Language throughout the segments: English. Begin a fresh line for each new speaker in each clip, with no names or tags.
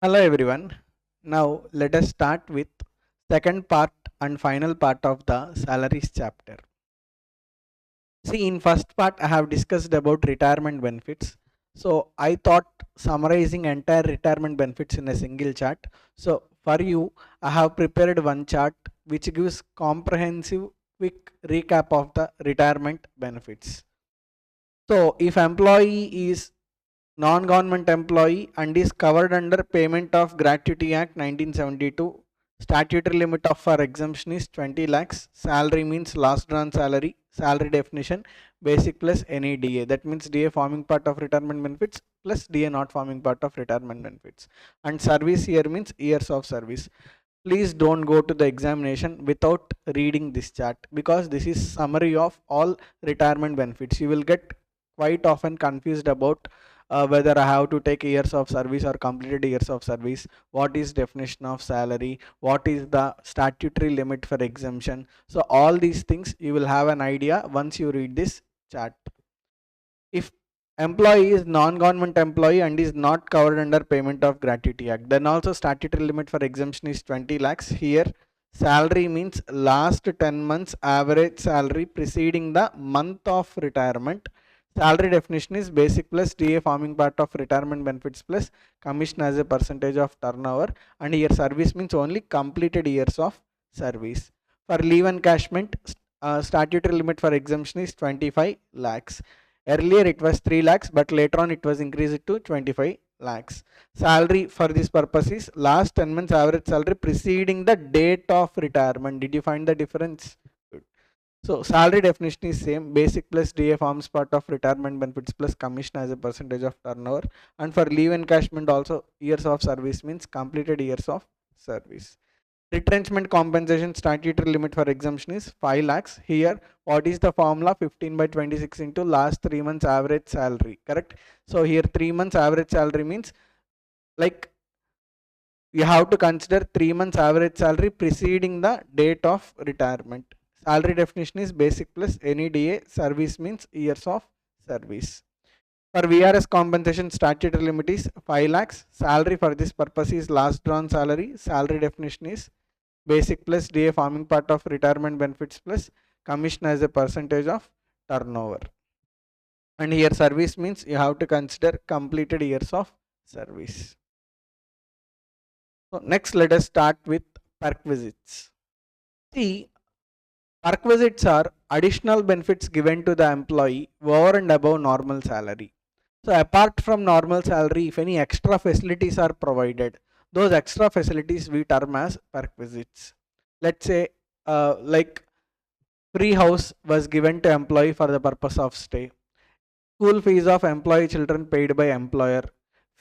Hello everyone. Now let us start with second part and final part of the salaries chapter. See, in first part I have discussed about retirement benefits. So I thought summarizing entire retirement benefits in a single chart. So for you I have prepared one chart which gives comprehensive quick recap of the retirement benefits. So if employee is non-government employee and is covered under Payment of Gratuity Act 1972. Statutory limit of for exemption is 20 lakhs. Salary means last drawn salary. Salary definition basic plus any DA. That means DA forming part of retirement benefits plus DA not forming part of retirement benefits. And service year means years of service. Please don't go to the examination without reading this chart because this is summary of all retirement benefits. You will get quite often confused about whether I have to take years of service or completed years of service, what is definition of salary, what is the statutory limit for exemption. So all these things you will have an idea once you read this chart. If employee is non-government employee and is not covered under Payment of Gratuity Act, then also statutory limit for exemption is 20 lakhs. Here salary means last 10 months average salary preceding the month of retirement. Salary definition is basic plus DA forming part of retirement benefits plus commission as a percentage of turnover, and here service means only completed years of service. For leave encashment, statutory limit for exemption is 25 lakhs. Earlier it was 3 lakhs, but later on it was increased to 25 lakhs. Salary for this purpose is last 10 months average salary preceding the date of retirement. Did you find the difference? Good. So salary definition is same. Basic plus DA forms part of retirement benefits plus commission as a percentage of turnover. And for leave encashment also years of service means completed years of service. Retrenchment compensation statutory limit for exemption is 5 lakhs. Here, what is the formula? 15 by 26 into last 3 months average salary, correct? So here 3 months average salary means like you have to consider 3 months average salary preceding the date of retirement. Salary definition is basic plus any DA. Service means years of service. For VRS compensation statutory limit is 5 lakhs. Salary for this purpose is last drawn salary. Salary definition is basic plus DA forming part of retirement benefits plus commission as a percentage of turnover. And here service means you have to consider completed years of service. So next let us start with perquisites. See, perquisites are additional benefits given to the employee over and above normal salary. So apart from normal salary, if any extra facilities are provided, those extra facilities we term as perquisites. Let's say like free house was given to employee for the purpose of stay. School fees of employee children paid by employer.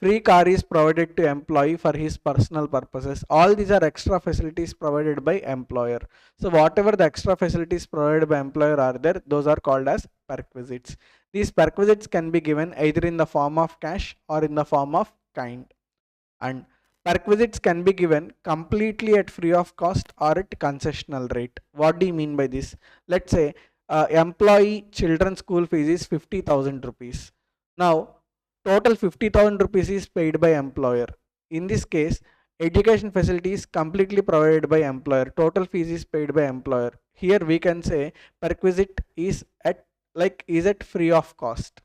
Free car is provided to employee for his personal purposes. All these are extra facilities provided by employer. So whatever the extra facilities provided by employer are there, those are called as perquisites. These perquisites can be given either in the form of cash or in the form of kind. And perquisites can be given completely at free of cost or at concessional rate. What do you mean by this? Let's say employee children's school fees is 50,000 rupees. Now total 50,000 rupees is paid by employer. In this case, education facility is completely provided by employer. Total fees is paid by employer. Here we can say perquisite is at free of cost.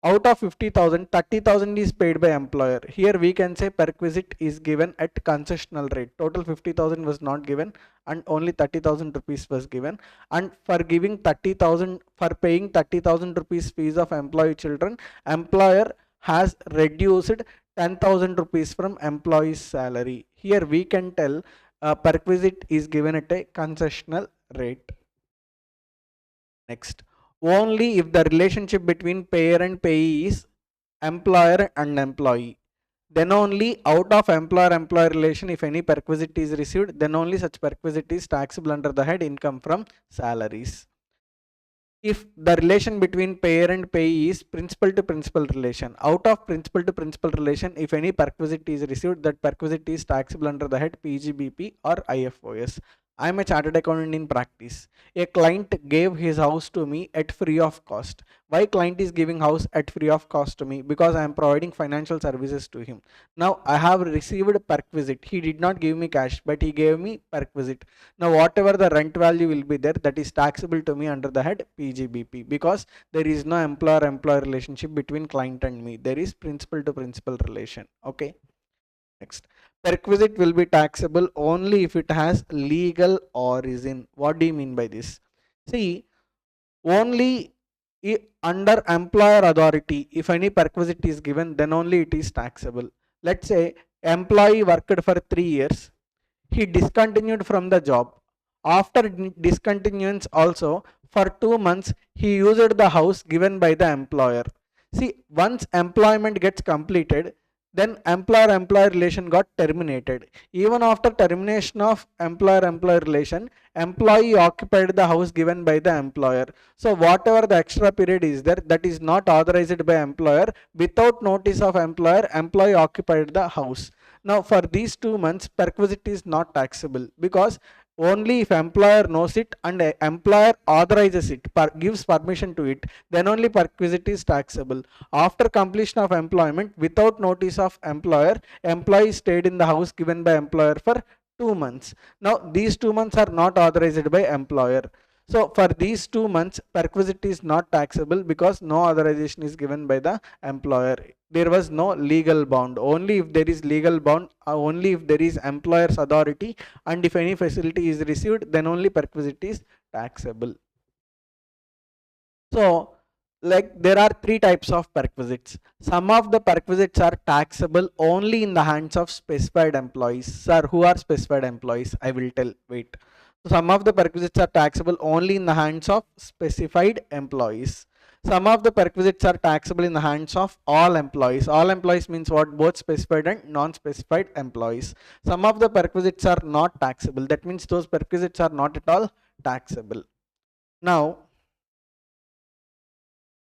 Out of 50,000, 30,000 is paid by employer. Here we can say perquisite is given at concessional rate. Total 50,000 was not given and only 30,000 rupees was given. And for giving 30,000, for paying 30,000 rupees fees of employee children, employer has reduced 10,000 rupees from employee's salary. Here we can tell perquisite is given at a concessional rate. Next, only if the relationship between payer and payee is employer and employee, then only out of employer-employee relation, if any perquisite is received, then only such perquisite is taxable under the head income from salaries. If the relation between payer and payee is principal to principal relation, out of principal to principal relation, if any perquisite is received, that perquisite is taxable under the head PGBP or IFOS. I'm a chartered accountant in practice. A client gave his house to me at free of cost. Why client is giving house at free of cost to me? Because I am providing financial services to him. Now I have received perquisite. He did not give me cash, but he gave me perquisite. Now whatever the rent value will be there, that is taxable to me under the head PGBP, because there is no employer-employee relationship between client and me. There is principal to principal relation. Okay. Next, perquisite will be taxable only if it has legal origin. What do you mean by this? See, only under employer authority, if any perquisite is given, then only it is taxable. Let's say employee worked for 3 years, he discontinued from the job. After discontinuance also, for 2 months, he used the house given by the employer. See, once employment gets completed, then employer-employee relation got terminated. Even after termination of employer-employee relation, employee occupied the house given by the employer. So whatever the extra period is there, that is not authorized by employer. Without notice of employer, employee occupied the house. Now for these 2 months, perquisite is not taxable, because only if employer knows it and employer authorizes it, gives permission to it, then only perquisite is taxable. After completion of employment, without notice of employer, employee stayed in the house given by employer for 2 months. Now these 2 months are not authorized by employer. So for these 2 months, perquisite is not taxable because no authorization is given by the employer. There was no legal bound. Only if there is legal bound, only if there is employer's authority, and if any facility is received, then only perquisite is taxable. So, like, there are 3 types of perquisites. Some of the perquisites are taxable only in the hands of specified employees. Sir, who are specified employees? I will tell. Wait. Some of the perquisites are taxable only in the hands of specified employees. Some of the perquisites are taxable in the hands of all employees. All employees means what? Both specified and non-specified employees. Some of the perquisites are not taxable. That means those perquisites are not at all taxable. Now,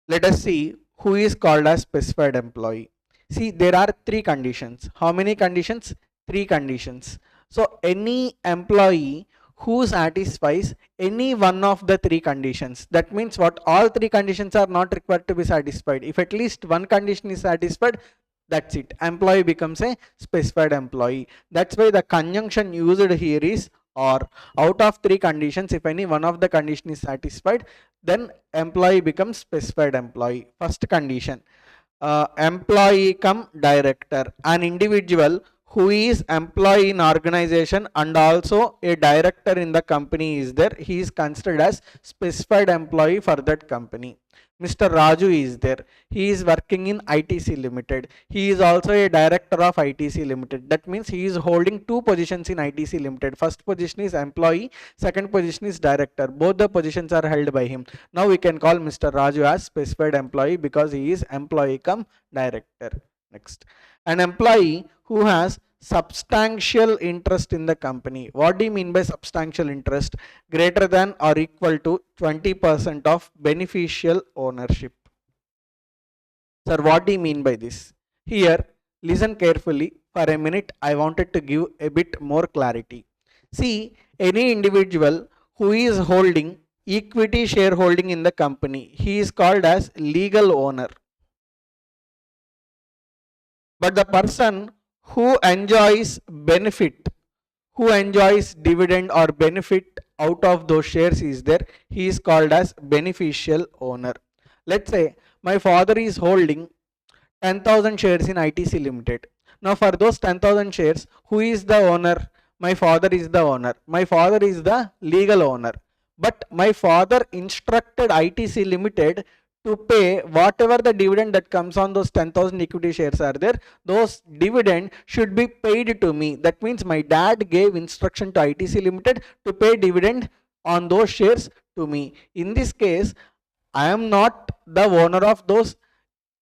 let us see who is called as specified employee. See, there are 3 conditions. How many conditions? 3 conditions. So any employee who satisfies any one of the 3 conditions, that means what? All 3 conditions are not required to be satisfied. If at least one condition is satisfied, that's it. Employee becomes a specified employee. That's why the conjunction used here is or. Out of 3 conditions, if any one of the condition is satisfied, then employee becomes specified employee. First condition, employee come director. An individual who is employee in organization and also a director in the company is there, he is considered as specified employee for that company. Mr. Raju is there. He is working in ITC Limited. He is also a director of ITC Limited. That means he is holding 2 positions in ITC Limited. First position is employee, second position is director. Both the positions are held by him. Now we can call Mr. Raju as specified employee because he is employee come director. Next, an employee who has substantial interest in the company. What do you mean by substantial interest? Greater than or equal to 20% of beneficial ownership. Sir, what do you mean by this? Here, listen carefully. For a minute, I wanted to give a bit more clarity. See, any individual who is holding equity shareholding in the company, he is called as legal owner. But the person who enjoys benefit, who enjoys dividend or benefit out of those shares is there, he is called as beneficial owner. Let's say my father is holding 10,000 shares in ITC Limited. Now for those 10,000 shares, who is the owner? My father is the owner. My father is the legal owner. But my father instructed ITC Limited to pay whatever the dividend that comes on those 10,000 equity shares are there, those dividend should be paid to me. That means my dad gave instruction to ITC Limited to pay dividend on those shares to me. In this case, I am not the owner of those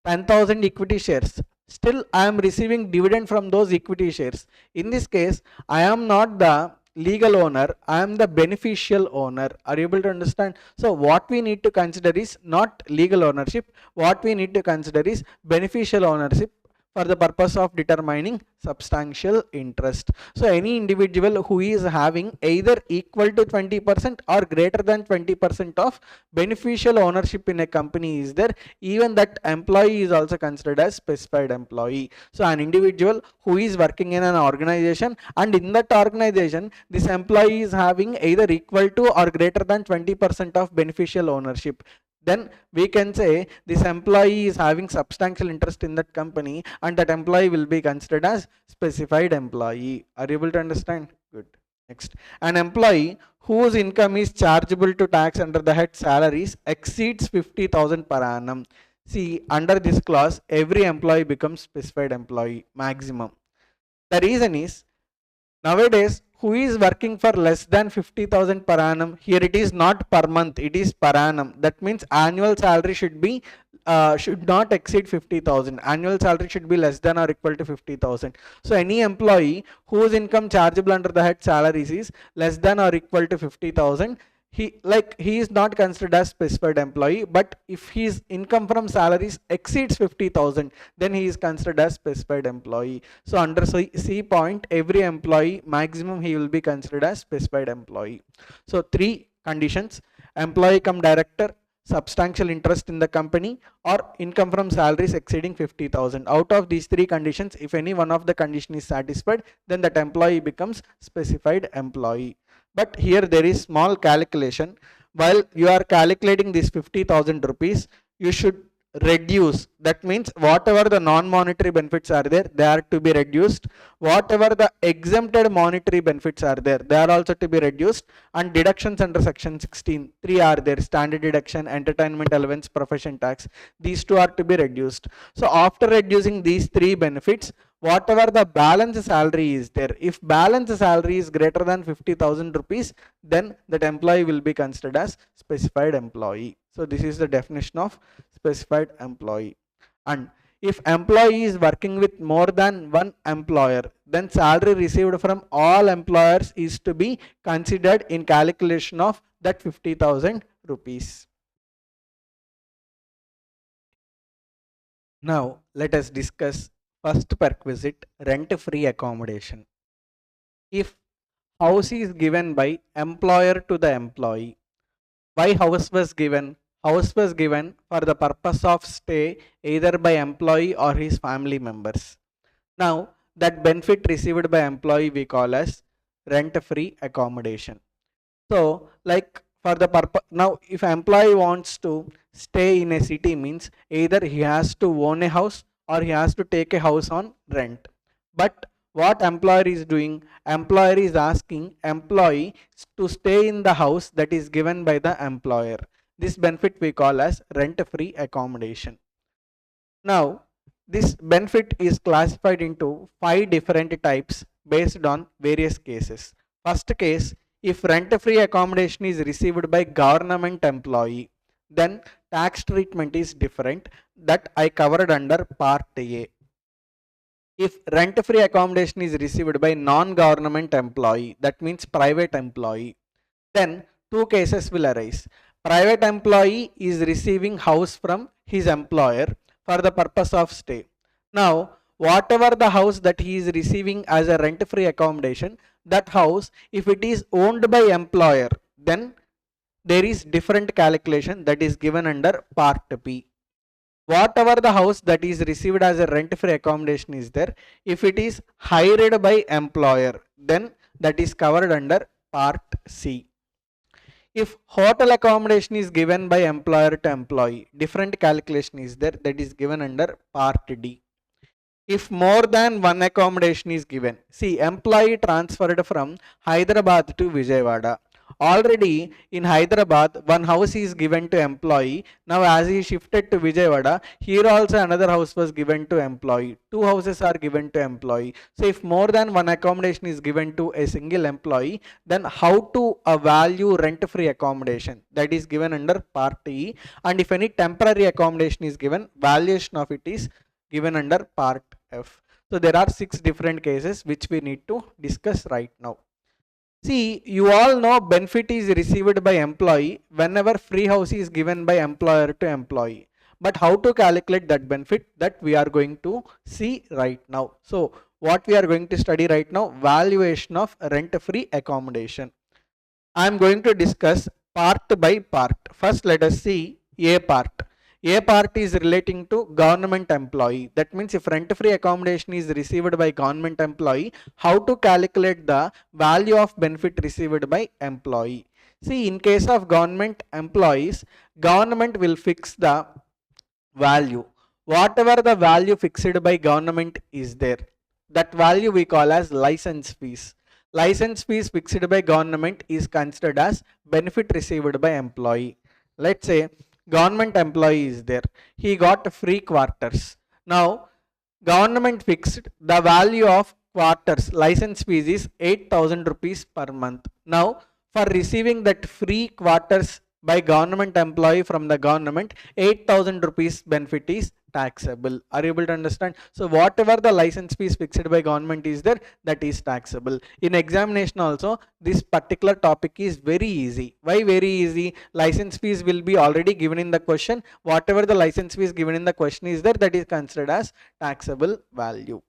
10,000 equity shares. Still, I am receiving dividend from those equity shares. In this case, I am not the legal owner, I am the beneficial owner. Are you able to understand? So what we need to consider is not legal ownership. What we need to consider is beneficial ownership. for the purpose of determining substantial interest. So any individual who is having either equal to 20% or greater than 20% of beneficial ownership in a company is there, even that employee is also considered as specified employee. So an individual who is working in an organization, and in that organization this employee is having either equal to or greater than 20% of beneficial ownership, then we can say this employee is having substantial interest in that company, and that employee will be considered as specified employee. Are you able to understand? Good. Next, an employee whose income is chargeable to tax under the head salaries exceeds 50,000 per annum. See, under this clause, every employee becomes specified employee maximum. The reason is, nowadays, who is working for less than 50,000 per annum? Here it is not per month, it is per annum. That means annual salary should not exceed 50,000. Annual salary should be less than or equal to 50,000. So any employee whose income chargeable under the head salaries is less than or equal to 50,000, he is not considered as specified employee. But if his income from salaries exceeds 50,000, then he is considered as specified employee. So under C point, every employee maximum he will be considered as specified employee. So three conditions: employee cum director, substantial interest in the company, or income from salaries exceeding 50,000. Out of these three conditions, if any one of the condition is satisfied, then that employee becomes specified employee. But here there is small calculation. While you are calculating this 50,000 rupees, you should reduce. That means whatever the non-monetary benefits are there, they are to be reduced. Whatever the exempted monetary benefits are there, they are also to be reduced. And deductions under section 16, 3 are there: standard deduction, entertainment allowance, profession tax. These two are to be reduced. So after reducing these three benefits, whatever the balance salary is there, if balance salary is greater than 50,000 rupees, then that employee will be considered as specified employee. So this is the definition of specified employee. And if employee is working with more than one employer, then salary received from all employers is to be considered in calculation of that 50,000 rupees. Now let us discuss first perquisite, rent-free accommodation. If house is given by employer to the employee, why house was given? House was given for the purpose of stay either by employee or his family members. Now that benefit received by employee we call as rent-free accommodation. So like for the purpose, now if employee wants to stay in a city, means either he has to own a house or he has to take a house on rent. But what employer is doing? Employer is asking employee to stay in the house that is given by the employer. This benefit we call as rent-free accommodation. Now this benefit is classified into 5 different types based on various cases. First case, if rent-free accommodation is received by government employee, then tax treatment is different, that I covered under part A. If rent-free accommodation is received by non-government employee, that means private employee, then two cases will arise. Private employee is receiving house from his employer for the purpose of stay. Now whatever the house that he is receiving as a rent-free accommodation, that house, if it is owned by employer, then there is different calculation that is given under part B. Whatever the house that is received as a rent-free accommodation is there, if it is hired by employer, then that is covered under part C. If hotel accommodation is given by employer to employee, different calculation is there, that is given under part D. If more than one accommodation is given, see, employee transferred from Hyderabad to Vijayawada. Already in Hyderabad, one house is given to employee. Now as he shifted to Vijayawada, here also another house was given to employee. Two houses are given to employee. So if more than one accommodation is given to a single employee, then how to value rent-free accommodation? That is given under part E. And if any temporary accommodation is given, valuation of it is given under part F. So there are 6 different cases which we need to discuss right now. See, you all know benefit is received by employee whenever free house is given by employer to employee. but how to calculate that benefit, that we are going to see right now. So what we are going to study right now, valuation of rent-free accommodation. I am going to discuss part by part. First let us see A part. A part is relating to government employee. That means if rent-free accommodation is received by government employee, how to calculate the value of benefit received by employee. See, in case of government employees, government will fix the value. Whatever the value fixed by government is there, that value we call as license fees. License fees fixed by government is considered as benefit received by employee. Let's say government employee is there, he got free quarters. Now government fixed the value of quarters license fees is 8,000 rupees per month. Now for receiving that free quarters by government employee from the government, 8,000 rupees benefit is taxable. Are you able to understand? So whatever the license fees fixed by government is there, that is taxable. In examination also, this particular topic is very easy. Why very easy? License fees will be already given in the question. Whatever the license fees given in the question is there, that is considered as taxable value.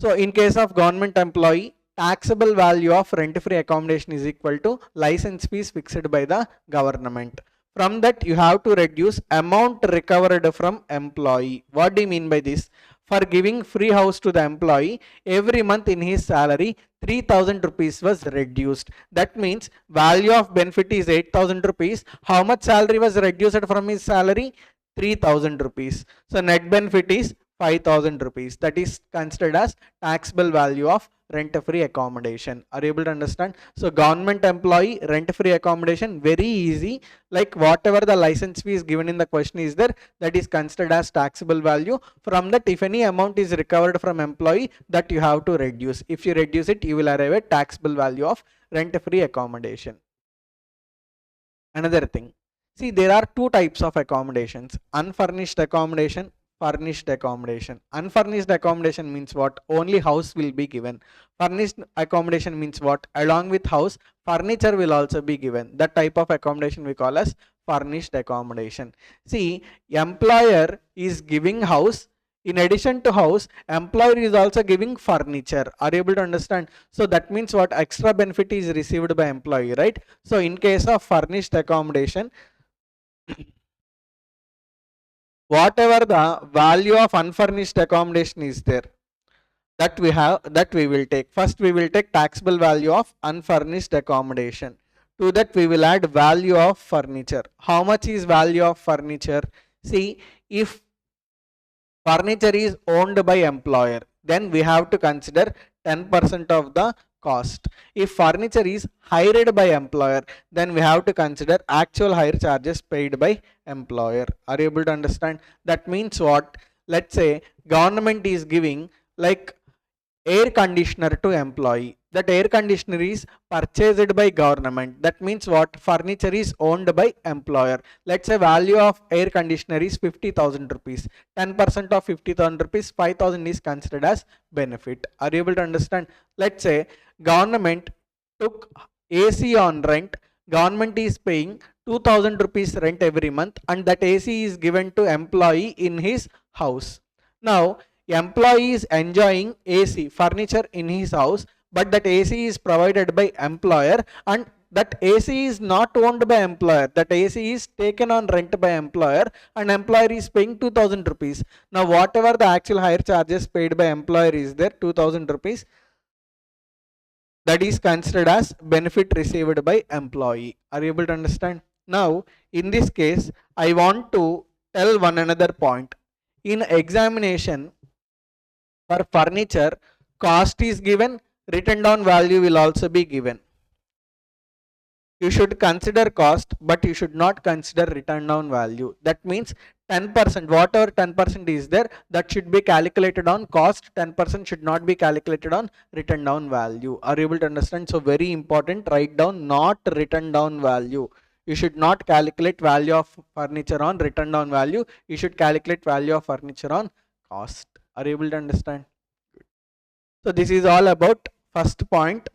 So in case of government employee, taxable value of rent-free accommodation is equal to license fees fixed by the government. From that you have to reduce amount recovered from employee. What do you mean by this? For giving free house to the employee, every month in his salary 3,000 rupees was reduced. That means value of benefit is 8,000 rupees. How much salary was reduced from his salary? 3,000 rupees. So net benefit is 5,000 rupees. That is considered as taxable value of rent-free accommodation. Are you able to understand? So government employee rent-free accommodation, very easy. Like whatever the license fee is given in the question is there, that is considered as taxable value. From that, if any amount is recovered from employee, that you have to reduce. If you reduce it, you will arrive at taxable value of rent-free accommodation. Another thing, see, there are two types of accommodations: unfurnished accommodation, furnished accommodation. Unfurnished accommodation means what? Only house will be given. Furnished accommodation means what? Along with house, furniture will also be given. That type of accommodation we call as furnished accommodation. See, employer is giving house. In addition to house, employer is also giving furniture. Are you able to understand? So that means what? Extra benefit is received by employee, right? So in case of furnished accommodation, whatever the value of unfurnished accommodation is there, that we will take. First we will take taxable value of unfurnished accommodation. To that we will add value of furniture. How much is value of furniture? See, if furniture is owned by employer, then we have to consider 10% of the cost. If furniture is hired by employer, then we have to consider actual hire charges paid by employer. Are you able to understand? That means what? Let's say government is giving like air conditioner to employee. That air conditioner is purchased by government. That means what? Furniture is owned by employer. Let's say value of air conditioner is 50,000 rupees. 10% of 50,000 rupees, 5,000 is considered as benefit. Are you able to understand? Let's say government took AC on rent. Government is paying 2,000 rupees rent every month, and that AC is given to employee in his house. Now employee is enjoying AC furniture in his house, but that AC is provided by employer, and that AC is not owned by employer. That AC is taken on rent by employer, and employer is paying 2,000 rupees. Now whatever the actual hire charges paid by employer is there, 2,000 rupees, that is considered as benefit received by employee. Are you able to understand? Now in this case I want to tell one another point. In examination, for furniture, cost is given, written down value will also be given. You should consider cost, but you should not consider written down value. That means 10%, whatever 10% is there, that should be calculated on cost. 10% should not be calculated on written down value. Are you able to understand? So very important, write down not written down value. You should not calculate value of furniture on written down value. You should calculate value of furniture on cost. Are you able to understand? So this is all about first point,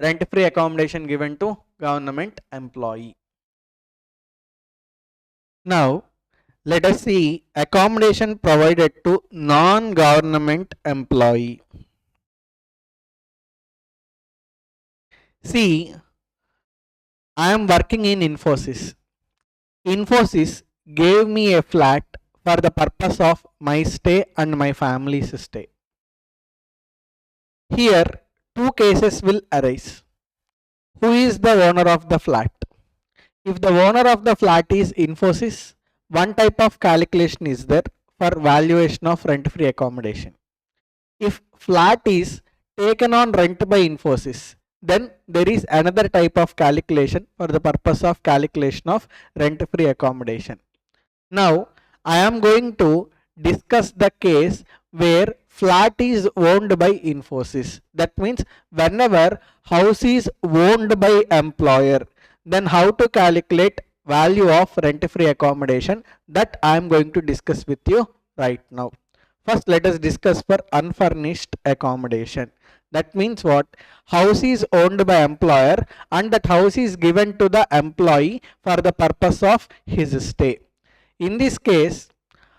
rent-free accommodation given to government employee. Now let us see accommodation provided to non-government employee. See, I am working in Infosys. Infosys gave me a flat for the purpose of my stay and my family's stay. Here, two cases will arise. Who is the owner of the flat? If the owner of the flat is Infosys, one type of calculation is there for valuation of rent-free accommodation. If flat is taken on rent by Infosys, then there is another type of calculation for the purpose of calculation of rent-free accommodation. Now, I am going to discuss the case where flat is owned by Infosys. That means whenever house is owned by employer, then how to calculate value of rent-free accommodation, that I am going to discuss with you right now. First, let us discuss for unfurnished accommodation. That means what? House is owned by employer and that house is given to the employee for the purpose of his stay. In this case,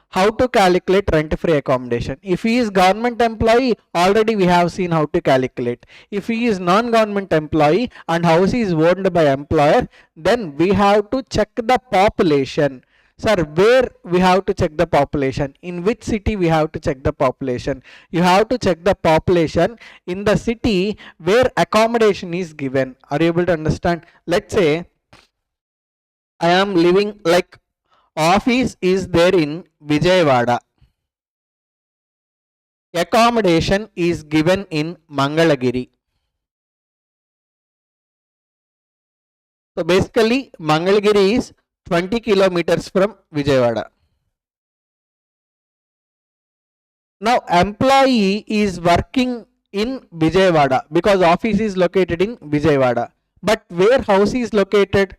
how to calculate rent-free accommodation? If he is government employee, already we have seen how to calculate. If he is non-government employee and house is owned by employer, then we have to check the population. Sir, where we have to check the population? In which city we have to check the population? You have to check the population in the city where accommodation is given. Are you able to understand? Let's say I am living, like, office is there in Vijayawada. Accommodation is given in Mangalagiri. So basically Mangalagiri is 20 kilometers from Vijayawada. Now employee is working in Vijayawada because office is located in Vijayawada. But where house is located?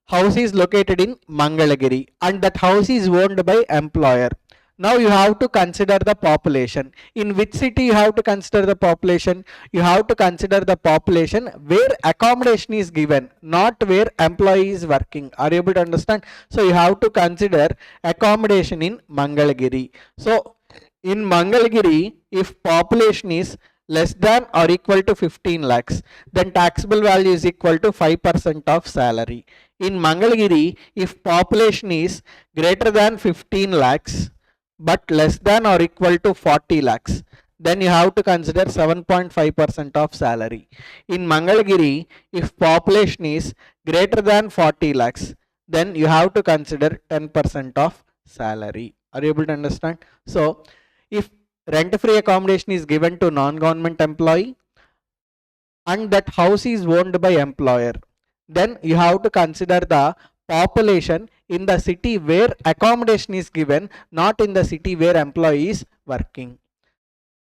House is located in Mangalagiri and that house is owned by employer. Now you have to consider the population. In which city you have to consider the population? You have to consider the population where accommodation is given, not where employee is working. Are you able to understand? So you have to consider accommodation in Mangalagiri. So in Mangalagiri, if population is less than or equal to 15 lakhs, then taxable value is equal to 5% of salary. In Mangalagiri, if population is greater than 15 lakhs but less than or equal to 40 lakhs, then you have to consider 7.5% of salary. In Mangalagiri, if population is greater than 40 lakhs, then you have to consider 10% of salary. Are you able to understand? So, if rent-free accommodation is given to non-government employee and that house is owned by employer, then you have to consider the population in the city where accommodation is given, not in the city where employee is working.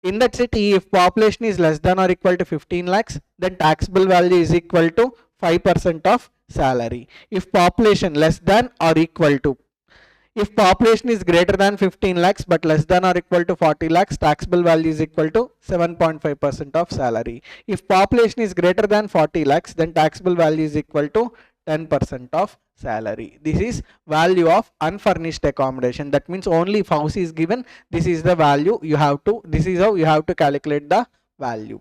In that city, if population is less than or equal to 15 lakhs, then taxable value is equal to 5% of salary. If population less than or equal to, if population is greater than 15 lakhs but less than or equal to 40 lakhs, taxable value is equal to 7.5% of salary. If population is greater than 40 lakhs, then taxable value is equal to 10% of salary. This is value of unfurnished accommodation. That means only if house is given, this is the value you have to, this is how you have to calculate the value.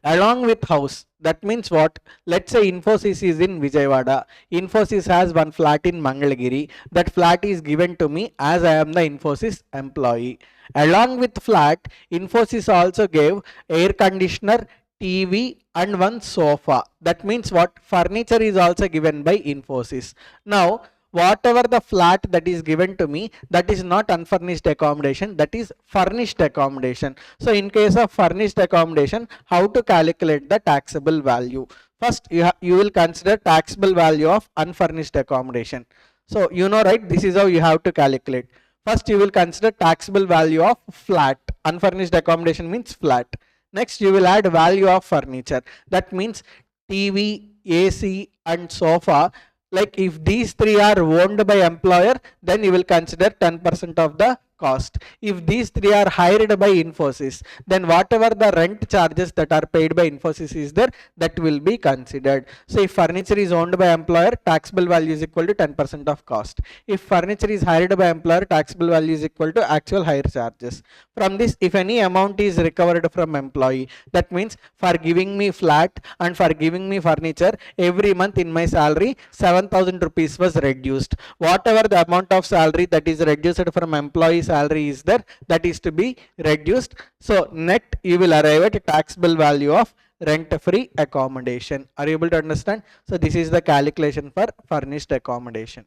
Along with house, that means what? Let's say Infosys is in Vijayawada. Infosys has one flat in Mangalagiri. That flat is given to me as I am the Infosys employee. Along with flat, Infosys also gave air conditioner, TV and one sofa. That means what? Furniture is also given by Infosys. Now whatever the flat that is given to me, that is not unfurnished accommodation, that is furnished accommodation. So in case of furnished accommodation, how to calculate the taxable value? First you will consider taxable value of unfurnished accommodation. So you know, right, this is how you have to calculate. First you will consider taxable value of flat. Unfurnished accommodation means flat. Next you will add value of furniture. That means TV, AC and sofa. Like if these three are owned by employer, then you will consider 10% of the cost. If these three are hired by Infosys, then whatever the rent charges that are paid by Infosys is there, that will be considered. So if furniture is owned by employer, taxable value is equal to 10% of cost. If furniture is hired by employer, taxable value is equal to actual hire charges. From this, if any amount is recovered from employee, that means for giving me flat and for giving me furniture, every month in my salary 7,000 rupees was reduced. Whatever the amount of salary that is reduced from employee salary is there, that is to be reduced. So net you will arrive at a taxable value of rent-free accommodation. Are you able to understand? So this is the calculation for furnished accommodation.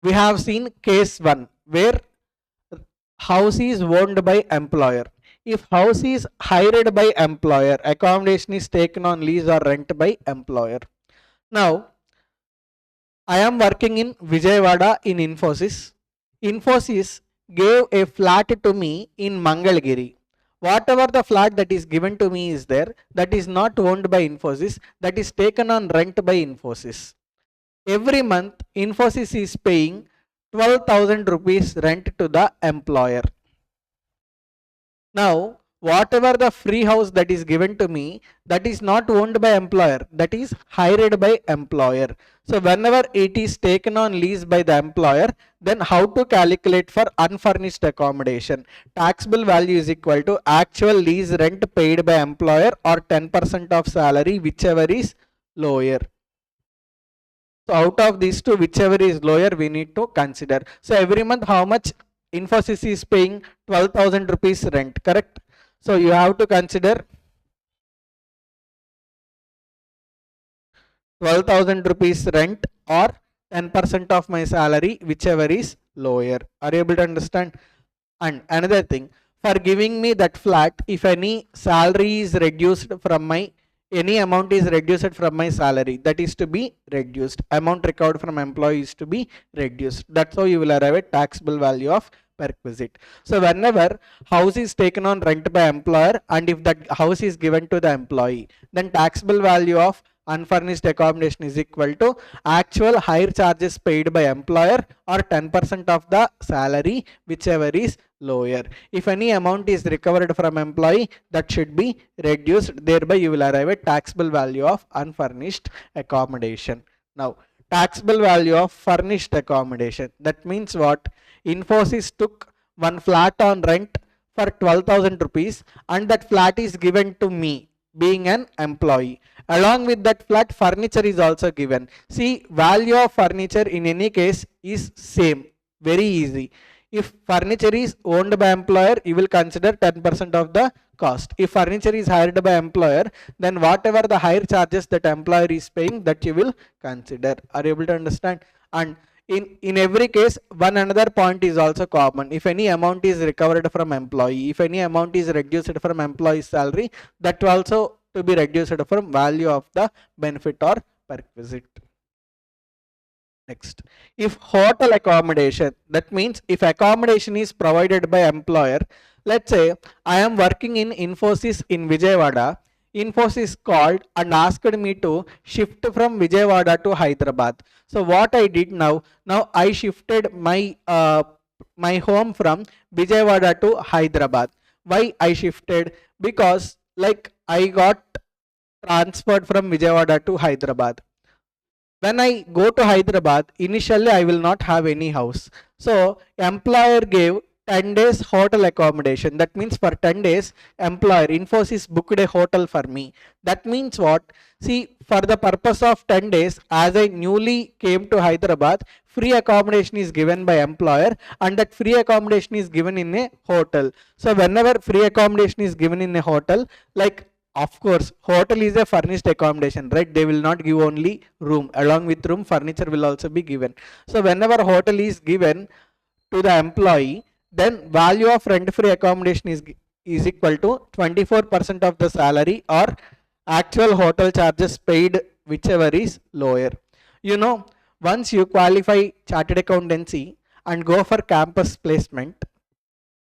We have seen case 1 where house is owned by employer. If house is hired by employer, accommodation is taken on lease or rent by employer. Now, I am working in Vijayawada in Infosys. Infosys gave a flat to me in Mangalgiri. Whatever the flat that is given to me is there, that is not owned by Infosys, that is taken on rent by Infosys. Every month, Infosys is paying 12,000 rupees rent to the employer. Now, whatever the free house that is given to me, that is not owned by employer, that is hired by employer. So whenever it is taken on lease by the employer, then how to calculate for unfurnished accommodation? Taxable value is equal to actual lease rent paid by employer or 10% of salary, whichever is lower. So out of these two, whichever is lower, we need to consider. So every month how much Infosys is paying? 12,000 rupees rent, correct? So you have to consider 12,000 rupees rent or 10% of my salary, whichever is lower. Are you able to understand? And another thing, for giving me that flat, if any salary is reduced from my, any amount is reduced from my salary, that is to be reduced. Amount recovered from employee is to be reduced. That's how you will arrive at taxable value of perquisite. So whenever house is taken on rent by employer and if that house is given to the employee, then taxable value of unfurnished accommodation is equal to actual hire charges paid by employer or 10% of the salary, whichever is lower. If any amount is recovered from employee, that should be reduced. Thereby you will arrive at taxable value of unfurnished accommodation. Now, taxable value of furnished accommodation. That means what? Infosys took one flat on rent for 12,000 rupees and that flat is given to me being an employee. Along with that flat, furniture is also given. See, value of furniture in any case is same. Very easy. If furniture is owned by employer, you will consider 10% of the cost. If furniture is hired by employer, then whatever the hire charges that employer is paying, that you will consider. Are you able to understand? And in every case, one another point is also common. If any amount is recovered from employee, if any amount is reduced from employee's salary, that also to be reduced from value of the benefit or perquisite. Next, if hotel accommodation, that means if accommodation is provided by employer, let's say I am working in Infosys in Vijayawada. Infosys called and asked me to shift from Vijayawada to Hyderabad. So what I did now I shifted my my home from Vijayawada to Hyderabad. Why I shifted? Because like I got transferred from Vijayawada to Hyderabad. When I go to Hyderabad, initially I will not have any house. So employer gave 10 days hotel accommodation. That means for 10 days, employer Infosys booked a hotel for me. That means what? See, for the purpose of 10 days, as I newly came to Hyderabad, free accommodation is given by employer and that free accommodation is given in a hotel. So whenever free accommodation is given in a hotel, like of course, hotel is a furnished accommodation, right? They will not give only room. Along with room, furniture will also be given. So whenever hotel is given to the employee, then value of rent-free accommodation is equal to 24% of the salary or actual hotel charges paid, whichever is lower. You know, once you qualify chartered accountancy and go for campus placement,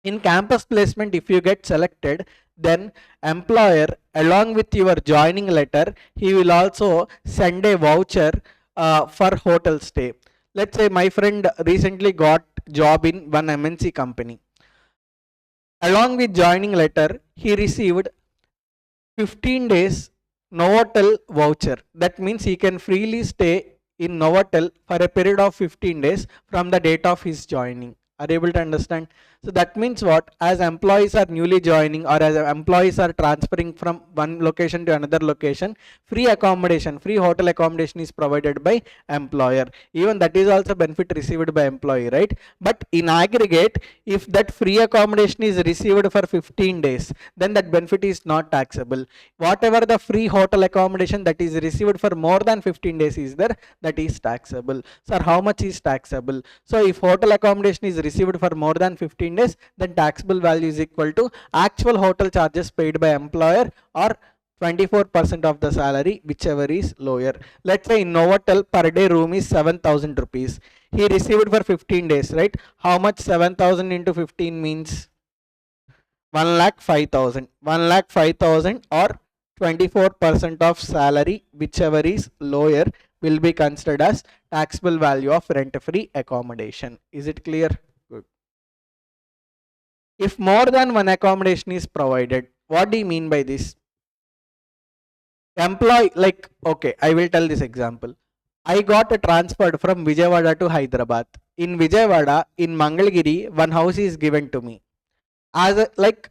in campus placement, if you get selected, then employer along with your joining letter, he will also send a voucher for hotel stay. Let's say my friend recently got job in one MNC company. Along with joining letter, he received 15 days Novotel voucher. That means he can freely stay in Novotel for a period of 15 days from the date of his joining. Are you able to understand? So that means what? As employees are newly joining or as employees are transferring from one location to another location, free accommodation, free hotel accommodation is provided by employer. Even that is also benefit received by employee, right? But in aggregate, if that free accommodation is received for 15 days, then that benefit is not taxable. Whatever the free hotel accommodation that is received for more than 15 days is there, that is taxable. So how much is taxable? So if hotel accommodation is received for more than 15 days, then taxable value is equal to actual hotel charges paid by employer or 24% of the salary, whichever is lower. Let's say in Novotel per day room is 7,000 rupees. He received for 15 days, right? How much 7,000 into 15 means? 1,05,000. 1,05,000 or 24% of salary, whichever is lower, will be considered as taxable value of rent-free accommodation. Is it clear? Good. If more than one accommodation is provided, what do you mean by this? Employee, like, okay, I will tell this example. I got transferred from Vijayawada to Hyderabad. In Vijayawada, in Mangalgiri, one house is given to me. As a, like,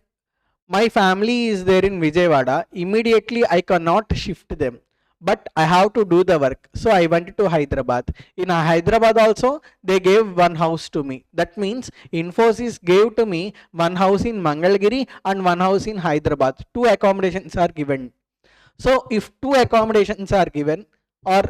my family is there in Vijayawada, immediately I cannot shift them, but I have to do the work. So I went to Hyderabad. In Hyderabad also, they gave one house to me. That means Infosys gave to me one house in Mangalgiri and one house in Hyderabad. Two accommodations are given. So if two accommodations are given, or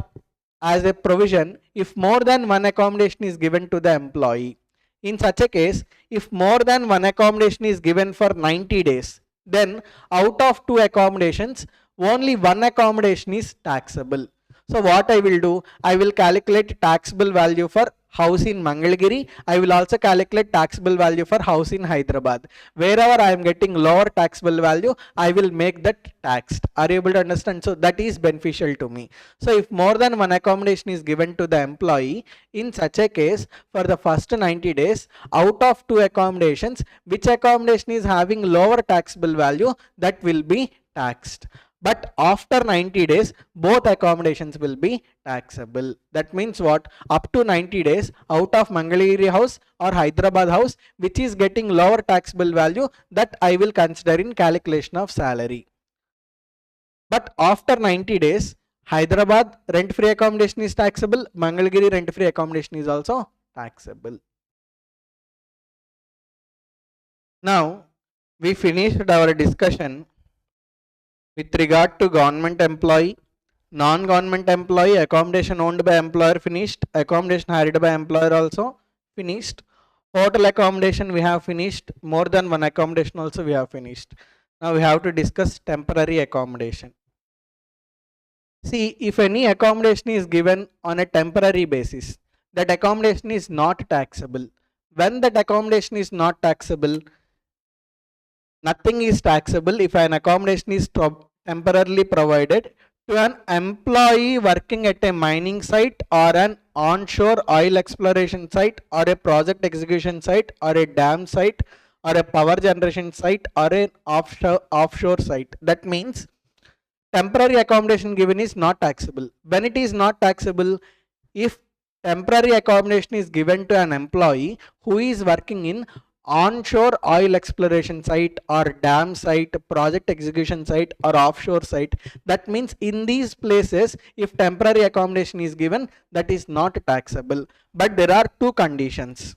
as a provision, if more than one accommodation is given to the employee, in such a case, if more than one accommodation is given for 90 days, then out of two accommodations, only one accommodation is taxable. So what I will do, I will calculate taxable value for house in Mangalgiri. I will also calculate taxable value for house in Hyderabad. Wherever I am getting lower taxable value, I will make that taxed. Are you able to understand? So that is beneficial to me. So if more than one accommodation is given to the employee, in such a case, for the first 90 days, out of two accommodations, which accommodation is having lower taxable value, that will be taxed. But after 90 days, both accommodations will be taxable. That means what? Up to 90 days, out of Mangalgiri house or Hyderabad house, which is getting lower taxable value, that I will consider in calculation of salary. But after 90 days, Hyderabad rent-free accommodation is taxable, Mangalgiri rent-free accommodation is also taxable. Now, we finished our discussion with regard to government employee, non-government employee, accommodation owned by employer finished, accommodation hired by employer also finished, hotel accommodation we have finished, more than one accommodation also we have finished. Now we have to discuss temporary accommodation. See, if any accommodation is given on a temporary basis, that accommodation is not taxable. When that accommodation is not taxable, nothing is taxable if an accommodation is temporarily provided to an employee working at a mining site or an onshore oil exploration site or a project execution site or a dam site or a power generation site or an offshore site. That means temporary accommodation given is not taxable. When it is not taxable, if temporary accommodation is given to an employee who is working in onshore oil exploration site or dam site, project execution site or offshore site, that means in these places if temporary accommodation is given, that is not taxable. But there are two conditions.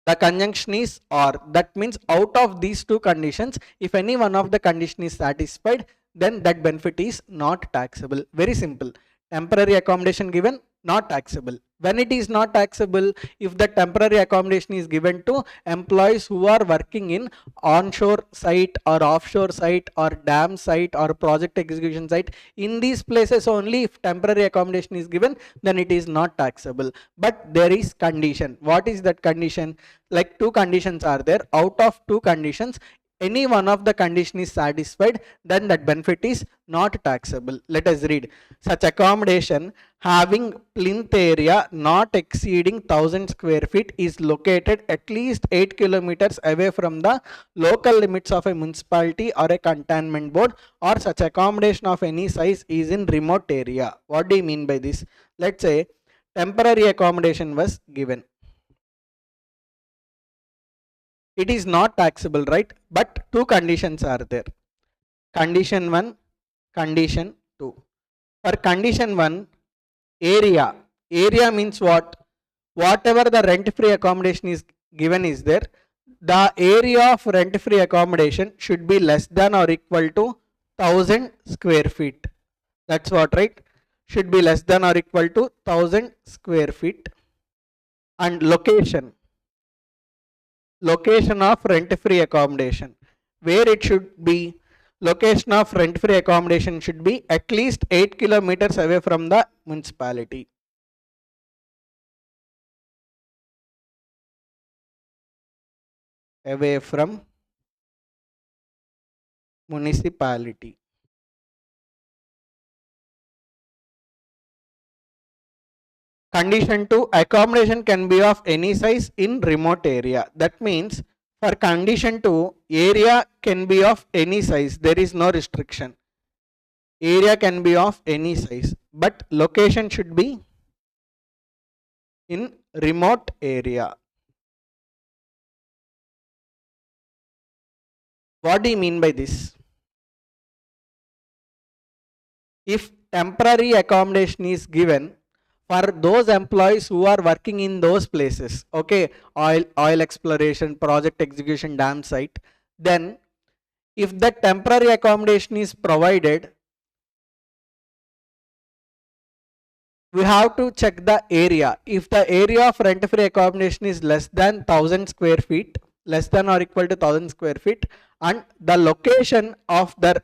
The conjunction is or, that means out of these two conditions, if any one of the condition is satisfied, then that benefit is not taxable. Very simple. Temporary accommodation given, not taxable. When it is not taxable, if the temporary accommodation is given to employees who are working in onshore site or offshore site or dam site or project execution site, in these places only if temporary accommodation is given, then it is not taxable. But there is condition. What is that condition? Like two conditions are there. Out of two conditions, any one of the condition is satisfied, then that benefit is not taxable. Let us read. Such accommodation having plinth area not exceeding 1000 square feet is located at least 8 kilometers away from the local limits of a municipality or a cantonment board, or such accommodation of any size is in remote area. What do you mean by this? Let's say temporary accommodation was given. It is not taxable, right? But two conditions are there. Condition 1, condition 2. For condition 1, area. Area means what? Whatever the rent-free accommodation is given is there, the area of rent-free accommodation should be less than or equal to 1000 square feet. That's what, right? Should be less than or equal to 1000 square feet. And location. Location of rent-free accommodation. Where it should be? Location of rent-free accommodation should be at least 8 kilometers away from the municipality. Away from municipality. Condition 2, accommodation can be of any size in remote area. That means for condition 2, area can be of any size. There is no restriction. Area can be of any size, but location should be in remote area. What do you mean by this? If temporary accommodation is given for those employees who are working in those places, okay, oil exploration, project execution, dam site, then if the temporary accommodation is provided, we have to check the area. If the area of rent-free accommodation is less than 1000 square feet, less than or equal to 1000 square feet, and the location of the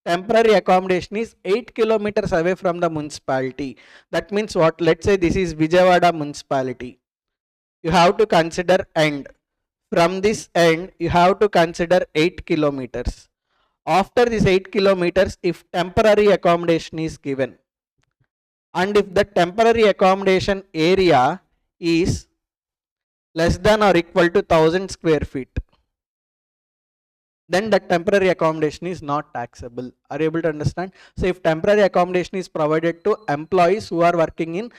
temporary accommodation is 8 kilometers away from the municipality. That means what? Let's say this is Vijayawada municipality. You have to consider end. From this end, you have to consider 8 kilometers. After this 8 kilometers, if temporary accommodation is given, and if the temporary accommodation area is less than or equal to 1000 square feet, then the temporary accommodation is not taxable. Are you able to understand? So if temporary accommodation is provided to employees who are working in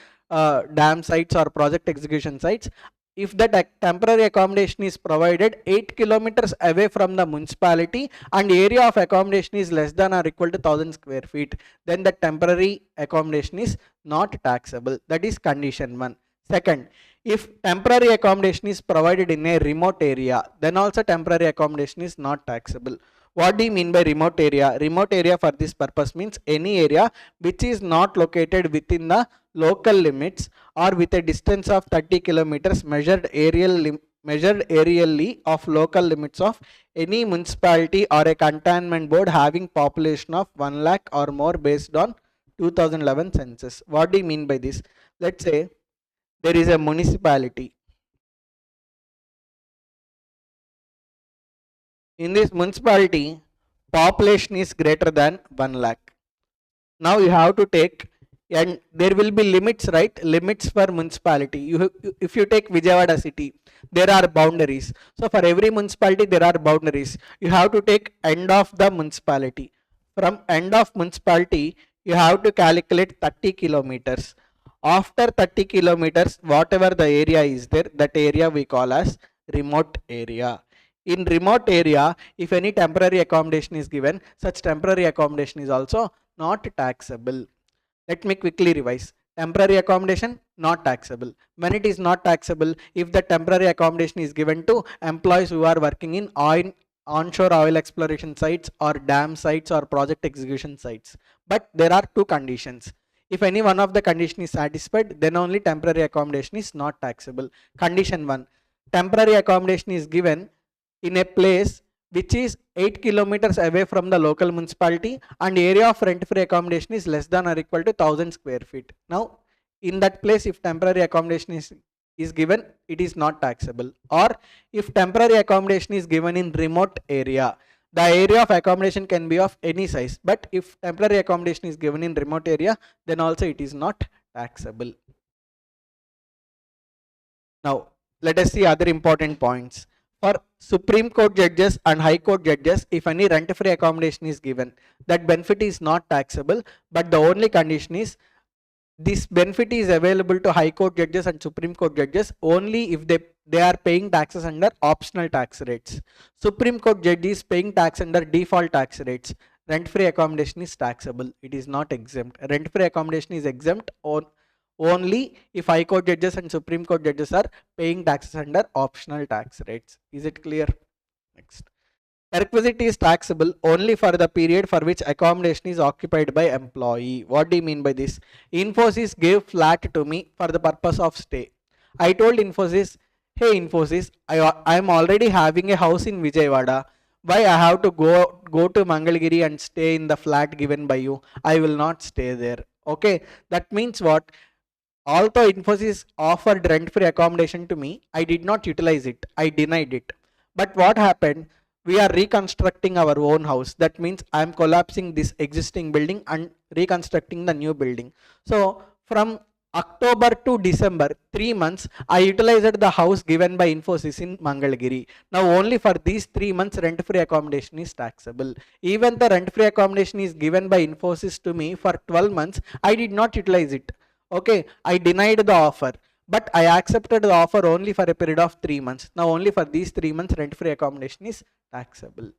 dam sites or project execution sites, if that temporary accommodation is provided 8 kilometers away from the municipality and area of accommodation is less than or equal to 1000 square feet, then the temporary accommodation is not taxable. That is condition 1. Second, if temporary accommodation is provided in a remote area, then also temporary accommodation is not taxable. What do you mean by remote area? Remote area for this purpose means any area which is not located within the local limits or with a distance of 30 kilometers measured aerially of local limits of any municipality or a cantonment board having population of 1 lakh or more based on 2011 census. What do you mean by this? Let's say there is a municipality. In this municipality, population is greater than 1 lakh. Now you have to take, and there will be limits, right? Limits for municipality. If you take Vijayawada city, there are boundaries. So for every municipality, there are boundaries. You have to take end of the municipality. From end of municipality, you have to calculate 30 kilometers. After 30 kilometers, whatever the area is there, that area we call as remote area. In remote area, if any temporary accommodation is given, such temporary accommodation is also not taxable. Let me quickly revise. Temporary accommodation not taxable. When it is not taxable, if the temporary accommodation is given to employees who are working in onshore oil exploration sites or dam sites or project execution sites. But there are two conditions. If any one of the condition is satisfied, then only temporary accommodation is not taxable. Condition 1. Temporary accommodation is given in a place which is 8 kilometers away from the local municipality and area of rent-free accommodation is less than or equal to 1000 square feet. Now, in that place, if temporary accommodation is given, it is not taxable. Or if temporary accommodation is given in remote area, the area of accommodation can be of any size, but if temporary accommodation is given in remote area, then also it is not taxable. Now let us see other important points. For Supreme Court judges and High Court judges, if any rent-free accommodation is given, that benefit is not taxable, but the only condition is this benefit is available to High Court judges and Supreme Court judges only if they are paying taxes under optional tax rates. Supreme Court judge is paying tax under default tax rates. Rent-free accommodation is taxable. It is not exempt. Rent-free accommodation is exempt only if High Court judges and Supreme Court judges are paying taxes under optional tax rates. Is it clear? Next. Perquisite is taxable only for the period for which accommodation is occupied by employee. What do you mean by this? Infosys gave flat to me for the purpose of stay. I told Infosys, hey Infosys, I am already having a house in Vijayawada. Why I have to go to Mangalgiri and stay in the flat given by you? I will not stay there. Okay, that means what? Although Infosys offered rent-free accommodation to me, I did not utilize it. I denied it. But what happened? We are reconstructing our own house. That means I am collapsing this existing building and reconstructing the new building. So from October to December, 3 months, I utilized the house given by Infosys in Mangalgiri. Now only for these 3 months rent-free accommodation is taxable. Even the rent-free accommodation is given by Infosys to me for 12 months, I did not utilize it. Okay, I denied the offer, but I accepted the offer only for a period of 3 months. Now only for these 3 months rent-free accommodation is taxable.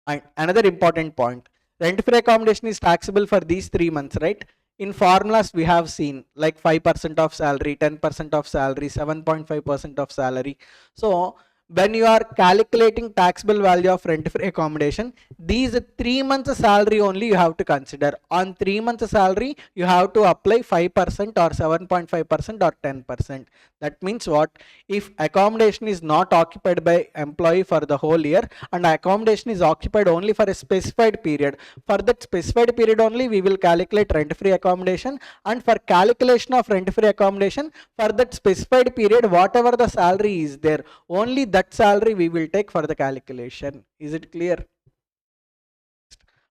And another important point, rent-free accommodation is taxable for these 3 months, right? In formulas we have seen like 5% of salary, 10% of salary, 7.5% of salary. So when you are calculating taxable value of rent-free accommodation, these 3 months salary only you have to consider. On 3 months salary, you have to apply 5% or 7.5% or 10%. That means what? If accommodation is not occupied by employee for the whole year and accommodation is occupied only for a specified period, for that specified period only we will calculate rent-free accommodation, and for calculation of rent-free accommodation for that specified period, whatever the salary is there, only that salary we will take for the calculation. Is it clear?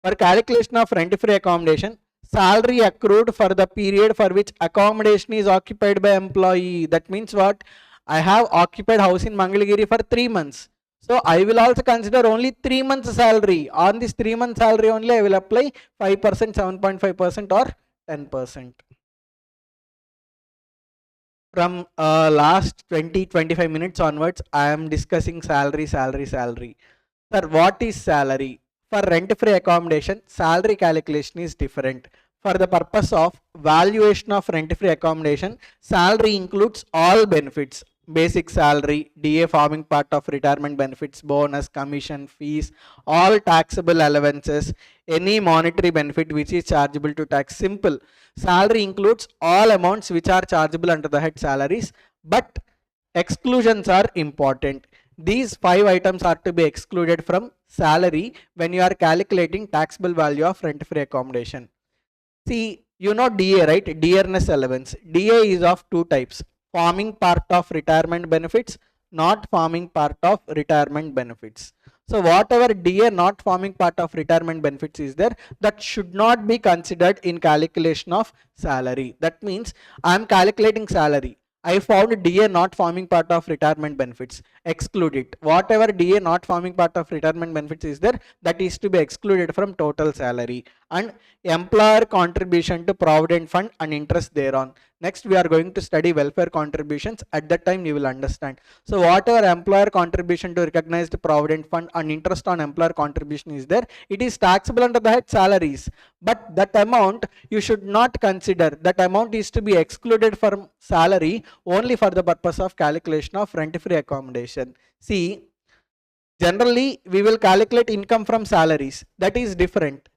For calculation of rent-free accommodation, salary accrued for the period for which accommodation is occupied by employee. That means what? I have occupied house in Mangalgiri for 3 months. So I will also consider only 3 months salary. On this 3 months salary only I will apply 5%, 7.5% or 10%. From last 20-25 minutes onwards, I am discussing salary. Sir, what is salary? For rent-free accommodation, salary calculation is different. For the purpose of valuation of rent-free accommodation, salary includes all benefits. Basic salary, DA forming part of retirement benefits, bonus, commission, fees, all taxable allowances, any monetary benefit which is chargeable to tax. Simple. Salary includes all amounts which are chargeable under the head salaries, but exclusions are important. These 5 items are to be excluded from salary when you are calculating taxable value of rent-free accommodation. See, you know DA, right? Dearness allowance. DA is of 2 types. Forming part of retirement benefits, not forming part of retirement benefits. So whatever DA not forming part of retirement benefits is there, that should not be considered in calculation of salary. That means I am calculating salary. I found DA not forming part of retirement benefits. Exclude it. Whatever DA not forming part of retirement benefits is there, that is to be excluded from total salary. And employer contribution to Provident Fund and interest thereon. Next we are going to study welfare contributions. At that time you will understand. So whatever employer contribution to recognized Provident Fund and interest on employer contribution is there, it is taxable under the head salaries. But that amount you should not consider. That amount is to be excluded from salary only for the purpose of calculation of rent-free accommodation. See, generally we will calculate income from salaries. That is different.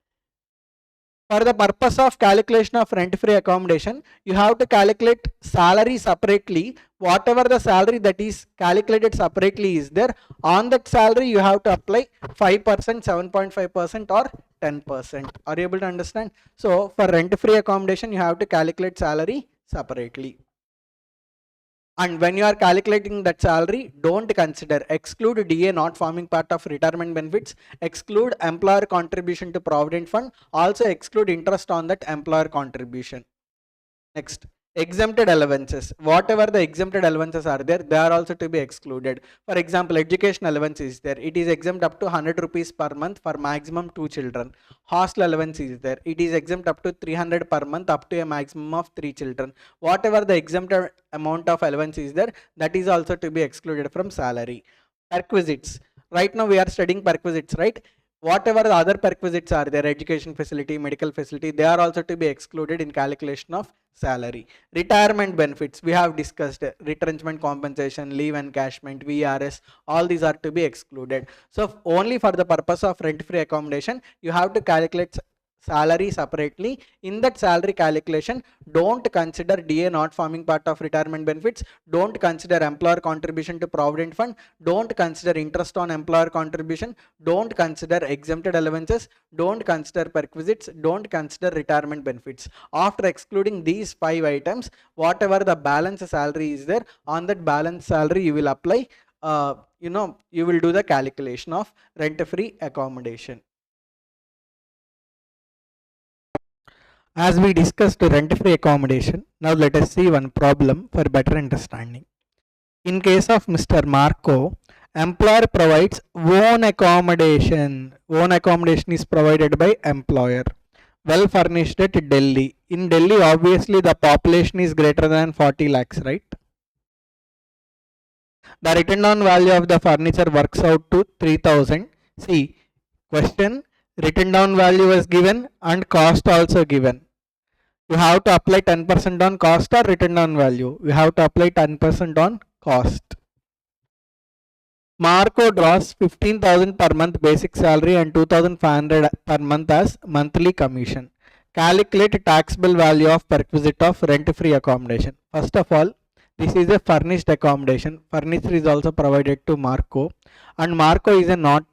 For the purpose of calculation of rent-free accommodation, you have to calculate salary separately. Whatever the salary that is calculated separately is there, on that salary you have to apply 5%, 7.5% or 10%. Are you able to understand? So for rent-free accommodation, you have to calculate salary separately. And when you are calculating that salary, don't consider, exclude DA not forming part of retirement benefits, exclude employer contribution to Provident Fund, also exclude interest on that employer contribution. Next, exempted allowances. Whatever the exempted allowances are there, they are also to be excluded. For example, education allowance is there. It is exempt up to 100 rupees per month for maximum 2 children. Hostel allowance is there. It is exempt up to 300 per month up to a maximum of 3 children. Whatever the exempted amount of allowance is there, that is also to be excluded from salary. Perquisites. Right now we are studying perquisites, right? Whatever the other perquisites are there, education facility, medical facility, they are also to be excluded in calculation of salary. Retirement benefits, we have discussed retrenchment compensation, leave encashment, VRS, all these are to be excluded. So only for the purpose of rent-free accommodation, you have to calculate salary separately. In that salary calculation, don't consider DA not forming part of retirement benefits, don't consider employer contribution to Provident Fund, don't consider interest on employer contribution, don't consider exempted allowances, don't consider perquisites, don't consider retirement benefits. After excluding these 5 items, whatever the balance salary is there, on that balance salary you will apply, you will do the calculation of rent-free accommodation. As we discussed rent-free accommodation, now let us see one problem for better understanding. In case of Mr. Marco, employer provides own accommodation. Own accommodation is provided by employer. Well furnished at Delhi. In Delhi, obviously the population is greater than 40 lakhs, right? The written down value of the furniture works out to 3000. See, question, written down value was given and cost also given. You have to apply 10% on cost or written down value. We have to apply 10% on cost. Marco draws 15,000 per month basic salary and 2,500 per month as monthly commission. Calculate taxable value of perquisite of rent-free accommodation. First of all, this is a furnished accommodation. Furniture is also provided to Marco, and Marco is not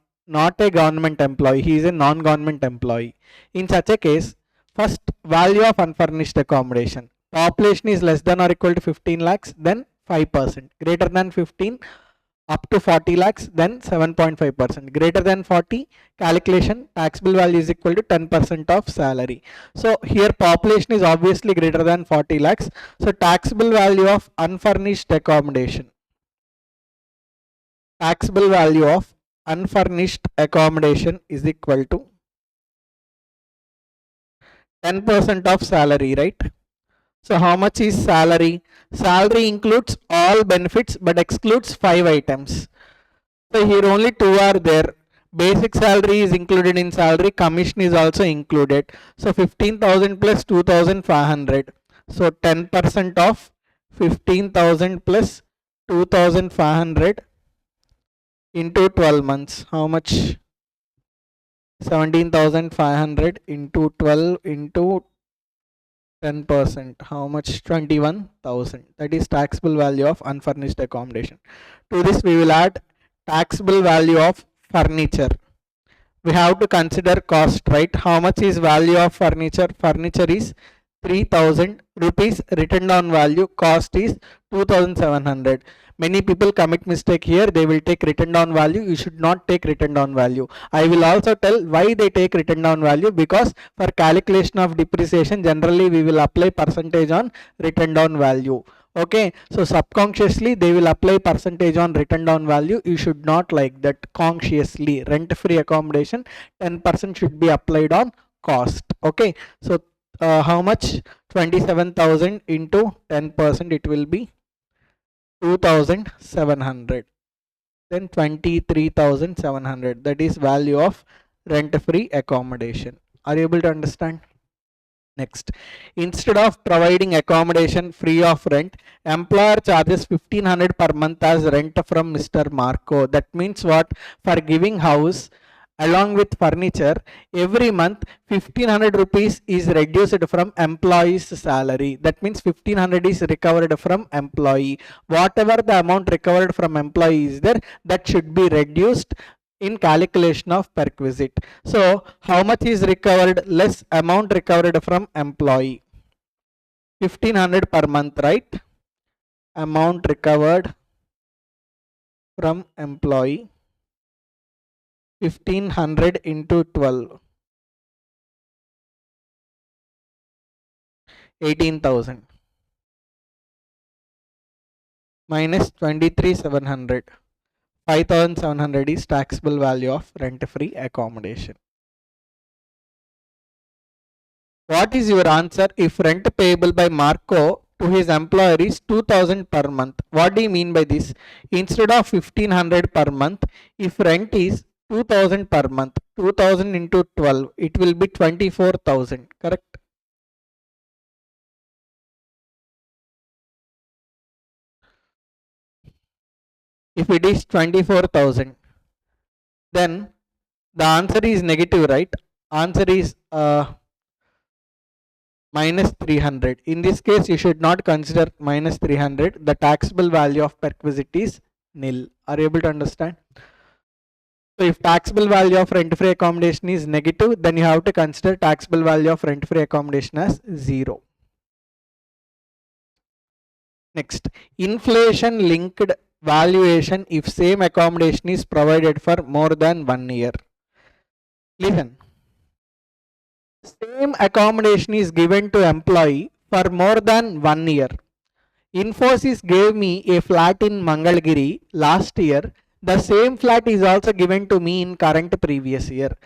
a government employee. He is a non-government employee. In such a case, first, value of unfurnished accommodation. Population is less than or equal to 15 lakhs, then 5%. Greater than 15, up to 40 lakhs, then 7.5%. Greater than 40, calculation, taxable value is equal to 10% of salary. So here population is obviously greater than 40 lakhs. So taxable value of unfurnished accommodation. Taxable value of unfurnished accommodation is equal to 10% of salary, right? So how much is salary? Salary includes all benefits but excludes 5 items. So here only 2 are there. Basic salary is included in salary, commission is also included. So 15,000 plus 2,500. So 10% of 15,000 plus 2,500 into 12 months. How much? 17,500 into 12 into 10%. How much? 21,000. That is taxable value of unfurnished accommodation. To this we will add taxable value of furniture. We have to consider cost, right? How much is value of furniture? Furniture is 3,000 rupees. Written down value, cost is 2,700. Many people commit mistake here. They will take written down value. You should not take written down value. I will also tell why they take written down value, because for calculation of depreciation generally we will apply percentage on written down value. Okay, so subconsciously they will apply percentage on written down value. You should not like that. Consciously, rent free accommodation 10% should be applied on cost. Okay, so how much? 27,000 into 10%, it will be 2,700. Then 23,700. That is value of rent free accommodation. Are you able to understand? Next, instead of providing accommodation free of rent, employer charges 1,500 per month as rent from Mr. Marco. That means what? For giving house along with furniture, every month 1,500 rupees is reduced from employee's salary. That means 1,500 is recovered from employee. Whatever the amount recovered from employee is there, that should be reduced in calculation of perquisite. So how much is recovered? Less amount recovered from employee. 1,500 per month, right? amount recovered from employee 1500 into 12, 18,000 minus 23,700. 5,700 is taxable value of rent-free accommodation. What is your answer if rent payable by Marco to his employer is 2,000 per month? What do you mean by this? Instead of 1,500 per month, if rent is 2,000 per month, 2,000 into 12, it will be 24,000, correct? If it is 24,000, then the answer is negative, right? Answer is minus 300. In this case, you should not consider minus 300. The taxable value of perquisite is nil. Are you able to understand? So if taxable value of rent-free accommodation is negative, then you have to consider taxable value of rent-free accommodation as 0. Next, inflation linked valuation if same accommodation is provided for more than 1 year. Listen, same accommodation is given to employee for more than 1 year. Infosys gave me a flat in Mangalgiri last year. The same flat is also given to me in current previous year.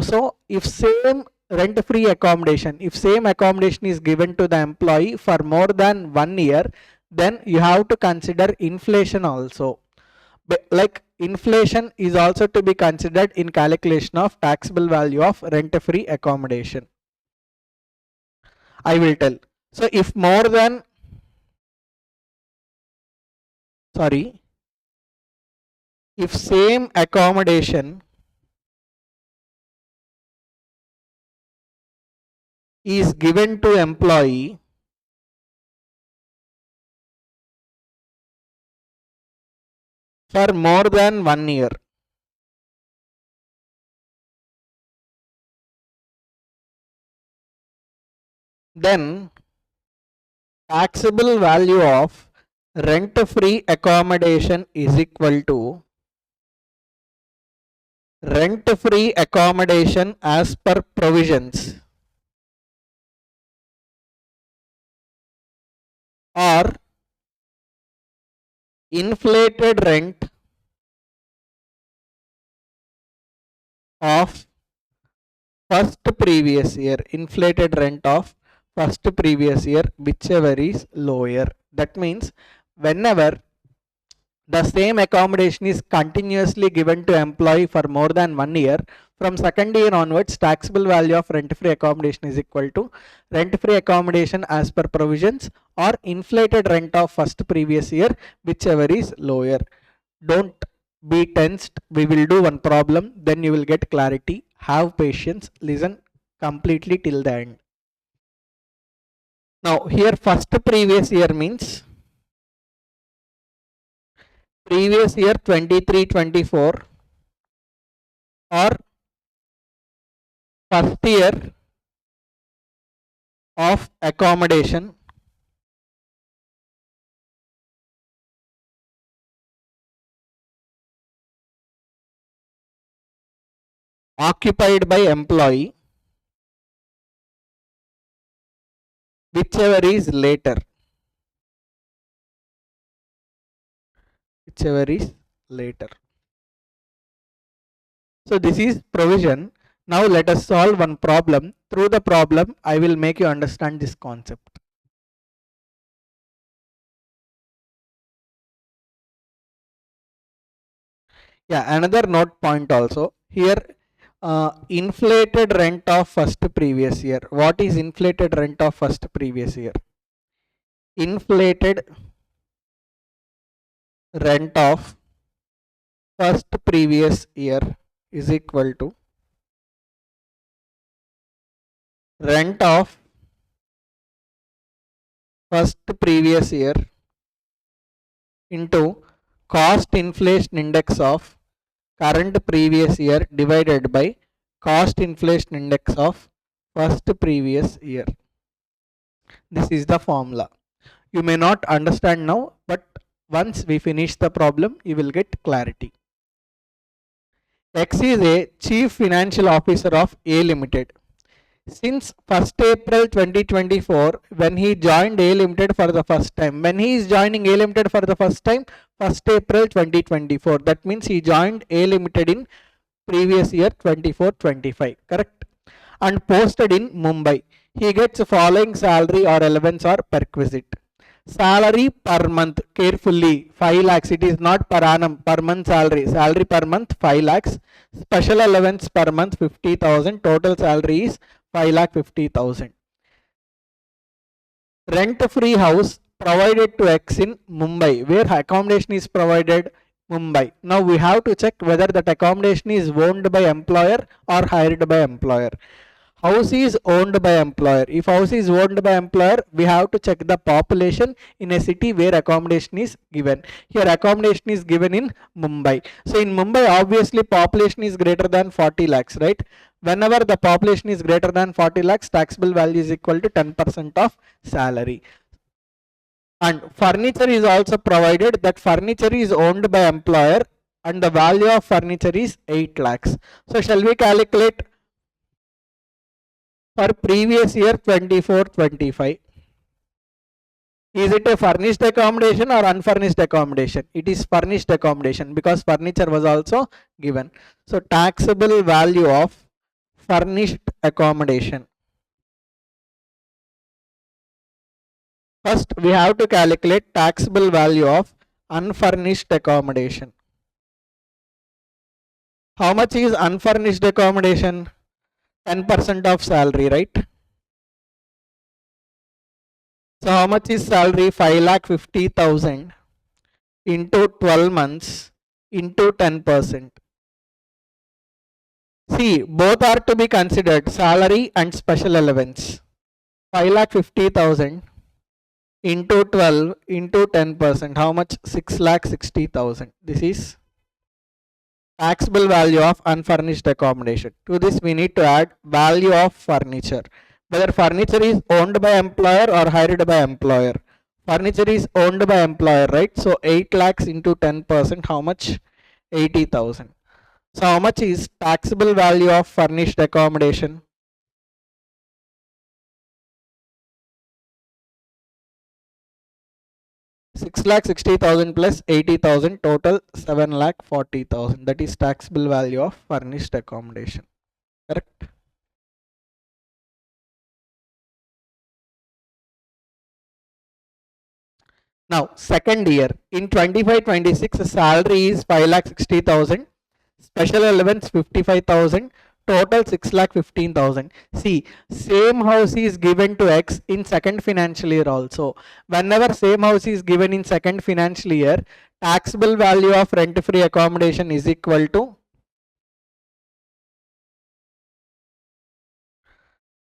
So if same rent-free accommodation, if same accommodation is given to the employee for more than 1 year, then you have to consider inflation also. Like inflation is also to be considered in calculation of taxable value of rent-free accommodation. I will tell. So if more than, sorry, if same accommodation is given to employee for more than 1 year, then taxable value of rent-free accommodation is equal to rent-free accommodation as per provisions or inflated rent of first previous year, inflated rent of first previous year, whichever is lower. That means whenever the same accommodation is continuously given to employee for more than 1 year, from second year onwards, taxable value of rent-free accommodation is equal to rent-free accommodation as per provisions or inflated rent of first previous year, whichever is lower. Don't be tensed. We will do one problem, then you will get clarity. Have patience. Listen completely till the end. Now here first previous year means previous year 23-24 or first year of accommodation occupied by employee, whichever is later, whichever is later. So this is provision. Now let us solve one problem. Through the problem, I will make you understand this concept. Yeah, another note point also. Here, inflated rent of first previous year. What is inflated rent of first previous year? Inflated rent of first previous year is equal to rent of first previous year into cost inflation index of current previous year divided by cost inflation index of first previous year. This is the formula. You may not understand now, but once we finish the problem, you will get clarity. X is a Chief Financial Officer of A Limited. Since 1st April 2024, when he joined A Limited for the first time, when he is joining A Limited for the first time, 1st April 2024, that means he joined A Limited in previous year 24-25, correct? And posted in Mumbai. He gets following salary or allowance or perquisite. Salary per month, carefully, 5 lakhs. It is not per annum, per month salary. Salary per month 5 lakhs. Special allowance per month 50,000. Total salary is 5,50,000. Rent-free house provided to X in Mumbai, where accommodation is provided Mumbai. Now we have to check whether that accommodation is owned by employer or hired by employer. House is owned by employer. If house is owned by employer, we have to check the population in a city where accommodation is given. Here accommodation is given in Mumbai. So in Mumbai, obviously population is greater than 40 lakhs, right? Whenever the population is greater than 40 lakhs, taxable value is equal to 10% of salary. And furniture is also provided. That furniture is owned by employer and the value of furniture is 8 lakhs. So shall we calculate for previous year 24-25? Is it a furnished accommodation or unfurnished accommodation? It is furnished accommodation because furniture was also given. So taxable value of furnished accommodation. First we have to calculate taxable value of unfurnished accommodation. How much is unfurnished accommodation? 10% of salary, right? So how much is salary? 5,50,000 into 12 months into 10%. See, both are to be considered, salary and special allowance. 5,50,000 into 12 into 10%. How much? 6,60,000. This is taxable value of unfurnished accommodation. To this we need to add value of furniture. Whether furniture is owned by employer or hired by employer. Furniture is owned by employer, right? So 8 lakhs into 10%, how much? 80,000. So how much is taxable value of furnished accommodation? $6,60,000 plus 80,000, total 7,40,000. That is taxable value of furnished accommodation. Correct? Now, second year in 25-26, salary is 5,60,000, special allowance 55,000. Total 6,15,000. See, same house is given to X in second financial year also. Whenever same house is given in second financial year, taxable value of rent-free accommodation is equal to,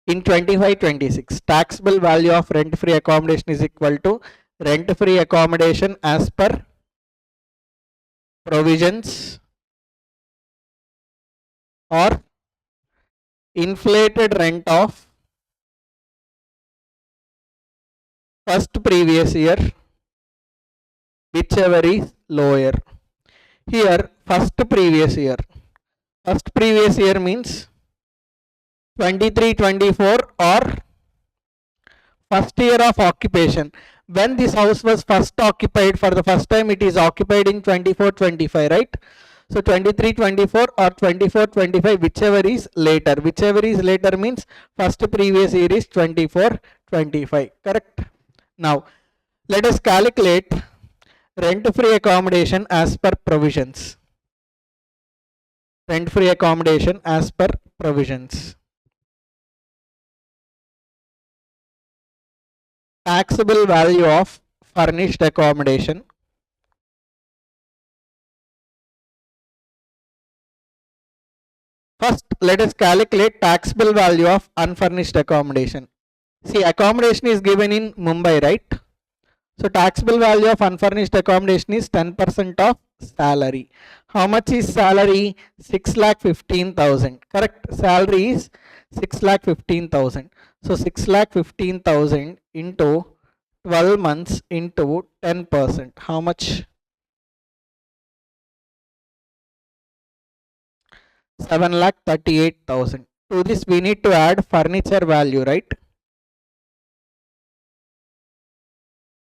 in 25-26, taxable value of rent-free accommodation is equal to rent-free accommodation as per provisions or inflated rent of first previous year, whichever is lower. Here first previous year means 23-24 or first year of occupation. When this house was first occupied for the first time, it is occupied in 24-25, right? So 23-24 or 24-25, whichever is later. Whichever is later means first previous year is 24-25, correct? Now let us calculate rent-free accommodation as per provisions. Rent-free accommodation as per provisions. Taxable value of furnished accommodation. First, let us calculate taxable value of unfurnished accommodation. See, accommodation is given in Mumbai, right? So taxable value of unfurnished accommodation is 10% of salary. How much is salary? 6,15,000. Correct. Salary is 6,15,000. So 6,15,000 into 12 months into 10%. How much? 7,38,000. To this we need to add furniture value, right?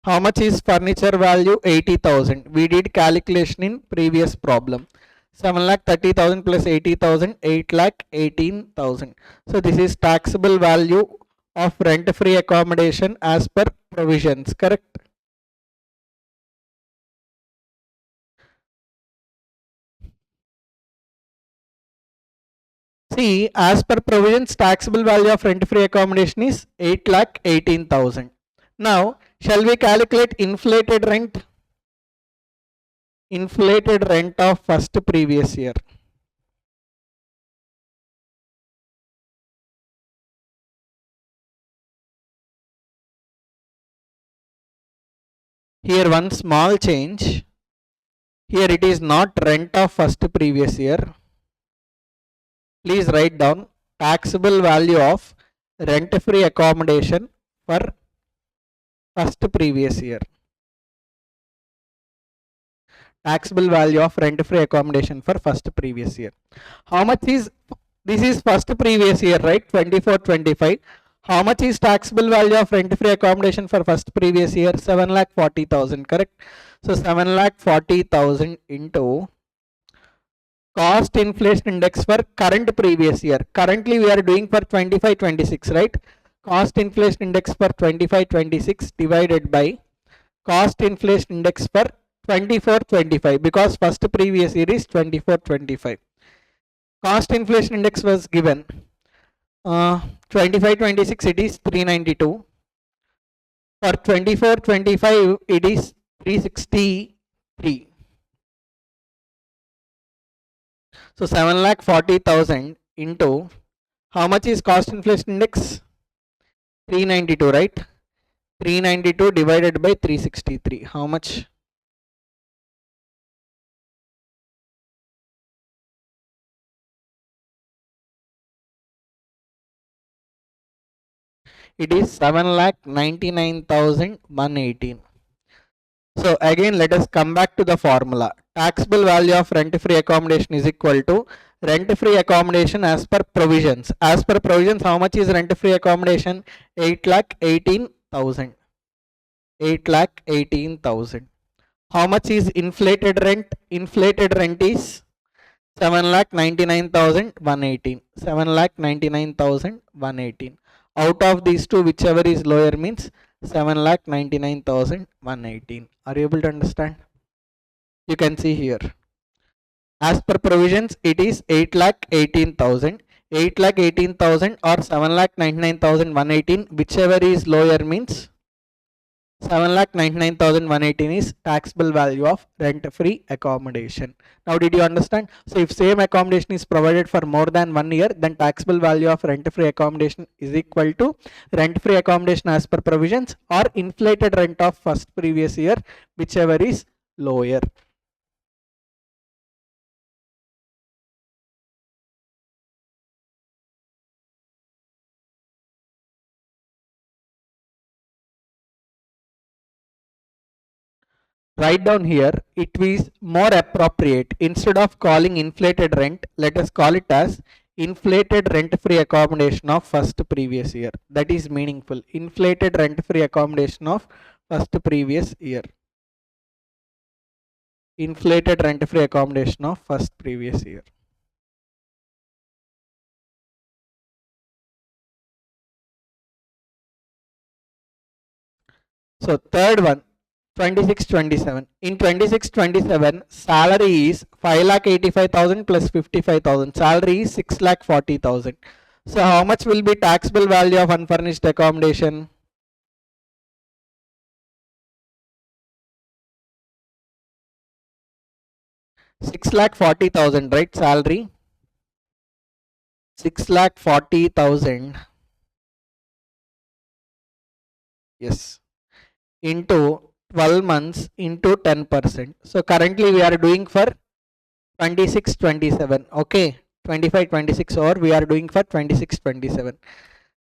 How much is furniture value? 80,000. We did calculation in previous problem. 7,30,000 plus 80,000, 8,18,000. So this is taxable value of rent-free accommodation as per provisions, correct? See, as per provisions, taxable value of rent-free accommodation is 8,18,000. Now, shall we calculate inflated rent? Inflated rent of first previous year. Here one small change. Here it is not rent of first previous year. Please write down taxable value of rent-free accommodation for first previous year. Taxable value of rent-free accommodation for first previous year. How much is, this is first previous year, right? 24-25. How much is taxable value of rent-free accommodation for first previous year? 7,40,000, correct? So 7,40,000 into cost inflation index for current previous year. Currently we are doing for 25-26, right? Cost inflation index for 25-26 divided by cost inflation index for 24-25, because first previous year is 24-25. Cost inflation index was given 25-26, it is 392. For 24-25 it is 363. So 7,40,000 into how much is cost inflation index? 392, right? 392 divided by 363. How much? It is 7,99,118. So again, let us come back to the formula. Taxable value of rent-free accommodation is equal to rent-free accommodation as per provisions. As per provisions, how much is rent-free accommodation? 8,18,000. 8,18,000. How much is inflated rent? Inflated rent is 7,99,118. 7,99,118. Out of these two, whichever is lower means 7,99,118. Are you able to understand? You can see here. As per provisions, it is 8,18,000. 8,18,000 or 7,99,118, whichever is lower means 7,99,118 is taxable value of rent-free accommodation. Now did you understand? So if same accommodation is provided for more than 1 year, then taxable value of rent-free accommodation is equal to rent-free accommodation as per provisions or inflated rent of first previous year, whichever is lower. Write down here, it is more appropriate, instead of calling inflated rent, let us call it as inflated rent-free accommodation of first previous year. That is meaningful. Inflated rent-free accommodation of first previous year. Inflated rent-free accommodation of first previous year. So third one, 26-27. In 26-27, salary is 5,85,000 plus 55,000. Salary is 6,40,000. So how much will be taxable value of unfurnished accommodation? 6,40,000, right? Salary 6,40,000. Yes. Into 12 months into 10%. So currently we are doing for 26-27. Okay. 25-26 or we are doing for 26-27.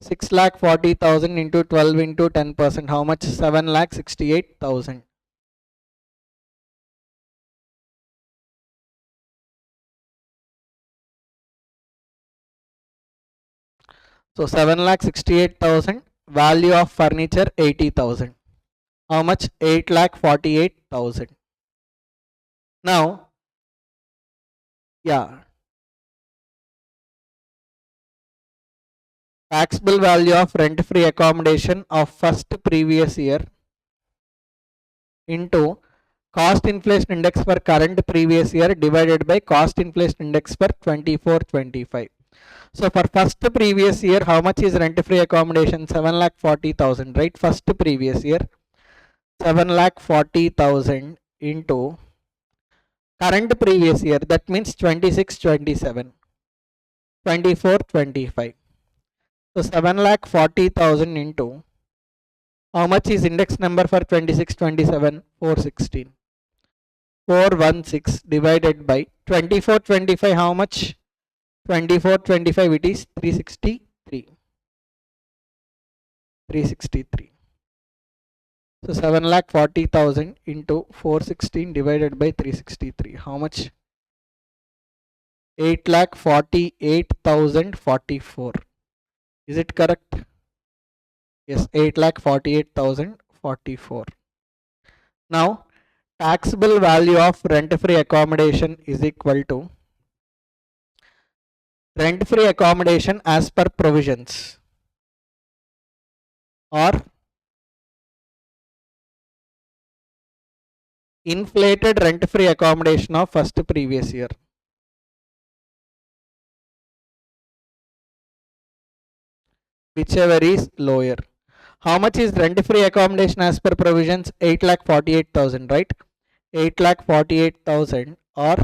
6,40,000 into 12 into 10%. How much? 7,68,000. So 7,68,000. Value of furniture 80,000. How much? 8,48,000. Now, yeah, taxable value of rent-free accommodation of first previous year into cost inflation index for current previous year divided by cost inflation index for 24-25. So for first previous year, how much is rent-free accommodation? 7,40,000, right? First previous year, 7,40,000 into current previous year, that means 26-27, 24-25. So 7,40,000 into how much is index number for 26-27? 416. 416 divided by 24-25, how much? 24-25, it is 363. 363. So 7,40,000 into 416 divided by 363. How much? 8,48,044. Is it correct? Yes, 8,48,044. Now, taxable value of rent-free accommodation is equal to rent-free accommodation as per provisions or inflated rent-free accommodation of first previous year. Whichever is lower. How much is rent-free accommodation as per provisions? 8,48,000, right? 8,48,000 or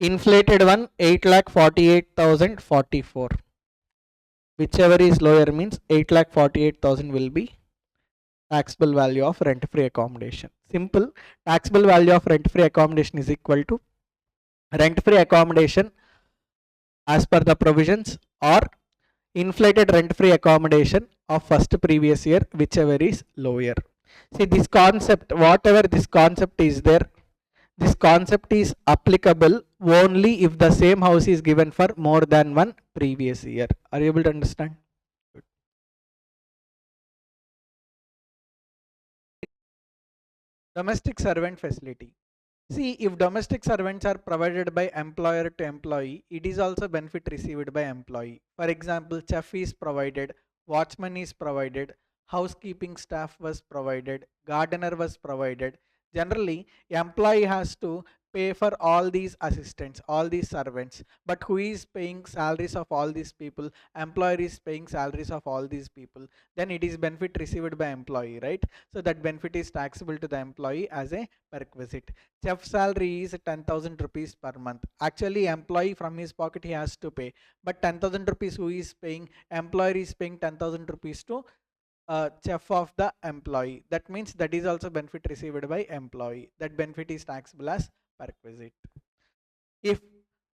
inflated one 8,48,044. Whichever is lower means 8,48,000 will be taxable value of rent-free accommodation. Simple. Taxable value of rent-free accommodation is equal to rent-free accommodation as per the provisions or inflated rent-free accommodation of first previous year, whichever is lower. See this concept, whatever this concept is there, this concept is applicable only if the same house is given for more than one previous year. Are you able to understand? Domestic servant facility. See, if domestic servants are provided by employer to employee, it is also benefit received by employee. For example, chef is provided, watchman is provided, housekeeping staff was provided, gardener was provided. Generally, employee has to pay for all these assistants, all these servants. But who is paying salaries of all these people? Employer is paying salaries of all these people. Then it is benefit received by employee, right? So that benefit is taxable to the employee as a perquisite. Chef salary is 10,000 rupees per month. Actually, employee from his pocket he has to pay. But 10,000 rupees who is paying? Employer is paying 10,000 rupees to chef of the employee. That means that is also benefit received by employee. That benefit is taxable as perquisite. If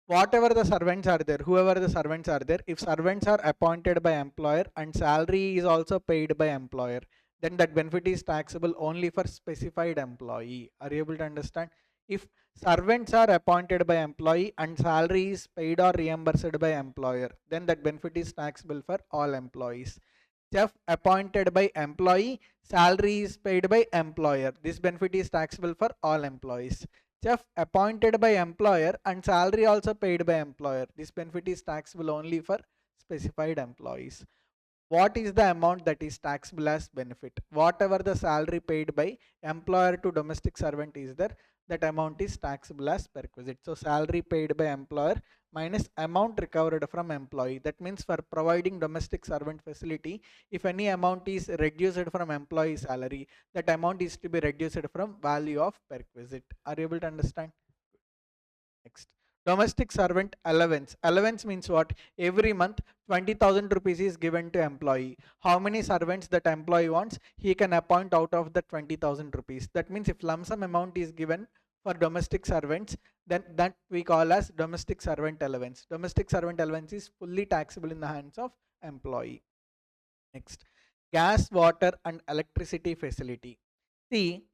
whatever the servants are there, whoever the servants are there, if servants are appointed by employer and salary is also paid by employer, then that benefit is taxable only for specified employee. Are you able to understand? If servants are appointed by employee and salary is paid or reimbursed by employer, then that benefit is taxable for all employees. Chef appointed by employee, salary is paid by employer. This benefit is taxable for all employees. Chef appointed by employer and salary also paid by employer. This benefit is taxable only for specified employees. What is the amount that is taxable as benefit? Whatever the salary paid by employer to domestic servant is there, that amount is taxable as perquisite. So salary paid by employer minus amount recovered from employee. That means for providing domestic servant facility, if any amount is reduced from employee salary, that amount is to be reduced from value of perquisite. Are you able to understand? Next. Domestic servant allowance. Allowance means what? Every month 20,000 rupees is given to employee. How many servants that employee wants, he can appoint out of the 20,000 rupees. That means if lump sum amount is given for domestic servants, then that we call as domestic servant allowance. Domestic servant allowance is fully taxable in the hands of employee. Next, gas, water and electricity facility. See,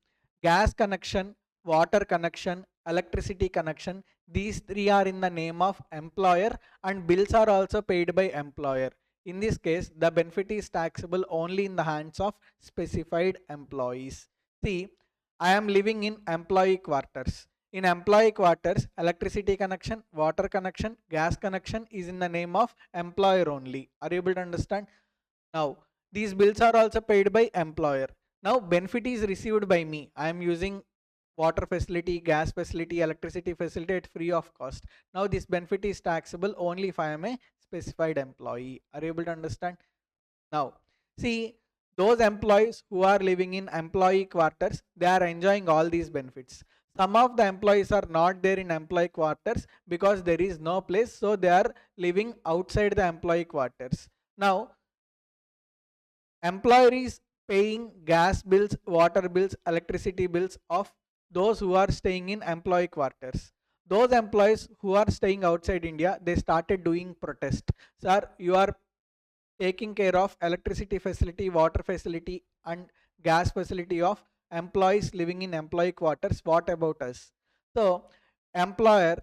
gas connection, water connection, electricity connection, these three are in the name of employer and bills are also paid by employer. In this case, the benefit is taxable only in the hands of specified employees. See, I am living in employee quarters. In employee quarters, electricity connection, water connection, gas connection is in the name of employer only. Are you able to understand? Now, these bills are also paid by employer. Now, benefit is received by me. I am using water facility, gas facility, electricity facility at free of cost. Now, this benefit is taxable only if I am a specified employee. Are you able to understand? Now, see, those employees who are living in employee quarters, they are enjoying all these benefits. Some of the employees are not there in employee quarters because there is no place, so they are living outside the employee quarters. Now, employer is paying gas bills, water bills, electricity bills of those who are staying in employee quarters. Those employees who are staying outside India, they started doing protest. Sir, you are taking care of electricity facility, water facility and gas facility of employees living in employee quarters. What about us? So employer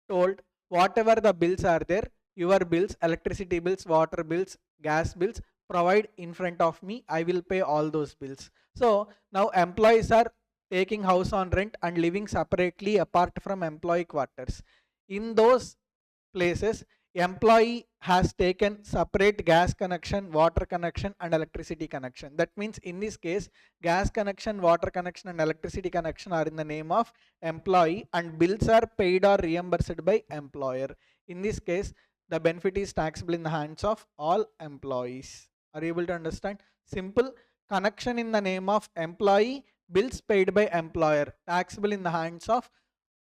told whatever the bills are there, your bills, electricity bills, water bills, gas bills, provide in front of me. I will pay all those bills. So now employees are taking house on rent and living separately apart from employee quarters. In those places, employee has taken separate gas connection, water connection and electricity connection. That means in this case, gas connection, water connection and electricity connection are in the name of employee and bills are paid or reimbursed by employer. In this case, the benefit is taxable in the hands of all employees. Are you able to understand? Simple. Connection in the name of employee, bills paid by employer, taxable in the hands of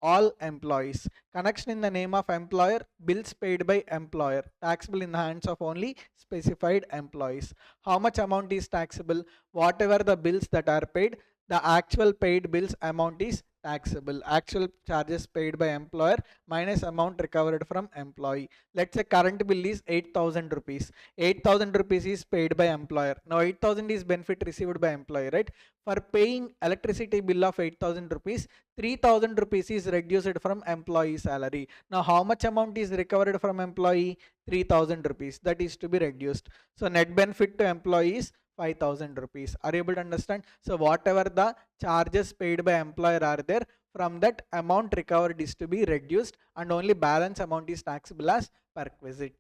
all employees. Connection in the name of employer, bills paid by employer, taxable in the hands of only specified employees. How much amount is taxable? Whatever the bills that are paid, the actual paid bills amount is taxable. Actual charges paid by employer minus amount recovered from employee. Let's say current bill is 8,000 rupees. 8,000 rupees is paid by employer. Now 8,000 is benefit received by employee, right? For paying electricity bill of 8,000 rupees, 3,000 rupees is reduced from employee salary. Now how much amount is recovered from employee? 3,000 rupees. That is to be reduced. So net benefit to employee is 5,000 rupees. Are you able to understand? So whatever the charges paid by employer are there, from that amount recovered is to be reduced and only balance amount is taxable as perquisite.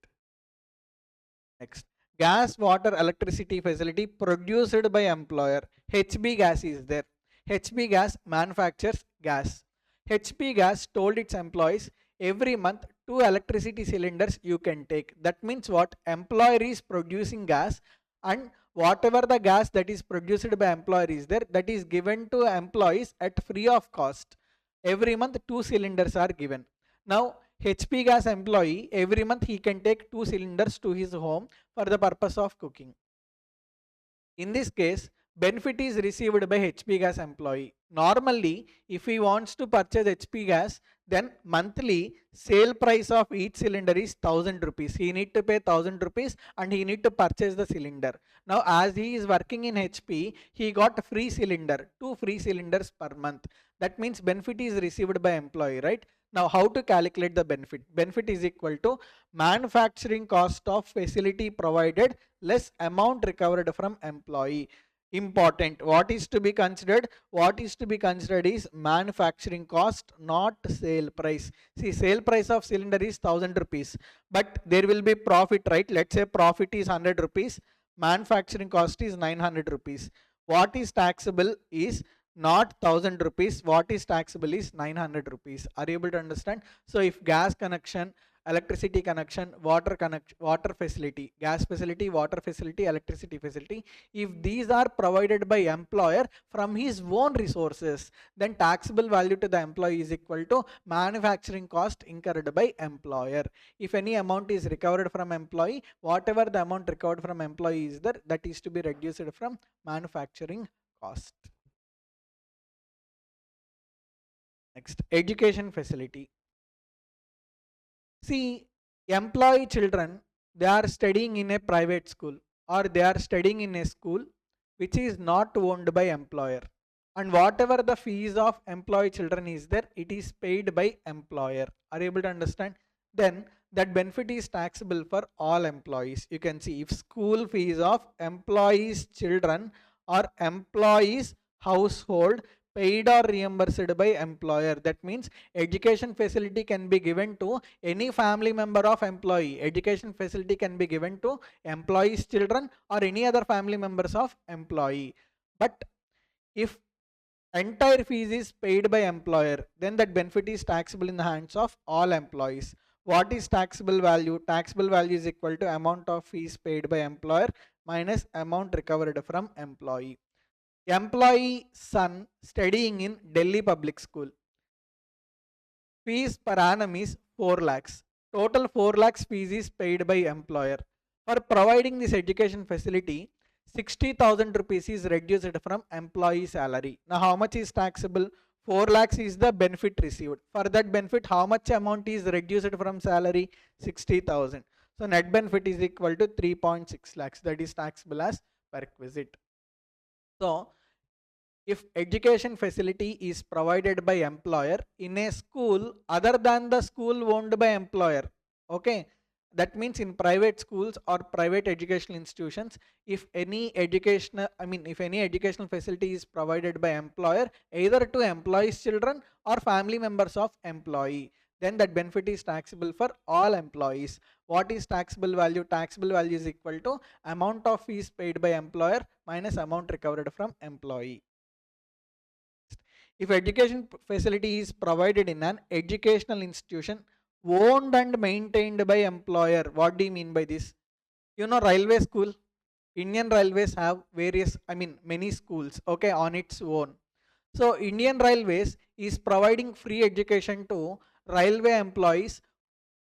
Next, gas, water, electricity facility produced by employer. HB gas is there. HB gas manufactures gas. HB gas told its employees every month 2 electricity cylinders you can take. That means what? Employer is producing gas and whatever the gas that is produced by employer is there, that is given to employees at free of cost. Every month 2 cylinders are given. Now HP gas employee, every month he can take 2 cylinders to his home for the purpose of cooking. In this case, benefit is received by HP gas employee. Normally, if he wants to purchase HP gas, then monthly sale price of each cylinder is 1,000 rupees. He need to pay 1,000 rupees and he need to purchase the cylinder. Now, as he is working in HP, he got a free cylinder, 2 free cylinders per month. That means benefit is received by employee, right? Now, how to calculate the benefit? Benefit is equal to manufacturing cost of facility provided less amount recovered from employee. Important. What is to be considered? What is to be considered is manufacturing cost, not sale price. See, sale price of cylinder is 1,000 rupees, but there will be profit, right? Let's say profit is 100 rupees. Manufacturing cost is 900 rupees. What is taxable is not 1,000 rupees. What is taxable is 900 rupees. Are you able to understand? So if gas connection, electricity connection, water facility, gas facility, water facility, electricity facility, if these are provided by employer from his own resources, then taxable value to the employee is equal to manufacturing cost incurred by employer. If any amount is recovered from employee, whatever the amount recovered from employee is there, that is to be reduced from manufacturing cost. Next, education facility. See, employee children, they are studying in a private school or they are studying in a school which is not owned by employer, and whatever the fees of employee children is there, it is paid by employer. Are you able to understand? Then that benefit is taxable for all employees. You can see if school fees of employees children or employees household paid or reimbursed by employer, that means education facility can be given to any family member of employee. Education facility can be given to employees children or any other family members of employee. But if entire fees is paid by employer, then that benefit is taxable in the hands of all employees. What is taxable value? Taxable value is equal to amount of fees paid by employer minus amount recovered from employee. Employee son studying in Delhi public school, fees per annum is 4 lakhs. Total 4 lakhs fees is paid by employer. For providing this education facility, 60,000 rupees is reduced from employee salary. Now how much is taxable? 4 lakhs is the benefit received. For that benefit, how much amount is reduced from salary? 60,000. So net benefit is equal to 3.6 lakhs. That is taxable as perquisite. So if education facility is provided by employer in a school other than the school owned by employer, okay, that means in private schools or private educational institutions, if any educational, if any educational facility is provided by employer either to employees children or family members of employee, then that benefit is taxable for all employees. What is taxable value? Taxable value is equal to amount of fees paid by employer minus amount recovered from employee. If education facility is provided in an educational institution owned and maintained by employer, what do you mean by this? You know, railway school, Indian Railways have many schools, okay, on its own. So Indian Railways is providing free education to railway employees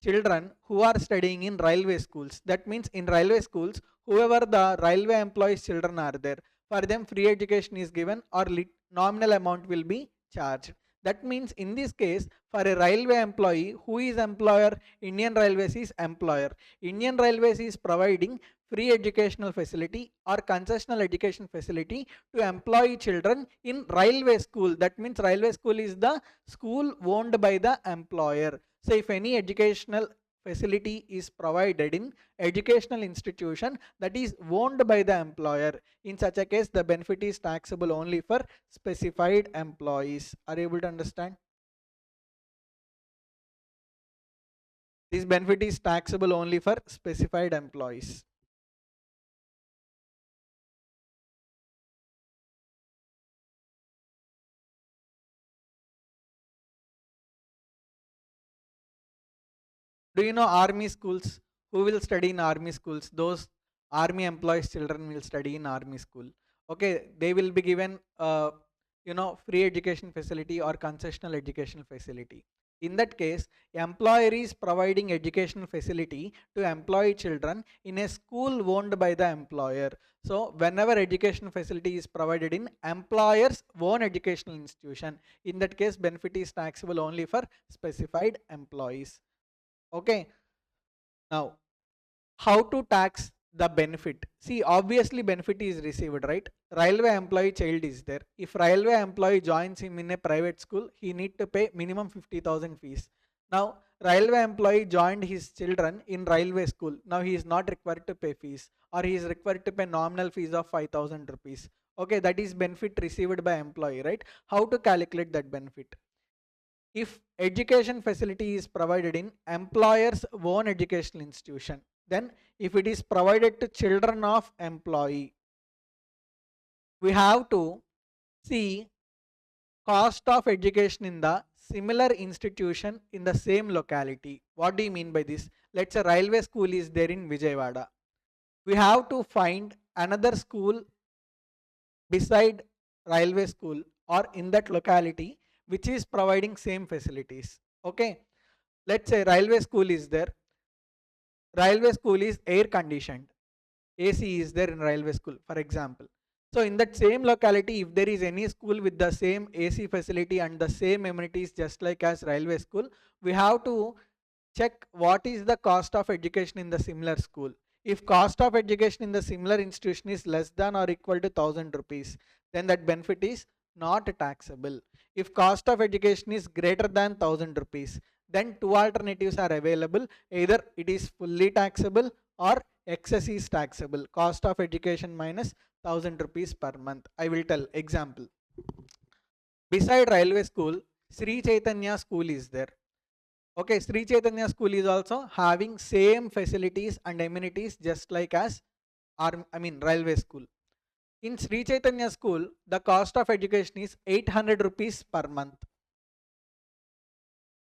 children who are studying in railway schools. That means in railway schools, whoever the railway employees children are there, for them free education is given or nominal amount will be charged. That means in this case, for a railway employee, who is employer? Indian Railways is employer. Indian Railways is providing free educational facility or concessional education facility to employee children in railway school. That means railway school is the school owned by the employer. So if any educational facility is provided in educational institution that is owned by the employer, in such a case the benefit is taxable only for specified employees. Are you able to understand? This benefit is taxable only for specified employees. Do you know army schools? Who will study in army schools? Those army employees children will study in army school. Okay, they will be given free education facility or concessional education facility. In that case, employer is providing education facility to employee children in a school owned by the employer. So whenever education facility is provided in employer's own educational institution, in that case benefit is taxable only for specified employees. Okay, now how to tax the benefit? See, obviously benefit is received, right? Railway employee child is there. If railway employee joins him in a private school, he need to pay minimum 50,000 fees. Now railway employee joined his children in railway school. Now he is not required to pay fees, or he is required to pay nominal fees of 5,000 rupees. Okay, that is benefit received by employee, right? How to calculate that benefit? If education facility is provided in employer's own educational institution, then if it is provided to children of employee, we have to see cost of education in the similar institution in the same locality. What do you mean by this? Let's say railway school is there in Vijayawada. We have to find another school beside railway school or in that locality which is providing same facilities. Okay, let's say railway school is there. Railway school is air conditioned, AC is there in railway school, for example. So in that same locality, if there is any school with the same AC facility and the same amenities just like as railway school, we have to check what is the cost of education in the similar school. If cost of education in the similar institution is less than or equal to 1000 rupees, then that benefit is not taxable. If cost of education is greater than 1000 rupees, then two alternatives are available. Either it is fully taxable or excess is taxable. Cost of education minus 1000 rupees per month. I will tell example. Beside railway school, Sri Chaitanya school is there. Okay, Sri Chaitanya school is also having same facilities and amenities just like as railway school. In Sri Chaitanya school, the cost of education is 800 rupees per month.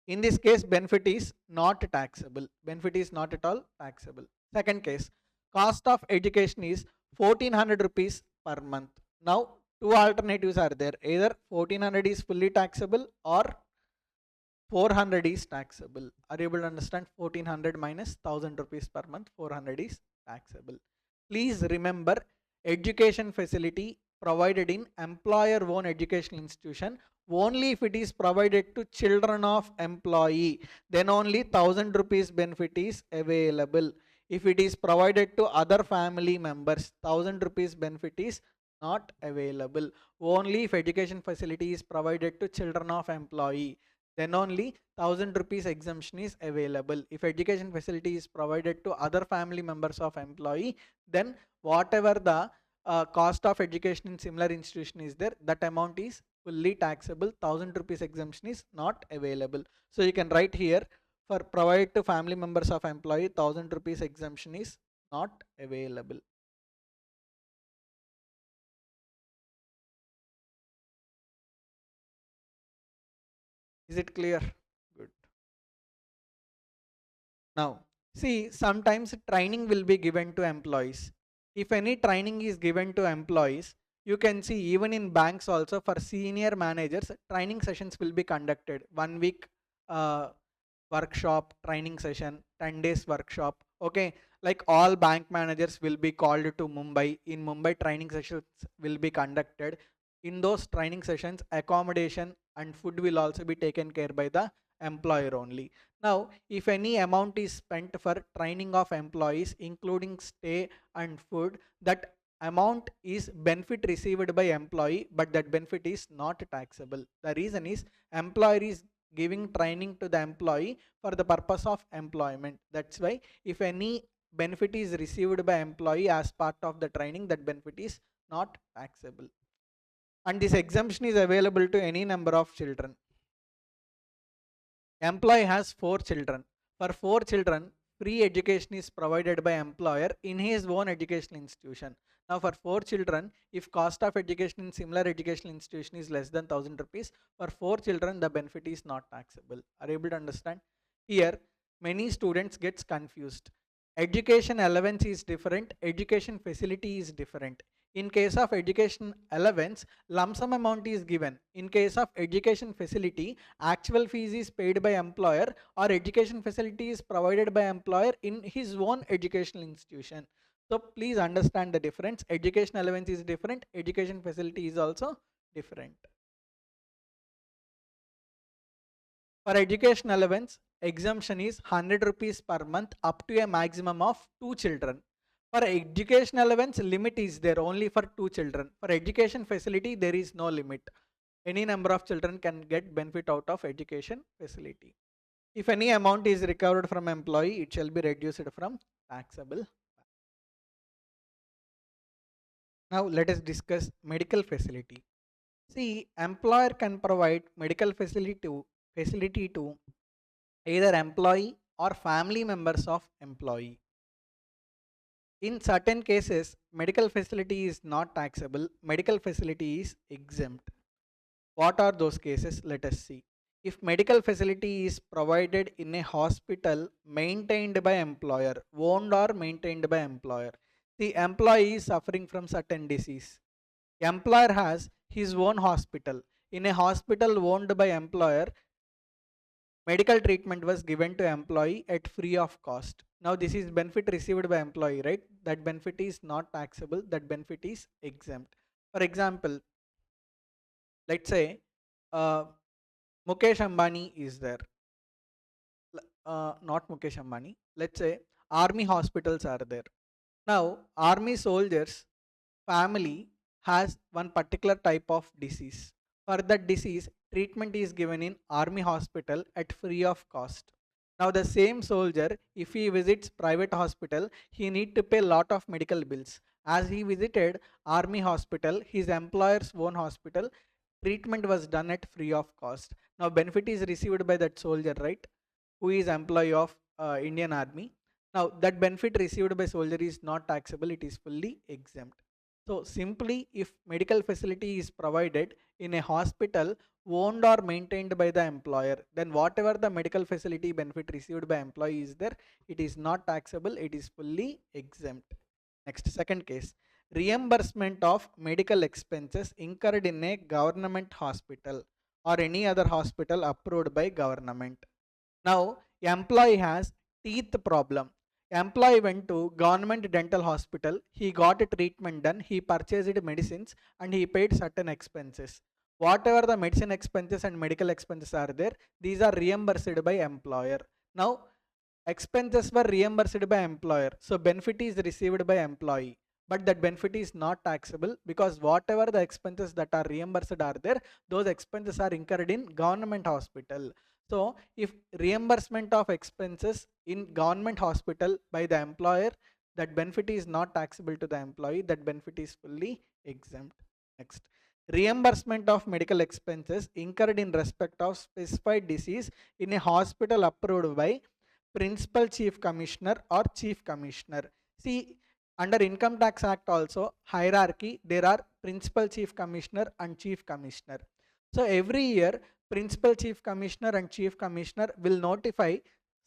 In this case, benefit is not taxable. Benefit is not at all taxable. Second case, cost of education is 1400 rupees per month. Now, two alternatives are there. Either 1400 is fully taxable or 400 is taxable. Are you able to understand? 1400 minus 1000 rupees per month, 400 is taxable. Please remember, education facility provided in employer owned educational institution, only if it is provided to children of employee, then only 1000 rupees benefit is available. If it is provided to other family members, 1000 rupees benefit is not available. Only if education facility is provided to children of employee, then only 1000 rupees exemption is available. If education facility is provided to other family members of employee, then whatever the cost of education in similar institution is there, that amount is fully taxable. 1000 rupees exemption is not available. So you can write here, for provided to family members of employee, 1000 rupees exemption is not available. Is it clear? Good. Now, see, sometimes training will be given to employees. If any training is given to employees, you can see even in banks also, for senior managers, training sessions will be conducted. 1 week uh, workshop, training session, 10 days workshop. Okay, like all bank managers will be called to Mumbai. In Mumbai, training sessions will be conducted. In those training sessions, accommodation and food will also be taken care by the employer only. Now, if any amount is spent for training of employees, including stay and food, that amount is benefit received by employee, but that benefit is not taxable. The reason is, employer is giving training to the employee for the purpose of employment. That's why if any benefit is received by employee as part of the training, that benefit is not taxable. And this exemption is available to any number of children. Employee has 4 children. For 4 children, free education is provided by employer in his own educational institution. Now for 4 children, if cost of education in similar educational institution is less than 1000 rupees, for 4 children the benefit is not taxable. Are you able to understand? Here many students gets confused. Education allowance is different, education facility is different. In case of education allowance, lump sum amount is given. In case of education facility, actual fees is paid by employer, or education facility is provided by employer in his own educational institution. So please understand the difference. Education allowance is different, education facility is also different. For education allowance, exemption is 100 rupees per month up to a maximum of 2 children. For education allowance, limit is there only for 2 children. For education facility, there is no limit. Any number of children can get benefit out of education facility. If any amount is recovered from employee, it shall be reduced from taxable. Now let us discuss medical facility. See, employer can provide medical facility to either employee or family members of employee. In certain cases, medical facility is not taxable, medical facility is exempt. What are those cases? Let us see. If medical facility is provided in a hospital maintained by employer, owned or maintained by employer, the employee is suffering from certain disease. Employer has his own hospital. In a hospital owned by employer, medical treatment was given to employee at free of cost. Now this is benefit received by employee, right? That benefit is not taxable, that benefit is exempt. For example, let's say uh, Mukesh Ambani is there. not Mukesh Ambani. Let's say army hospitals are there. Now, army soldiers family has one particular type of disease. For that disease, treatment is given in army hospital at free of cost. Now the same soldier, if he visits private hospital, he need to pay lot of medical bills. As he visited army hospital, his employer's own hospital, treatment was done at free of cost. Now benefit is received by that soldier, right? Who is employee of Indian Army. Now that benefit received by soldier is not taxable, it is fully exempt. So simply if medical facility is provided in a hospital owned or maintained by the employer, then whatever the medical facility benefit received by employee is there, it is not taxable, it is fully exempt. Next, second case, reimbursement of medical expenses incurred in a government hospital or any other hospital approved by government. Now, employee has teeth problem. Employee went to government dental hospital. He got a treatment done. He purchased medicines and he paid certain expenses. Whatever the medicine expenses and medical expenses are there, these are reimbursed by employer. Now, expenses were reimbursed by employer. So, benefit is received by employee. But that benefit is not taxable because whatever the expenses that are reimbursed are there, those expenses are incurred in government hospital. So if reimbursement of expenses in government hospital by the employer, that benefit is not taxable to the employee, that benefit is fully exempt. Next, reimbursement of medical expenses incurred in respect of specified disease in a hospital approved by principal chief commissioner or chief commissioner. See, under income tax act also hierarchy, there are principal chief commissioner and chief commissioner. So every year principal chief commissioner and chief commissioner will notify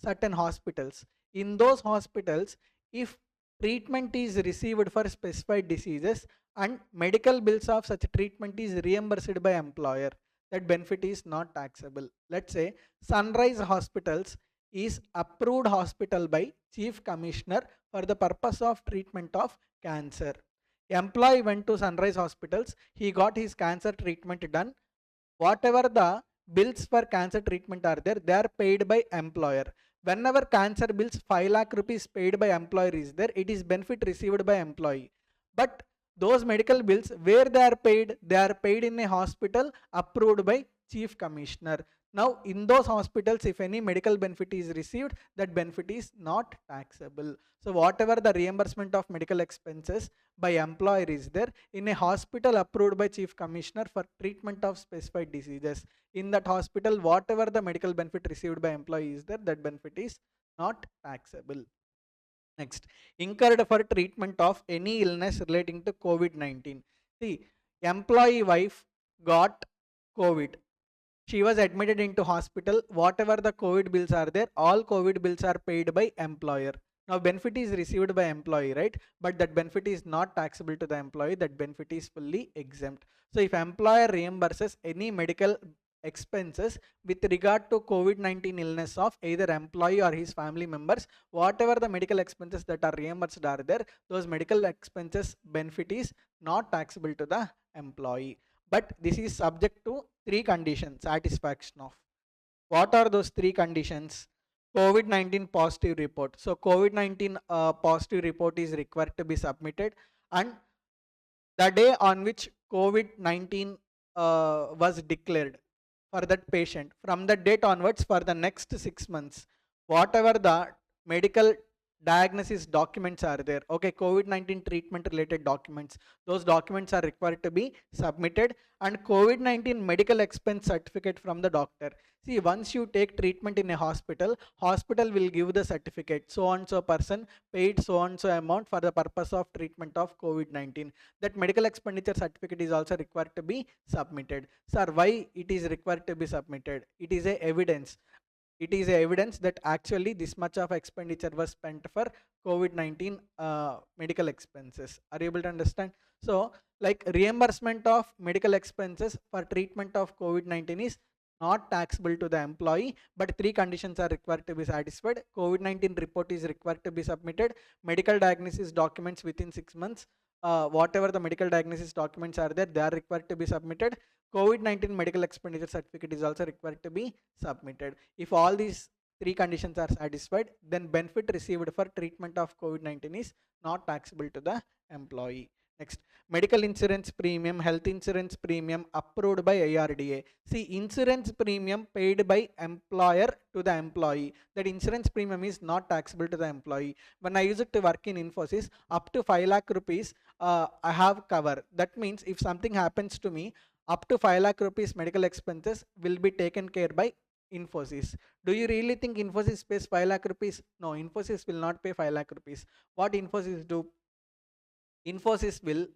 certain hospitals. In those hospitals, if treatment is received for specified diseases and medical bills of such treatment is reimbursed by employer, that benefit is not taxable. Let's say Sunrise Hospitals is approved hospital by chief commissioner for the purpose of treatment of cancer. Employee went to Sunrise Hospitals, he got his cancer treatment done. Whatever the bills for cancer treatment are there, they are paid by employer. Whenever cancer bills 5 lakh rupees paid by employer is there, it is benefit received by employee. But those medical bills where they are paid in a hospital approved by chief commissioner. Now in those hospitals, if any medical benefit is received, that benefit is not taxable. So whatever the reimbursement of medical expenses by employer is there in a hospital approved by chief commissioner for treatment of specified diseases, in that hospital whatever the medical benefit received by employee is there, that benefit is not taxable. Next, incurred for treatment of any illness relating to COVID-19. See, employee wife got COVID. She was admitted into hospital. Whatever the COVID bills are there, all COVID bills are paid by employer. Now benefit is received by employee, right? But that benefit is not taxable to the employee. That benefit is fully exempt. So if employer reimburses any medical expenses with regard to COVID-19 illness of either employee or his family members, whatever the medical expenses that are reimbursed are there, those medical expenses benefit is not taxable to the employee. But this is subject to 3 conditions satisfaction of. What are those 3 conditions? COVID-19 positive report. So COVID-19 positive report is required to be submitted, and the day on which COVID-19 was declared for that patient, from the date onwards for the next 6 months, whatever the medical diagnosis documents are there, okay, COVID-19 treatment related documents, those documents are required to be submitted, and COVID-19 medical expense certificate from the doctor. See, once you take treatment in a hospital, hospital will give the certificate, so and so person paid so and so amount for the purpose of treatment of COVID-19. That medical expenditure certificate is also required to be submitted. Sir, why it is required to be submitted? It is a evidence. It is a evidence that actually this much of expenditure was spent for COVID-19 medical expenses. Are you able to understand? So like reimbursement of medical expenses for treatment of COVID-19 is not taxable to the employee, but 3 conditions are required to be satisfied. COVID-19 report is required to be submitted. Medical diagnosis documents within 6 months. Whatever the medical diagnosis documents are there, they are required to be submitted. COVID-19 medical expenditure certificate is also required to be submitted. If all these three conditions are satisfied, then benefit received for treatment of COVID-19 is not taxable to the employee. Next, medical insurance premium, health insurance premium approved by IRDA. See, insurance premium paid by employer to the employee. That insurance premium is not taxable to the employee. When I use it to work in Infosys, up to 5 lakh rupees, I have cover. That means if something happens to me, up to 5 lakh rupees medical expenses will be taken care by Infosys. Do you really think Infosys pays 5 lakh rupees? No, Infosys will not pay 5 lakh rupees. What Infosys do? Infosys will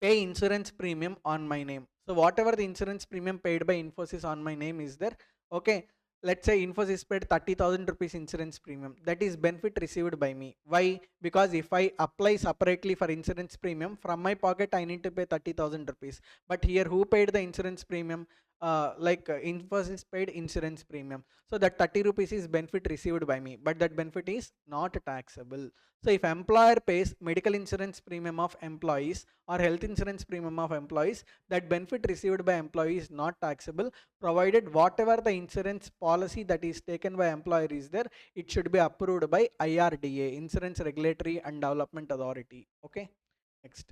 pay insurance premium on my name. So whatever the insurance premium paid by Infosys on my name is there, okay, let's say Infosys paid 30,000 rupees insurance premium. That is benefit received by me. Why? Because if I apply separately for insurance premium, from my pocket I need to pay 30,000 rupees. But here who paid the insurance premium? Infosys paid insurance premium. So that 30 rupees is benefit received by me, but that benefit is not taxable. So if employer pays medical insurance premium of employees or health insurance premium of employees, that benefit received by employee is not taxable, provided whatever the insurance policy that is taken by employer is there, it should be approved by IRDA, Insurance Regulatory and Development Authority. Okay. Next,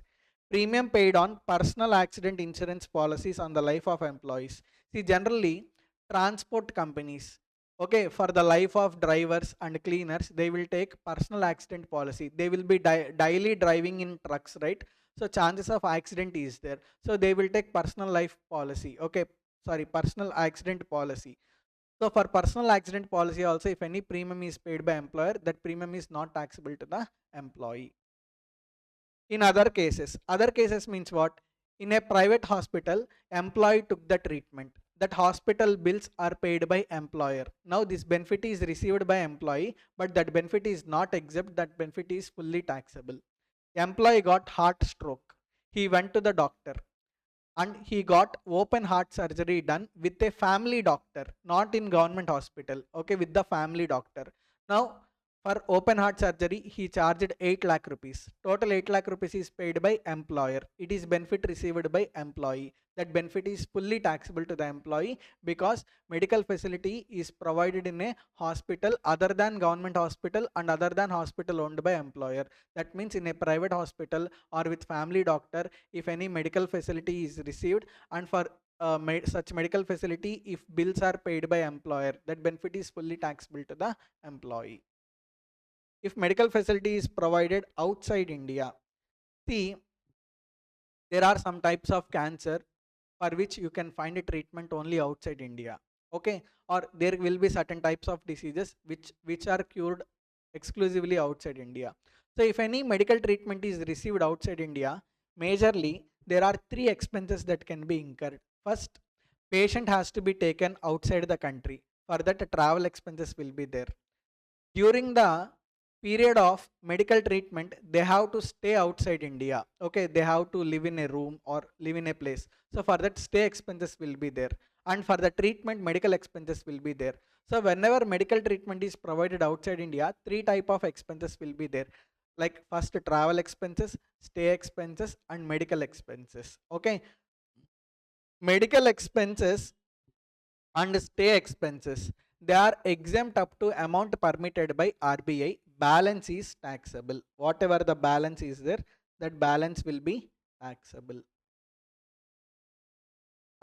premium paid on personal accident insurance policies on the life of employees. See, generally transport companies, okay, for the life of drivers and cleaners, they will take personal accident policy. They will be daily driving in trucks, right? So chances of accident is there. So they will take personal life policy. Okay, sorry, personal accident policy. So for personal accident policy also, if any premium is paid by employer, that premium is not taxable to the employee. In other cases means what? In a private hospital, employee took the treatment. That hospital bills are paid by employer. Now this benefit is received by employee, but that benefit is not exempt. That benefit is fully taxable. Employee got heart stroke. He went to the doctor and he got open heart surgery done with a family doctor, not in government hospital. Okay, with the family doctor. Now for open heart surgery, he charged 8 lakh rupees. Total 8 lakh rupees is paid by employer. It is benefit received by employee. That benefit is fully taxable to the employee because medical facility is provided in a hospital other than government hospital and other than hospital owned by employer. That means in a private hospital or with family doctor, if any medical facility is received, and for such medical facility, if bills are paid by employer, that benefit is fully taxable to the employee. If medical facility is provided outside India, see, there are some types of cancer for which you can find a treatment only outside India. Okay, or there will be certain types of diseases which are cured exclusively outside India. So if any medical treatment is received outside India, majorly there are three expenses that can be incurred. First, patient has to be taken outside the country. For that, travel expenses will be there. During the period of medical treatment, they have to stay outside India. Okay, they have to live in a room or live in a place. So for that, stay expenses will be there, and for the treatment, medical expenses will be there. So whenever medical treatment is provided outside India, three type of expenses will be there, like first travel expenses, stay expenses, and medical expenses. Okay, medical expenses and stay expenses, they are exempt up to amount permitted by RBI. Balance is taxable. Whatever the balance is there, that balance will be taxable.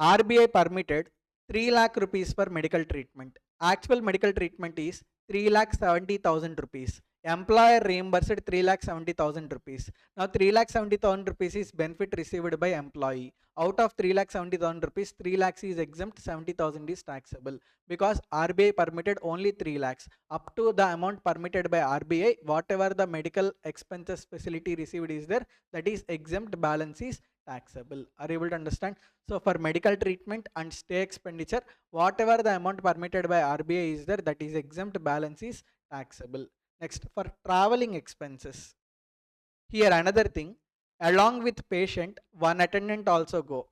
RBI permitted 3 lakh rupees for medical treatment. Actual medical treatment is 3 lakh 70,000 rupees. Employer reimbursed 3 lakh 70,000 rupees. Now 3 lakh 70,000 rupees is benefit received by employee. Out of 3 lakh 70,000 rupees, 3 lakhs is exempt, 70,000 is taxable because RBI permitted only 3 lakhs. Up to the amount permitted by RBI, whatever the medical expenses facility received is there, that is exempt, balance is taxable. Are you able to understand? So for medical treatment and stay expenditure, whatever the amount permitted by RBI is there, that is exempt, balance is taxable. Next, for traveling expenses, here another thing, along with patient, one attendant also go.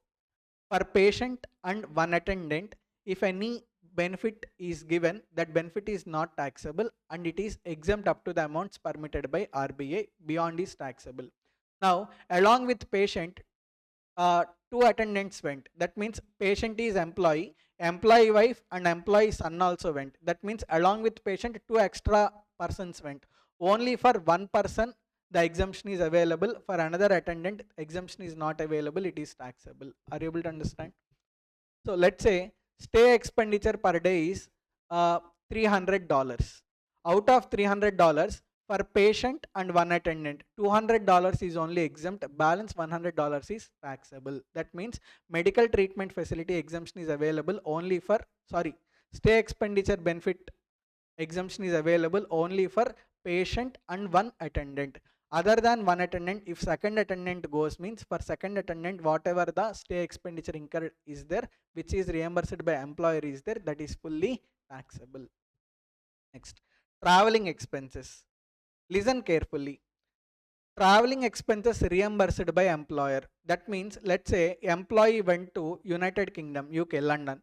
For patient and one attendant, if any benefit is given, that benefit is not taxable and it is exempt up to the amounts permitted by RBI, beyond is taxable. Now, along with patient, two attendants went. That means patient is employee, employee wife and employee son also went. That means along with patient, 2 extra persons went. Only for one person the exemption is available. For another attendant, exemption is not available. It is taxable. Are you able to understand? So let's say stay expenditure per day is $300. Out of $300, for patient and one attendant, $200 is only exempt. Balance $100 is taxable. That means medical treatment facility exemption is available only for, stay expenditure benefit exemption is available only for patient and one attendant. Other than one attendant, if second attendant goes, means for second attendant whatever the stay expenditure incurred is there, which is reimbursed by employer is there, that is fully taxable. Next, traveling expenses. Listen carefully. Traveling expenses reimbursed by employer. That means let's say employee went to United Kingdom, UK, London.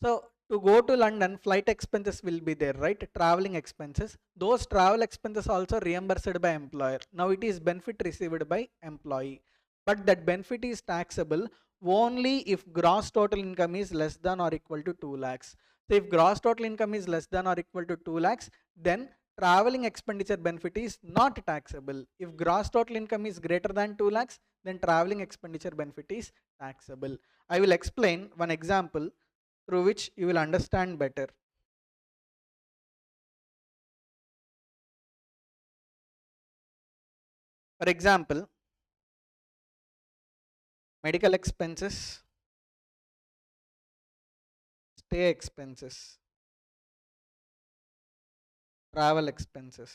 So to go to London, flight expenses will be there, right? Traveling expenses. Those travel expenses also reimbursed by employer. Now it is benefit received by employee. But that benefit is taxable only if gross total income is less than or equal to 2 lakhs. So if gross total income is less than or equal to 2 lakhs, then traveling expenditure benefit is not taxable. If gross total income is greater than 2 lakhs, then traveling expenditure benefit is taxable. I will explain one example through which you will understand better. For example, medical expenses, stay expenses, travel expenses,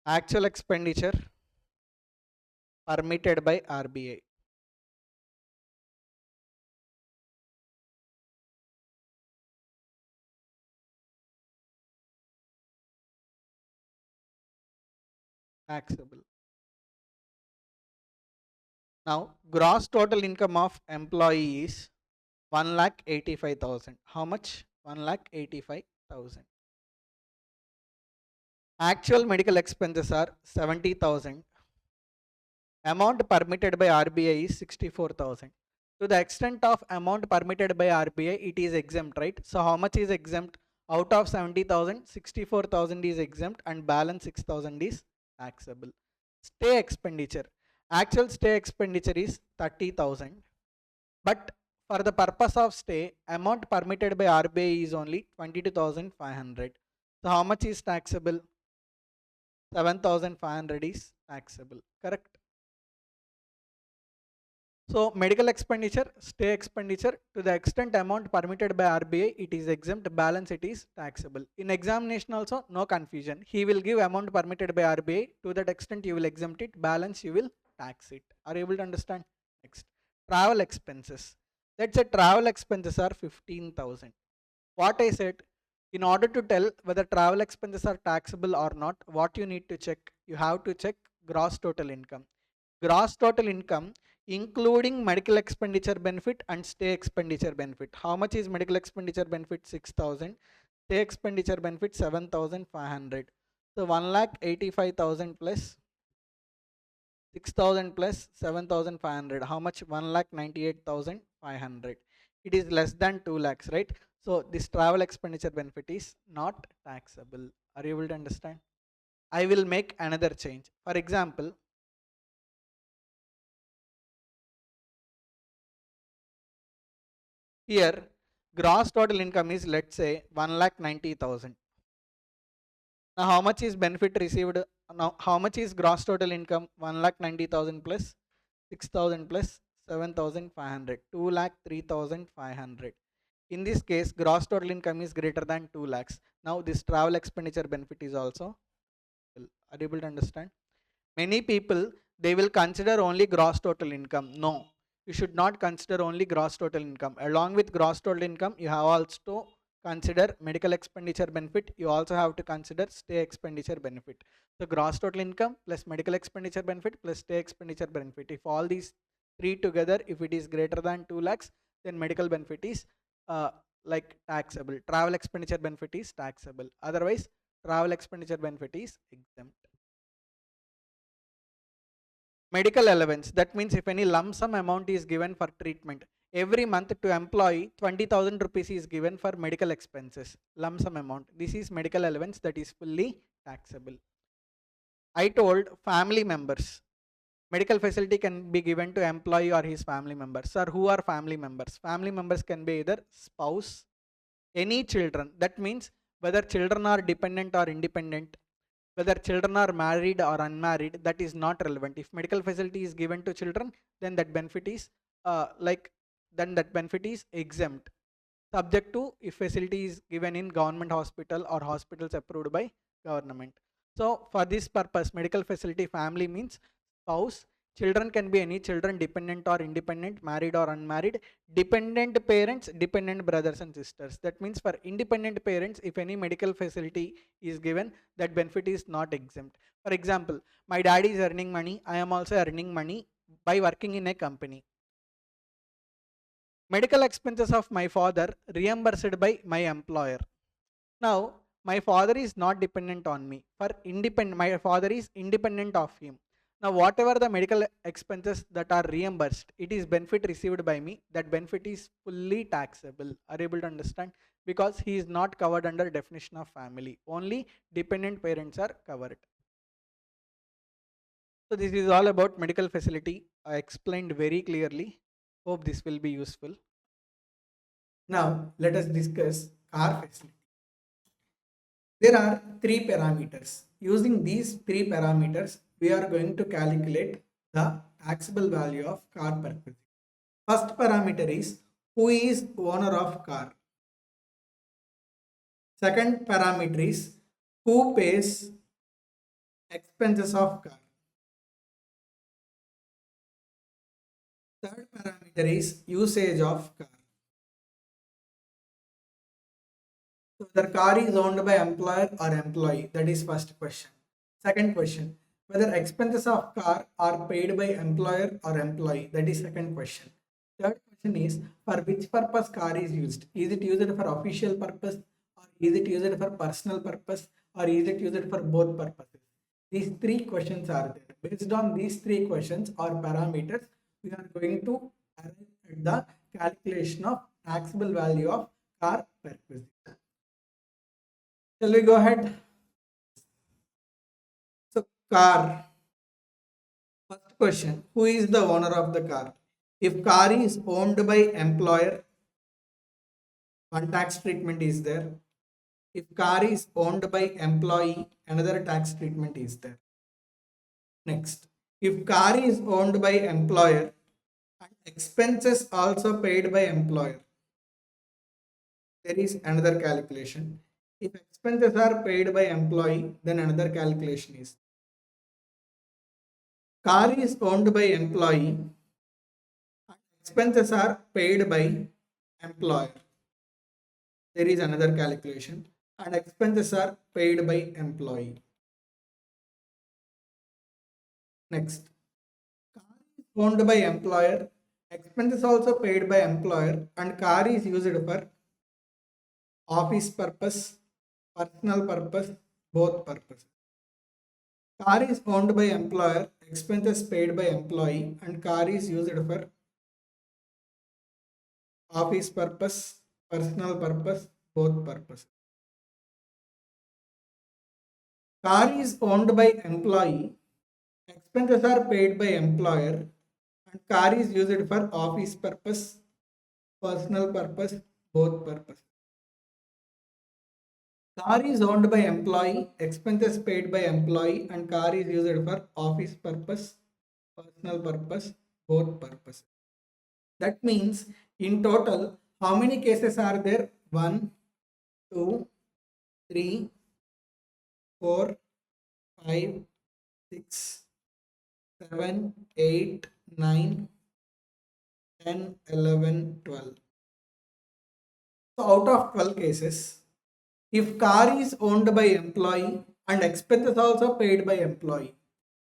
actual expenditure permitted by RBI. Taxable. Now, gross total income of employee is 1,85,000. How much? 1,85,000. Actual medical expenses are 70,000. Amount permitted by RBI is 64,000. To the extent of amount permitted by RBI, it is exempt, right? So how much is exempt? Out of 70,000, 64,000 is exempt and balance 6,000 is taxable. Stay expenditure. Actual stay expenditure is 30,000. But for the purpose of stay, amount permitted by RBI is only 22,500. So how much is taxable? 7,500 is taxable. Correct? So medical expenditure, stay expenditure, to the extent amount permitted by RBI, it is exempt, balance it is taxable. In examination also, no confusion. He will give amount permitted by RBI, to that extent you will exempt it, balance you will tax it. Are you able to understand? Next, travel expenses. Let's say travel expenses are 15,000. What I said, in order to tell whether travel expenses are taxable or not, what you need to check? You have to check gross total income. Gross total income including medical expenditure benefit and stay expenditure benefit. How much is medical expenditure benefit? 6,000. Stay expenditure benefit 7,500. So 1,85,000 plus 6,000 plus 7,500. How much? 1,98,500. It is less than 2 lakhs, right? So this travel expenditure benefit is not taxable. Are you able to understand? I will make another change. For example, here gross total income is, let's say, 1,90,000. Now how much is benefit received? Now how much is gross total income? 1,90,000 plus 6,000 plus 7,500. 2,03,500. In this case, gross total income is greater than 2 lakhs. Now this travel expenditure benefit is also. Are you able to understand? Many people, they will consider only gross total income. No, you should not consider only gross total income. Along with gross total income, you have also consider medical expenditure benefit. You also have to consider stay expenditure benefit. So gross total income plus medical expenditure benefit plus stay expenditure benefit. If all these three together, if it is greater than 2 lakhs, then medical benefit is like taxable. Travel expenditure benefit is taxable. Otherwise, travel expenditure benefit is exempt. Medical allowance, that means if any lump sum amount is given for treatment, every month to employee 20,000 rupees is given for medical expenses, lump sum amount. This is medical allowance that is fully taxable. I told family members, medical facility can be given to employee or his family members. Sir, who are family members? Family members can be either spouse, any children. That means whether children are dependent or independent, whether children are married or unmarried, that is not relevant. If medical facility is given to children, then that benefit is exempt, subject to if facility is given in government hospital or hospitals approved by government. So for this purpose, medical facility family means spouse. Children can be any children, dependent or independent, married or unmarried, dependent parents, dependent brothers and sisters. That means for independent parents, if any medical facility is given, that benefit is not exempt. For example, my daddy is earning money, I am also earning money by working in a company. Medical expenses of my father reimbursed by my employer. Now, my father is not dependent on me. My father is independent of him. Now, whatever the medical expenses that are reimbursed, it is benefit received by me. That benefit is fully taxable. Are you able to understand? Because he is not covered under definition of family. Only dependent parents are covered. So this is all about medical facility. I explained very clearly. Hope this will be useful. Now, let us discuss car facility. There are three parameters. Using these three parameters, we are going to calculate the taxable value of car perquisite. First parameter is who is owner of car. Second parameter is who pays expenses of car. Third parameter is usage of car. So the car is owned by employer or employee. That is first question. Second question, whether expenses of car are paid by employer or employee. That is second question. Third question is for which purpose car is used. Is it used for official purpose, or is it used for personal purpose, or is it used for both purposes? These three questions are there. Based on these three questions or parameters, we are going to arrive at the calculation of taxable value of car perquisite. Shall we go ahead? So car. First question, who is the owner of the car? If car is owned by employer, one tax treatment is there. If car is owned by employee, another tax treatment is there. Next, if car is owned by employer and expenses also paid by employer, there is another calculation. If expenses are paid by employee, then another calculation is. Car is owned by employee, expenses are paid by employer. There is another calculation, and expenses are paid by employee. Next, car is owned by employer, expenses also paid by employer, and car is used for office purpose, personal purpose, both purposes. Car is owned by employer, expenses paid by employee, and car is used for office purpose, personal purpose, both purposes. Car is owned by employee, expenses are paid by employer, and car is used for office purpose, personal purpose, both purposes. Car is owned by employee, expenses paid by employee, and car is used for office purpose, personal purpose, both purposes. That means in total, how many cases are there? 1, 2, 3, 4, 5, 6, 7, 8, 9, 10, 11, 12. So out of 12 cases, if car is owned by employee and expenses also paid by employee,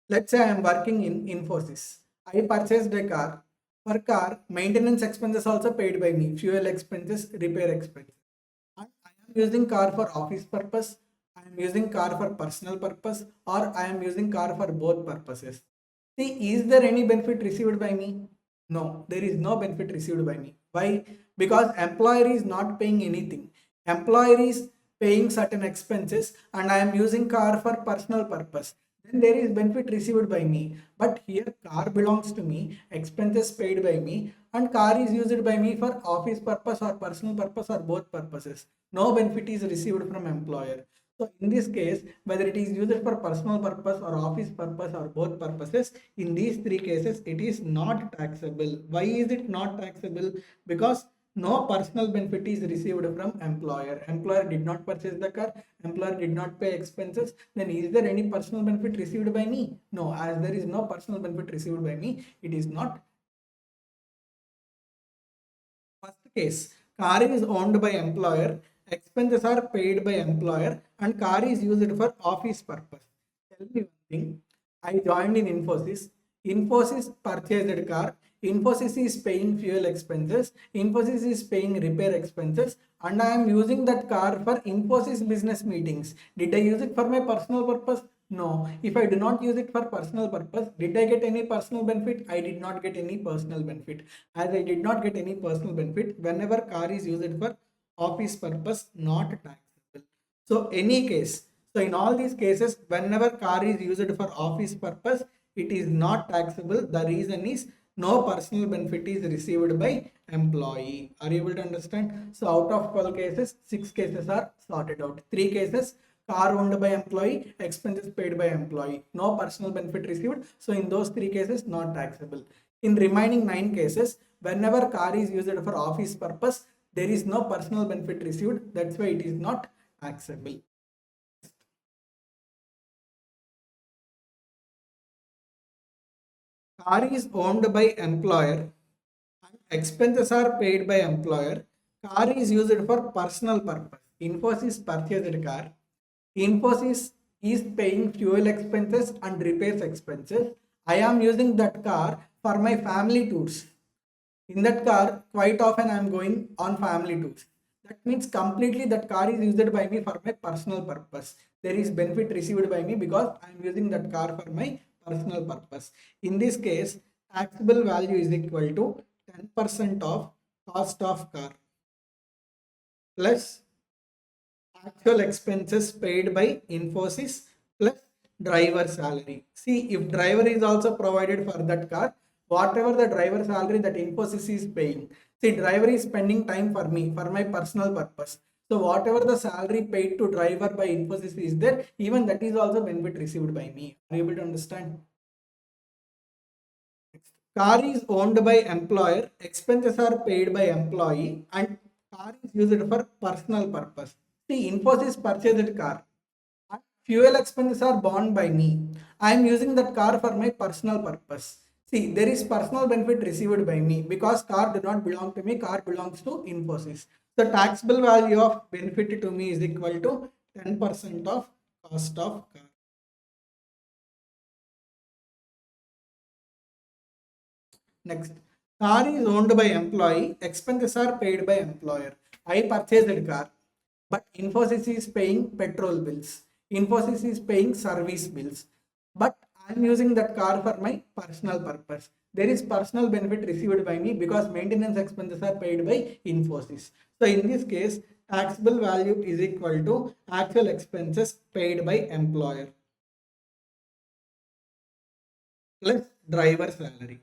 let's say I am working in Infosys. I purchased a car. For car, maintenance expenses also paid by me, fuel expenses, repair expenses. And I am using car for office purpose, I am using car for personal purpose, or I am using car for both purposes. See, is there any benefit received by me? No, there is no benefit received by me. Why? Because employer is not paying anything. Employer is paying certain expenses and I am using car for personal purpose. Then there is benefit received by me. But here car belongs to me, expenses paid by me, and car is used by me for office purpose or personal purpose or both purposes. No benefit is received from employer. So in this case, whether it is used for personal purpose or office purpose or both purposes, in these three cases, it is not taxable. Why is it not taxable? Because no personal benefit is received from employer. Employer did not purchase the car. Employer did not pay expenses. Then is there any personal benefit received by me? No, as there is no personal benefit received by me, it is not. First case, car is owned by employer, expenses are paid by employer, and car is used for office purpose. Tell me one thing. I joined in Infosys. Infosys purchased car. Infosys is paying fuel expenses. Infosys is paying repair expenses, and I am using that car for Infosys business meetings. Did I use it for my personal purpose? No. If I do not use it for personal purpose, did I get any personal benefit? I did not get any personal benefit. As I did not get any personal benefit, whenever car is used for office purpose, not taxable. So any case, so in all these cases, whenever car is used for office purpose, it is not taxable. The reason is no personal benefit is received by employee. Are you able to understand? So out of 12 cases, 6 cases are sorted out. 3 cases, car owned by employee, expenses paid by employee, no personal benefit received. So in those 3 cases, not taxable. In remaining 9 cases, whenever car is used for office purpose, there is no personal benefit received. That's why it is not taxable. Car is owned by employer and expenses are paid by employer. Car is used for personal purpose. Infosys purchased car. Infosys is paying fuel expenses and repairs expenses. I am using that car for my family tours. In that car, quite often I am going on family tours. That means completely that car is used by me for my personal purpose. There is benefit received by me because I am using that car for my personal purpose. In this case, taxable value is equal to 10% of cost of car plus actual expenses paid by Infosys plus driver salary. See, if driver is also provided for that car, whatever the driver salary that Infosys is paying, see, driver is spending time for me for my personal purpose. So whatever the salary paid to driver by Infosys is there, even that is also benefit received by me. Are you able to understand? Car is owned by employer, expenses are paid by employee, and car is used for personal purpose. See, Infosys purchased car. Fuel expenses are borne by me. I am using that car for my personal purpose. See, there is personal benefit received by me because car do not belong to me, car belongs to Infosys. The taxable value of benefit to me is equal to 10% of cost of car. Next, car is owned by employee, expenses are paid by employer. I purchased a car, but Infosys is paying petrol bills. Infosys is paying service bills. But I'm using that car for my personal purpose. There is personal benefit received by me because maintenance expenses are paid by Infosys. So in this case, taxable value is equal to actual expenses paid by employer plus driver salary.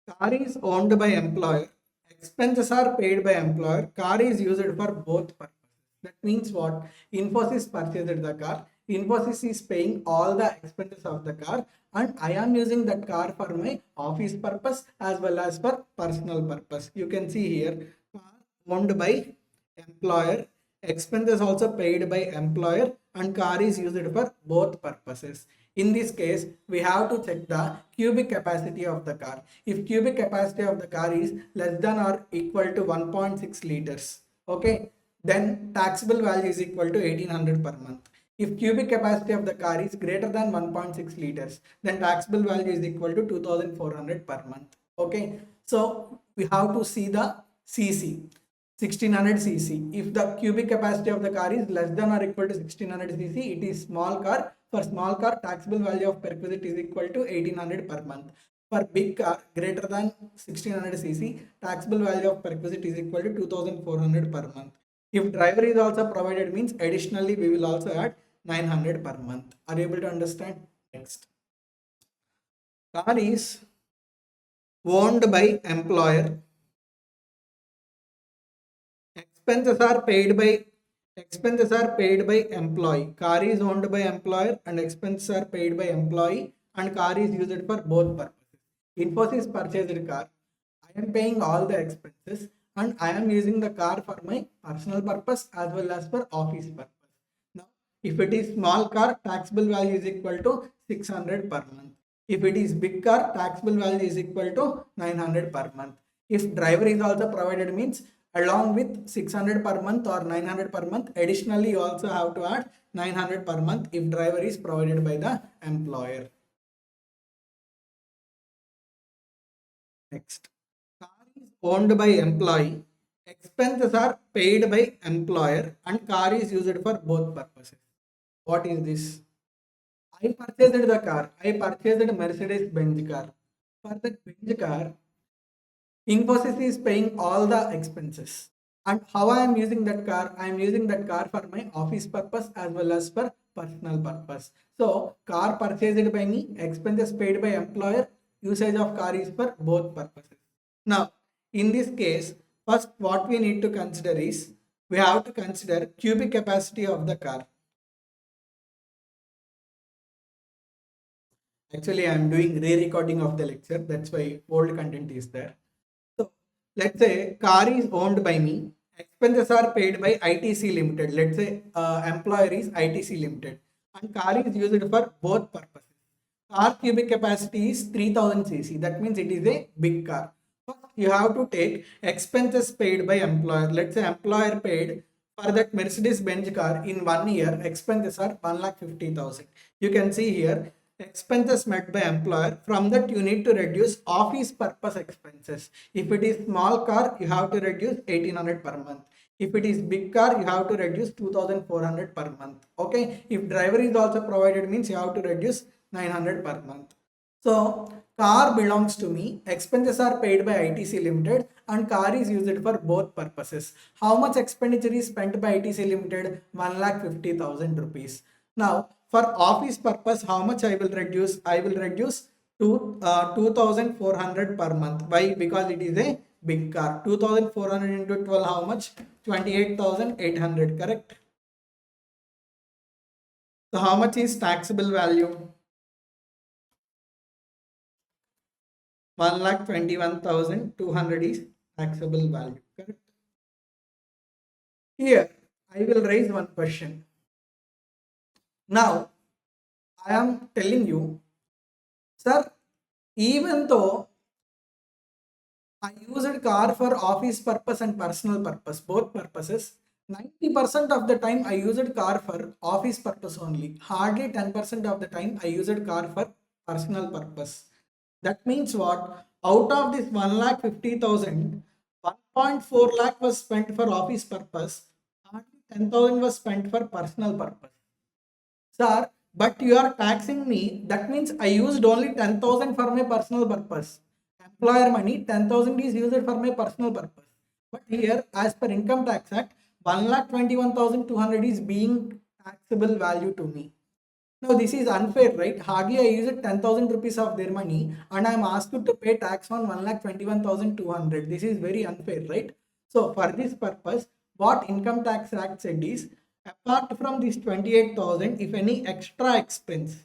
Car is owned by employer. Expenses are paid by employer. Car is used for both purposes. That means what? Infosys purchased the car. Infosys is paying all the expenses of the car, and I am using that car for my office purpose as well as for personal purpose. You can see here, car owned by employer, expenses also paid by employer, and car is used for both purposes. In this case, we have to check the cubic capacity of the car. If cubic capacity of the car is less than or equal to 1.6 liters, okay, then taxable value is equal to 1800 per month. If cubic capacity of the car is greater than 1.6 liters, then taxable value is equal to 2400 per month. Okay, so we have to see the CC. 1600 cc. If the cubic capacity of the car is less than or equal to 1600 cc, it is small car. For small car, taxable value of perquisite is equal to 1800 per month. For big car greater than 1600 cc, taxable value of perquisite is equal to 2400 per month. If driver is also provided, means additionally we will also add 900 per month. Are you able to understand? Next, car is owned by employer. Expenses are paid by employee. Car is owned by employer and expenses are paid by employee, and car is used for both purposes. Infosys purchased car. I am paying all the expenses and I am using the car for my personal purpose as well as for office purpose. Now, if it is small car, taxable value is equal to 600 per month. If it is big car, taxable value is equal to 900 per month. If driver is also provided, means along with 600 per month or 900 per month, additionally you also have to add 900 per month if driver is provided by the employer. Next, car is owned by employee, expenses are paid by employer, and car is used for both purposes. What is this? I purchased the car. I purchased a Mercedes Benz car. For that Benz car, Infosys is paying all the expenses. And how I am using that car? I am using that car for my office purpose as well as for personal purpose. So, car purchased by me, expenses paid by employer, usage of car is for both purposes. Now, in this case, first what we need to consider is, we have to consider cubic capacity of the car. Actually, I am doing re-recording of the lecture. That's why old content is there. So, let's say car is owned by me. Expenses are paid by ITC Limited. Let's say employer is ITC Limited. And car is used for both purposes. Car cubic capacity is 3000 cc. That means it is a big car. First, you have to take expenses paid by employer. Let's say employer paid for that Mercedes Benz car in 1 year. Expenses are 1,50,000. You can see here expenses met by employer. From that you need to reduce office purpose expenses. If it is small car, you have to reduce 1800 per month. If it is big car, you have to reduce 2400 per month. Okay, if driver is also provided, means you have to reduce 900 per month. So car belongs to me, expenses are paid by ITC Limited, and car is used for both purposes. How much expenditure is spent by ITC Limited? 1,50,000 rupees. Now, for office purpose, how much I will reduce? I will reduce to 2,400 per month. Why? Because it is a big car. 2,400 into 12, how much? 28,800, correct? So how much is taxable value? 1,21,200 is taxable value, correct? Here, I will raise one question. Now, I am telling you, sir, even though I used car for office purpose and personal purpose, both purposes, 90% of the time I used car for office purpose only. Hardly 10% of the time I used car for personal purpose. That means what? Out of this 1,50,000, 1.4 lakh was spent for office purpose, hardly 10,000 was spent for personal purpose. Sir, but you are taxing me. That means I used only 10,000 for my personal purpose. Employer money, 10,000 is used for my personal purpose. But here, as per Income Tax Act, 1,21,200 is being taxable value to me. Now, this is unfair, right? Hardly I used 10,000 rupees of their money and I am asked to pay tax on 1,21,200. This is very unfair, right? So, for this purpose, what Income Tax Act said is, apart from this 28,000, if any extra expense,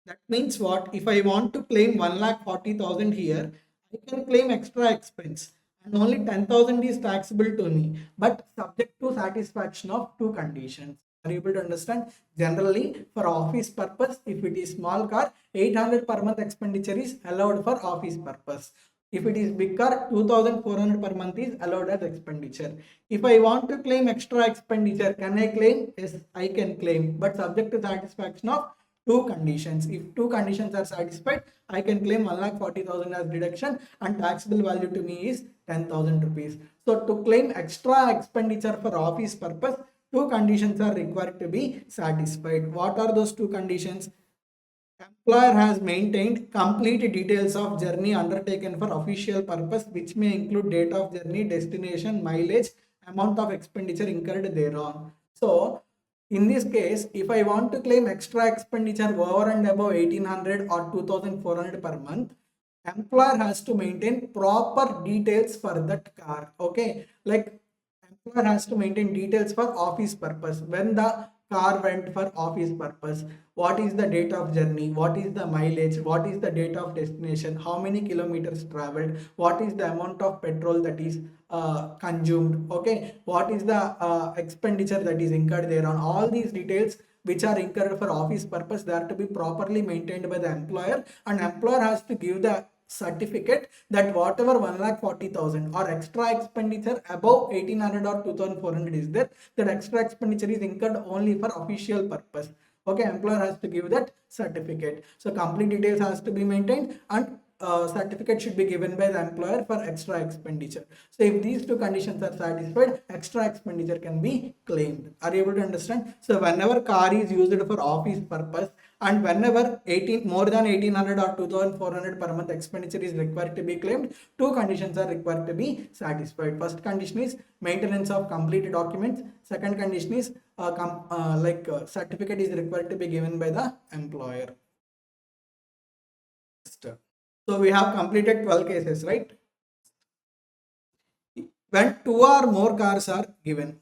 that means what? If I want to claim 1,40,000 here, I can claim extra expense and only 10,000 is taxable to me, but subject to satisfaction of two conditions. Are you able to understand? Generally, for office purpose, if it is small car, 800 per month expenditure is allowed for office purpose. If it is big car, 2,400 per month is allowed as expenditure. If I want to claim extra expenditure, can I claim? Yes, I can claim, but subject to satisfaction of two conditions. If two conditions are satisfied, I can claim 1,40,000 as deduction and taxable value to me is 10,000 rupees. So to claim extra expenditure for office purpose, two conditions are required to be satisfied. What are those two conditions? Employer has maintained complete details of journey undertaken for official purpose, which may include date of journey, destination, mileage, amount of expenditure incurred thereon. So, in this case, if I want to claim extra expenditure over and above 1800 or 2400 per month, employer has to maintain proper details for that car. Okay, like employer has to maintain details for office purpose. When the car went for office purpose, what is the date of journey, what is the mileage, what is the date of destination, how many kilometers traveled, what is the amount of petrol that is consumed, okay, what is the expenditure that is incurred there on. All these details which are incurred for office purpose, they are to be properly maintained by the employer, and employer has to give the certificate that whatever 1,40,000 or extra expenditure above 1,800 or 2,400 is there, that extra expenditure is incurred only for official purpose. Okay, employer has to give that certificate. So complete details has to be maintained, and certificate should be given by the employer for extra expenditure. So if these two conditions are satisfied, extra expenditure can be claimed. Are you able to understand? So whenever car is used for office purpose, and whenever more than 1,800 or 2,400 per month expenditure is required to be claimed, two conditions are required to be satisfied. First condition is maintenance of complete documents. Second condition is certificate is required to be given by the employer. So we have completed 12 cases, right? When two or more cars are given,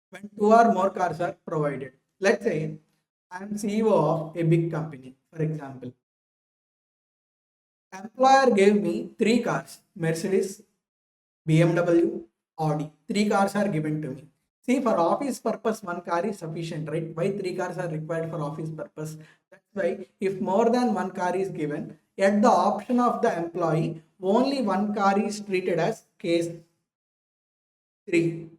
when two or more cars are provided. Let's say I am CEO of a big company, for example. Employer gave me three cars, Mercedes, BMW, Audi. Three cars are given to me. See, for office purpose, one car is sufficient, right? Why three cars are required for office purpose? That's why if more than one car is given, at the option of the employee, only one car is treated as case 3.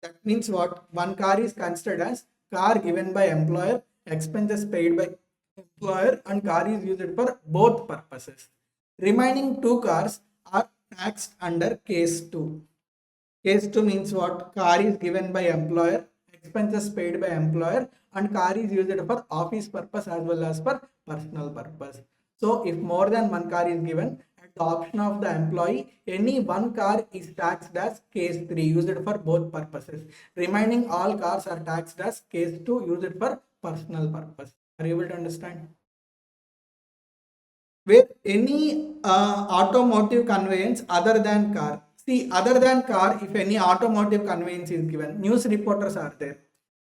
That means what? One car is considered as car given by employer, expenses paid by employer, and car is used for both purposes. Remaining two cars are taxed under case 2. Case 2 means what? Car is given by employer, expenses paid by employer, and car is used for office purpose as well as for personal purpose. So if more than one car is given, at the option of the employee, any one car is taxed as case 3, used for both purposes. Remaining all cars are taxed as case 2, used for personal purpose. Are you able to understand? Where any automotive conveyance other than car. See, other than car, if any automotive conveyance is given, news reporters are there.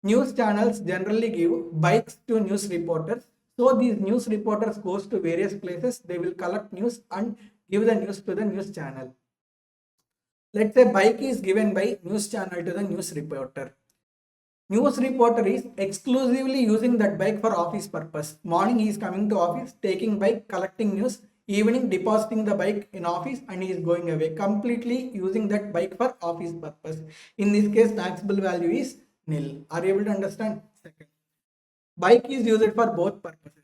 News channels generally give bikes to news reporters. So these news reporters goes to various places. They will collect news and give the news to the news channel. Let's say bike is given by news channel to the news reporter. News reporter is exclusively using that bike for office purpose. Morning he is coming to office, taking bike, collecting news. Evening depositing the bike in office and he is going away. Completely using that bike for office purpose. In this case, taxable value is nil. Are you able to understand? Second, bike is used for both purposes.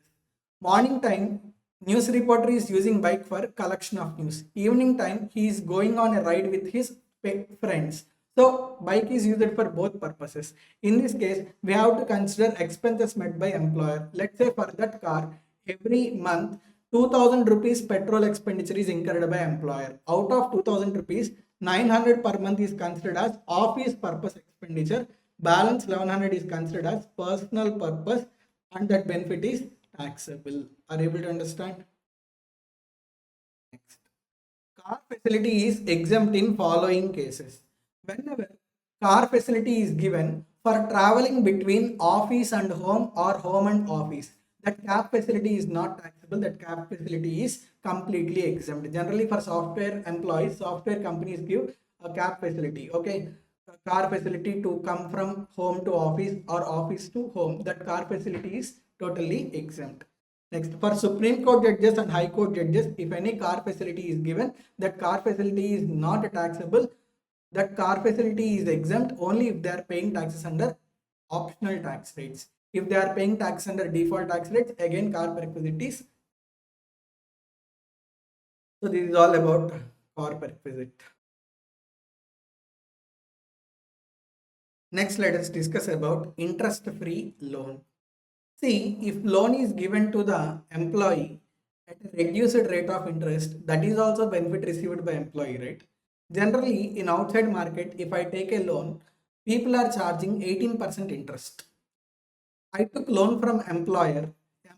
Morning time, news reporter is using bike for collection of news. Evening time, he is going on a ride with his friends. So bike is used for both purposes. In this case, we have to consider expenses met by employer. Let's say for that car, every month 2,000 rupees petrol expenditure is incurred by employer. Out of 2,000 rupees, 900 per month is considered as office purpose expenditure. Balance 1,100 is considered as personal purpose, and that benefit is taxable. Are you able to understand? Next. Car facility is exempt in following cases. Whenever car facility is given for traveling between office and home or home and office, that cab facility is not taxable. That cab facility is completely exempt. Generally for software employees, software companies give a cab facility. Okay, a car facility to come from home to office or office to home. That car facility is totally exempt. Next, for Supreme Court judges and High Court judges, if any car facility is given, that car facility is not taxable. That car facility is exempt only if they are paying taxes under optional tax rates. If they are paying tax under default tax rates, again core perquisite is. So this is all about core perquisite. Next, let us discuss about interest-free loan. See, if loan is given to the employee at a reduced rate of interest, that is also benefit received by employee, right? Generally, in outside market, if I take a loan, people are charging 18% interest. I took loan from employer.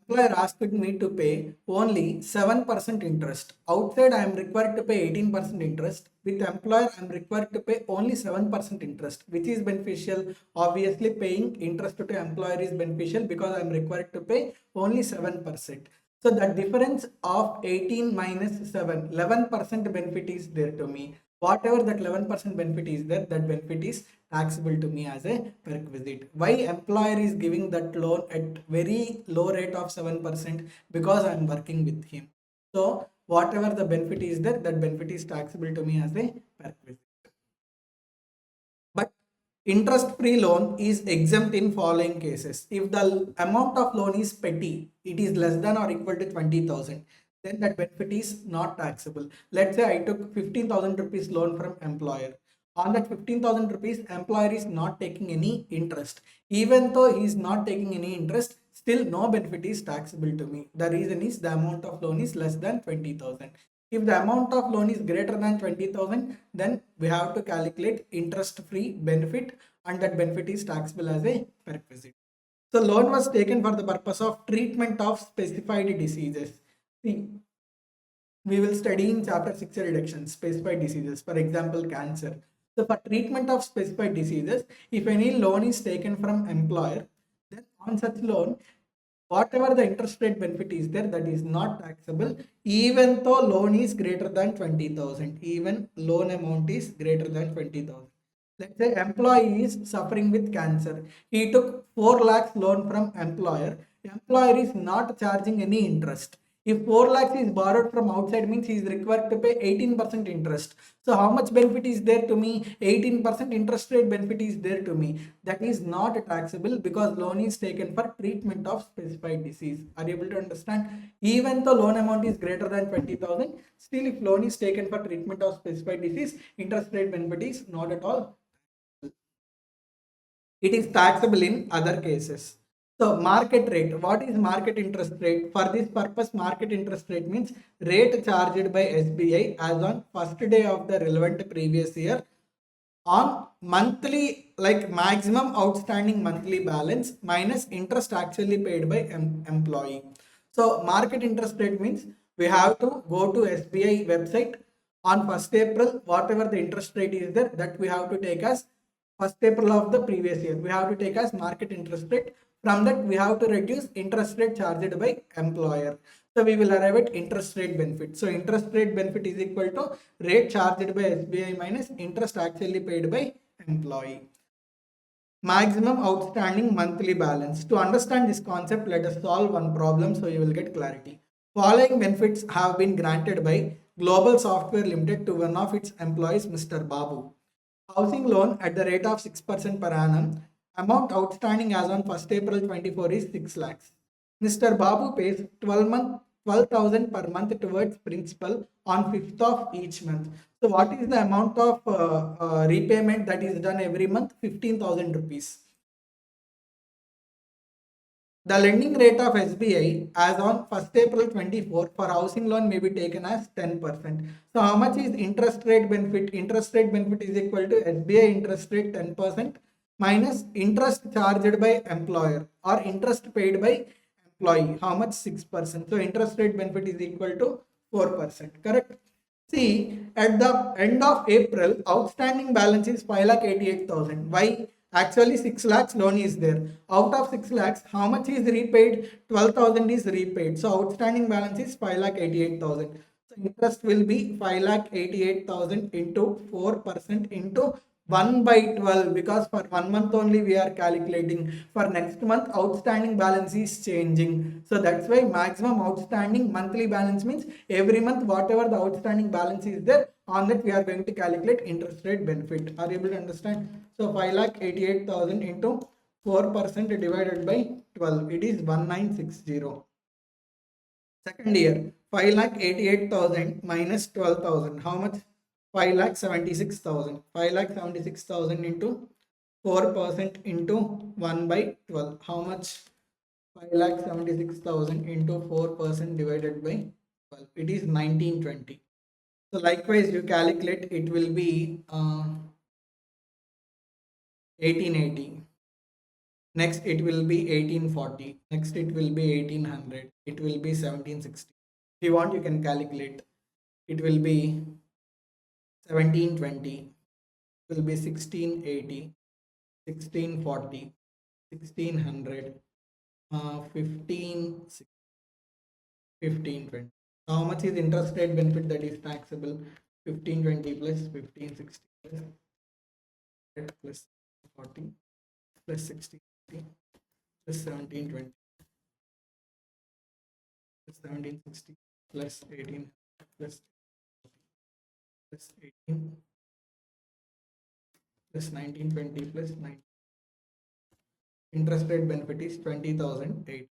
Employer asked me to pay only 7% interest. Outside, I am required to pay 18% interest. With employer, I am required to pay only 7% interest, which is beneficial. Obviously, paying interest to employer is beneficial because I am required to pay only 7%. So the difference of 18 minus 7, 11% benefit is there to me. Whatever that 11% benefit is there, that benefit is taxable to me as a perquisite. Why employer is giving that loan at very low rate of 7%? Because I am working with him. So whatever the benefit is there, that benefit is taxable to me as a perquisite. But interest-free loan is exempt in following cases. If the amount of loan is petty, it is less than or equal to 20,000, then that benefit is not taxable. Let's say I took 15,000 rupees loan from employer. On that 15,000 rupees, employer is not taking any interest. Even though he is not taking any interest, still no benefit is taxable to me. The reason is the amount of loan is less than 20,000. If the amount of loan is greater than 20,000, then we have to calculate interest-free benefit, and that benefit is taxable as a perquisite. So loan was taken for the purpose of treatment of specified diseases. See, we will study in chapter 6 reductions, specified diseases, for example, cancer. So for treatment of specified diseases, if any loan is taken from employer, then on such loan, whatever the interest rate benefit is there, that is not taxable, even though loan is greater than 20,000. Even loan amount is greater than 20,000. Let's say employee is suffering with cancer. He took 4 lakhs loan from employer. Employer is not charging any interest. If 4 lakhs is borrowed from outside, means he is required to pay 18% interest. So how much benefit is there to me? 18% interest rate benefit is there to me. That is not taxable because loan is taken for treatment of specified disease. Are you able to understand? Even though loan amount is greater than 20,000, still if loan is taken for treatment of specified disease, interest rate benefit is not at all. It is taxable in other cases. So market rate, what is market interest rate? For this purpose, market interest rate means rate charged by SBI as on first day of the relevant previous year on monthly, like maximum outstanding monthly balance minus interest actually paid by employee. So market interest rate means we have to go to SBI website on 1st April, whatever the interest rate is there, that we have to take as 1st April of the previous year. We have to take as market interest rate. From that, we have to reduce interest rate charged by employer. So we will arrive at interest rate benefit. So interest rate benefit is equal to rate charged by SBI minus interest actually paid by employee. Maximum outstanding monthly balance. To understand this concept, let us solve one problem so you will get clarity. Following benefits have been granted by Global Software Limited to one of its employees, Mr. Babu. Housing loan at the rate of 6% per annum. Amount outstanding as on 1st April 24 is 6 lakhs. Mr. Babu pays 12,000 per month towards principal on 5th of each month. So what is the amount of repayment that is done every month? 15,000 rupees. The lending rate of SBI as on 1st April 24 for housing loan may be taken as 10%. So how much is interest rate benefit? Interest rate benefit is equal to SBI interest rate 10% minus interest charged by employer or interest paid by employee. How much? 6%. So interest rate benefit is equal to 4%. Correct? See, at the end of April, outstanding balance is 5,88,000. Why? Actually, 6 lakhs loan is there. Out of 6 lakhs, how much is repaid? 12,000 is repaid. So outstanding balance is 5,88,000. So interest will be 5,88,000 into 4% into 1 by 12, because for 1 month only we are calculating. For next month, outstanding balance is changing. So that's why maximum outstanding monthly balance means every month whatever the outstanding balance is there, on that we are going to calculate interest rate benefit. Are you able to understand? So 5,88,000 into 4% divided by 12, it is 1960. Second year, 5,88,000 minus 12,000. How much? 5,76,000. 5,76,000 into 4% into 1 by 12. How much? 5,76,000 into 4% divided by 12. It is 1920. So likewise, you calculate, it will be 1880. Next, it will be 1840. Next, it will be 1800. It will be 1760. If you want, you can calculate. It will be 1720. It will be 1680, 1640, 1600, 1520. How much is interest rate benefit that is taxable? 1520 plus 1560 plus 40 plus 60 plus 1720 plus 1760 plus 18 plus 18 plus 1920 plus 9. Interest rate benefit is 20,008.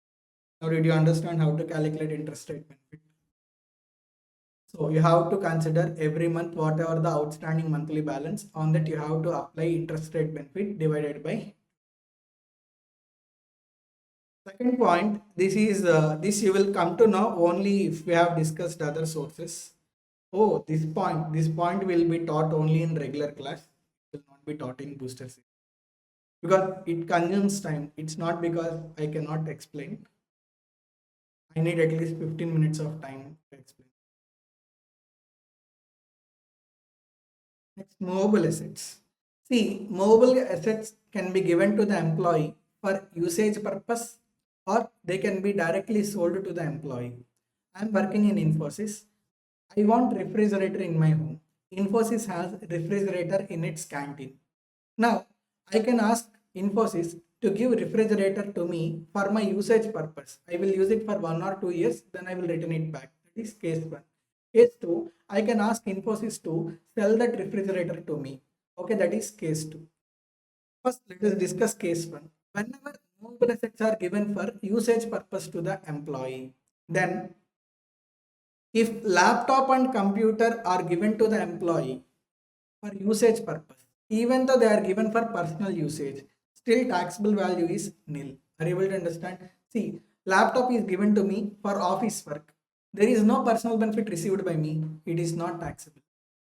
Now, did you understand how to calculate interest rate benefit? So you have to consider every month whatever the outstanding monthly balance, on that you have to apply interest rate benefit divided by. Second point, this you will come to know only if we have discussed other sources. Oh, this point will be taught only in regular class. It will not be taught in booster series because it consumes time. It's not because I cannot explain. I need at least 15 minutes of time to explain. Next, movable assets. See, movable assets can be given to the employee for usage purpose, or they can be directly sold to the employee. I am working in Infosys. I want refrigerator in my home. Infosys has refrigerator in its canteen. Now, I can ask Infosys to give refrigerator to me for my usage purpose. I will use it for 1 or 2 years, then I will return it back. That is case 1. Case 2, I can ask Infosys to sell that refrigerator to me. Okay, that is case 2. First, let us discuss case 1. Whenever movable assets are given for usage purpose to the employee, then if laptop and computer are given to the employee for usage purpose, even though they are given for personal usage, still taxable value is nil. Are you able to understand? See, laptop is given to me for office work. There is no personal benefit received by me. It is not taxable.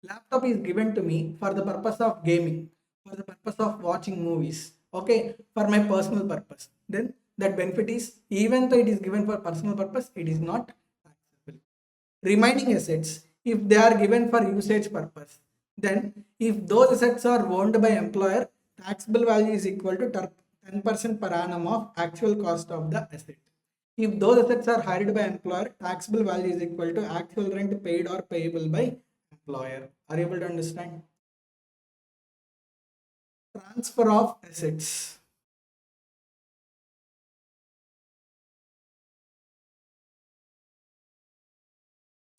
Laptop is given to me for the purpose of gaming, for the purpose of watching movies. Okay, for my personal purpose. Then that benefit is, even though it is given for personal purpose, it is not taxable. Remaining assets, if they are given for usage purpose, then if those assets are owned by employer, taxable value is equal to 10% per annum of actual cost of the asset. If those assets are hired by employer, taxable value is equal to actual rent paid or payable by employer. Are you able to understand? Transfer of assets.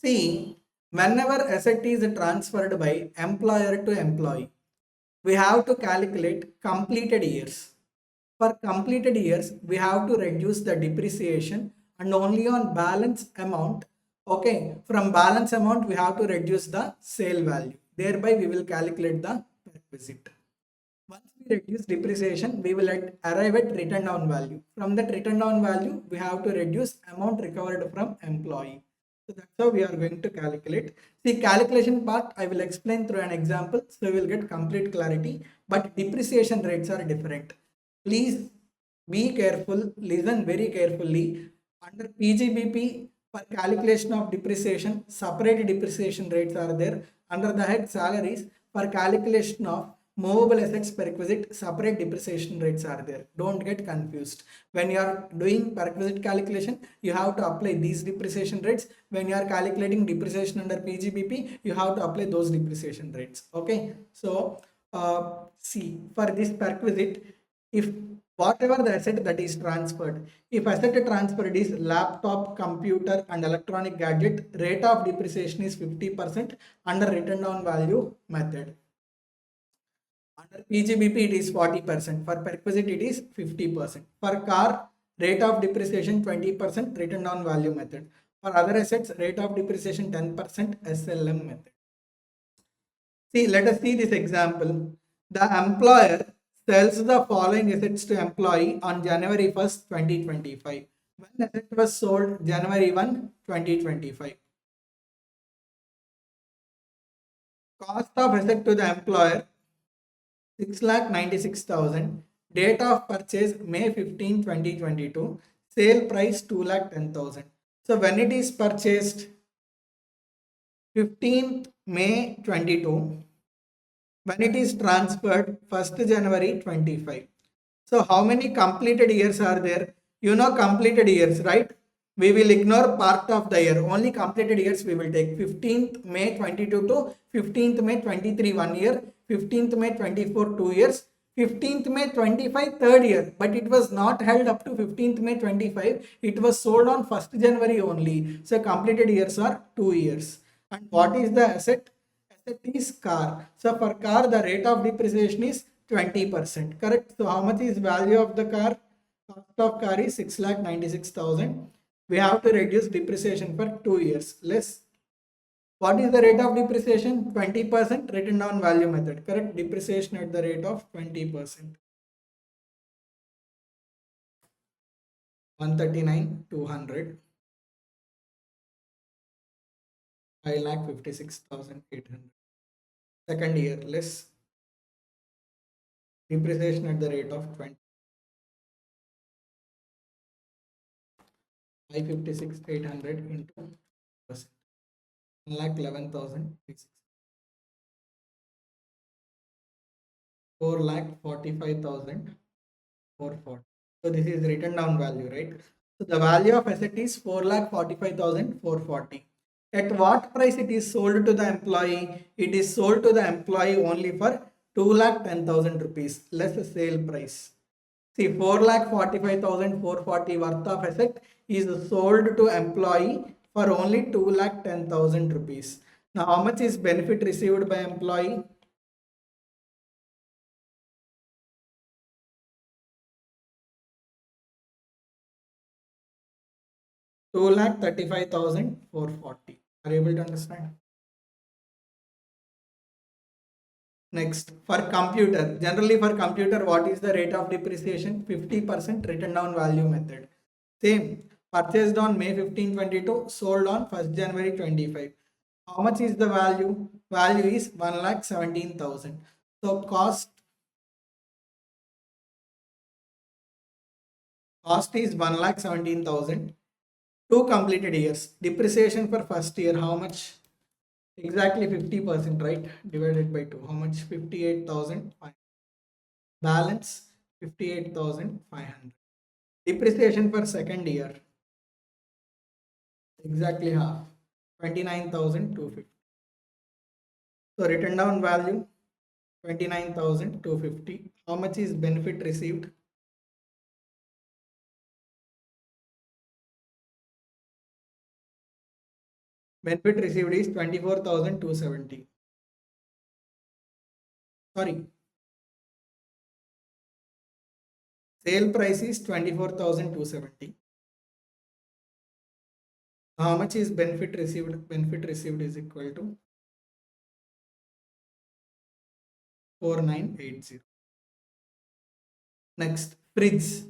See, whenever asset is transferred by employer to employee, we have to calculate completed years. For completed years, we have to reduce the depreciation, and only on balance amount, okay, from balance amount, we have to reduce the sale value. Thereby, we will calculate the perquisite. Once we reduce depreciation, we will arrive at written down value. From that written down value, we have to reduce amount recovered from employee. So that's how we are going to calculate. See, calculation part I will explain through an example, so we will get complete clarity. But depreciation rates are different. Please be careful, listen very carefully. Under PGBP, for calculation of depreciation, separate depreciation rates are there. Under the head salaries, for calculation of movable assets perquisite, separate depreciation rates are there. Don't get confused. When you are doing perquisite calculation, you have to apply these depreciation rates. When you are calculating depreciation under PGBP, you have to apply those depreciation rates. Okay. So see, for this perquisite, if whatever the asset that is transferred, if asset transferred is laptop, computer and electronic gadget, rate of depreciation is 50% under written down value method. Under PGBP it is 40%. For Perquisite it is 50%. For car, rate of depreciation 20%, written down value method. For other assets, rate of depreciation 10%, SLM method. See, let us see this example. The employer sells the following assets to employee on January 1st, 2025. When asset was sold January 1, 2025. Cost of asset to the employer 6,96,000. Date of purchase May 15, 2022. Sale price 2,10,000. So when it is purchased 15th May 22, when it is transferred 1st January 25. So how many completed years are there? You know completed years, right? We will ignore part of the year. Only completed years we will take. 15th May 22 to 15th May 23 1 year. 15th May 24 2 years. 15th May 25 third year. But it was not held up to 15th May 25. It was sold on 1st January only. So completed years are 2 years. And what is the asset? Asset is car. So for car the rate of depreciation is 20%. Correct. So how much is value of the car? Cost of car is 6,96,000. We have to reduce depreciation for 2 years. Less. What is the rate of depreciation? 20%, written down value method. Correct. Depreciation at the rate of 20%. 139,200. 5,56,800. Second year less. Depreciation at the rate of 20. 556,800 into percent. 1,11,000. 4,45,440. So this is written down value, right? So the value of asset is 4,45,440. At what price it is sold to the employee? It is sold to the employee only for 2,10,000 rupees less sale price. See, 4,45,440 worth of asset is sold to employee for only 2,10,000 rupees. Now, how much is benefit received by employee? 2,35,440. Are you able to understand? Next, for computer, generally for computer, what is the rate of depreciation? 50% written down value method. Same, purchased on May 15, 22, sold on 1st January 25. How much is the value? Value is 1,17,000. So cost is 1,17,000. 2 completed years. Depreciation for first year, how much? Exactly 50%, right? Divided by 2. How much? 58,000. Balance 58,500. Depreciation for second year. Exactly half. 29,250. So written down value 29,250. How much is benefit received? Benefit received is 24,270. Sorry. Sale price is 24,270. How much is benefit received? Benefit received is equal to 4,980. Next, fridge.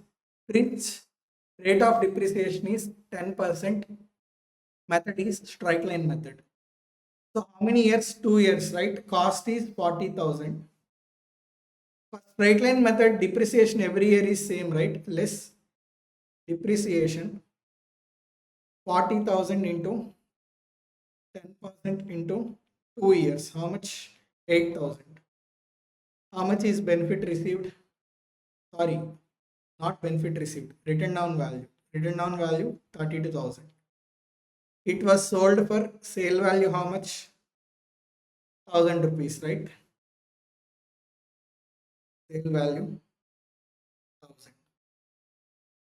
Fridge rate of depreciation is 10%. Method is straight line method. So how many years? 2 years, right? Cost is 40,000. For straight line method, depreciation every year is same, right? Less depreciation 40,000 into 10% into 2 years. How much? 8,000. How much is benefit received? Sorry, not benefit received. Written down value. Written down value 32,000. It was sold for sale value how much? 1,000 rupees, right? Sale value 1,000.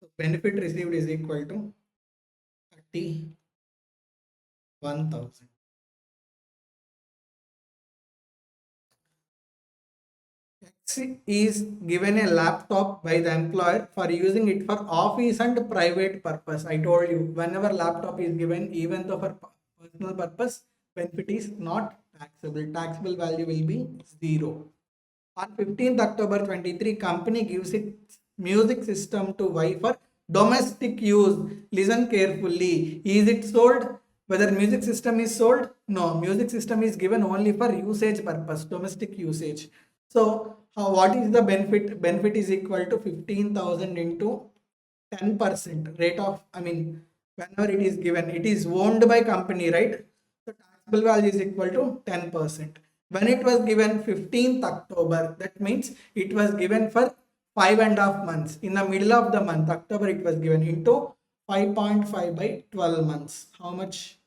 So benefit received is equal to 31,000. is given a laptop by the employer for using it for office and private purpose. I told you, whenever laptop is given, even though for personal purpose, benefit is not taxable. Taxable value will be 0. On 15th October 23, company gives its music system to Y for domestic use. Listen carefully. Is it sold? Whether music system is sold? No. Music system is given only for usage purpose, domestic usage. So, what is the benefit? Benefit is equal to 15,000 into 10% rate of, whenever it is given, it is owned by company, right? So taxable value is equal to 10%. When it was given 15th October, that means it was given for 5.5 months. In the middle of the month, October, it was given into 5.5 by 12 months. How much?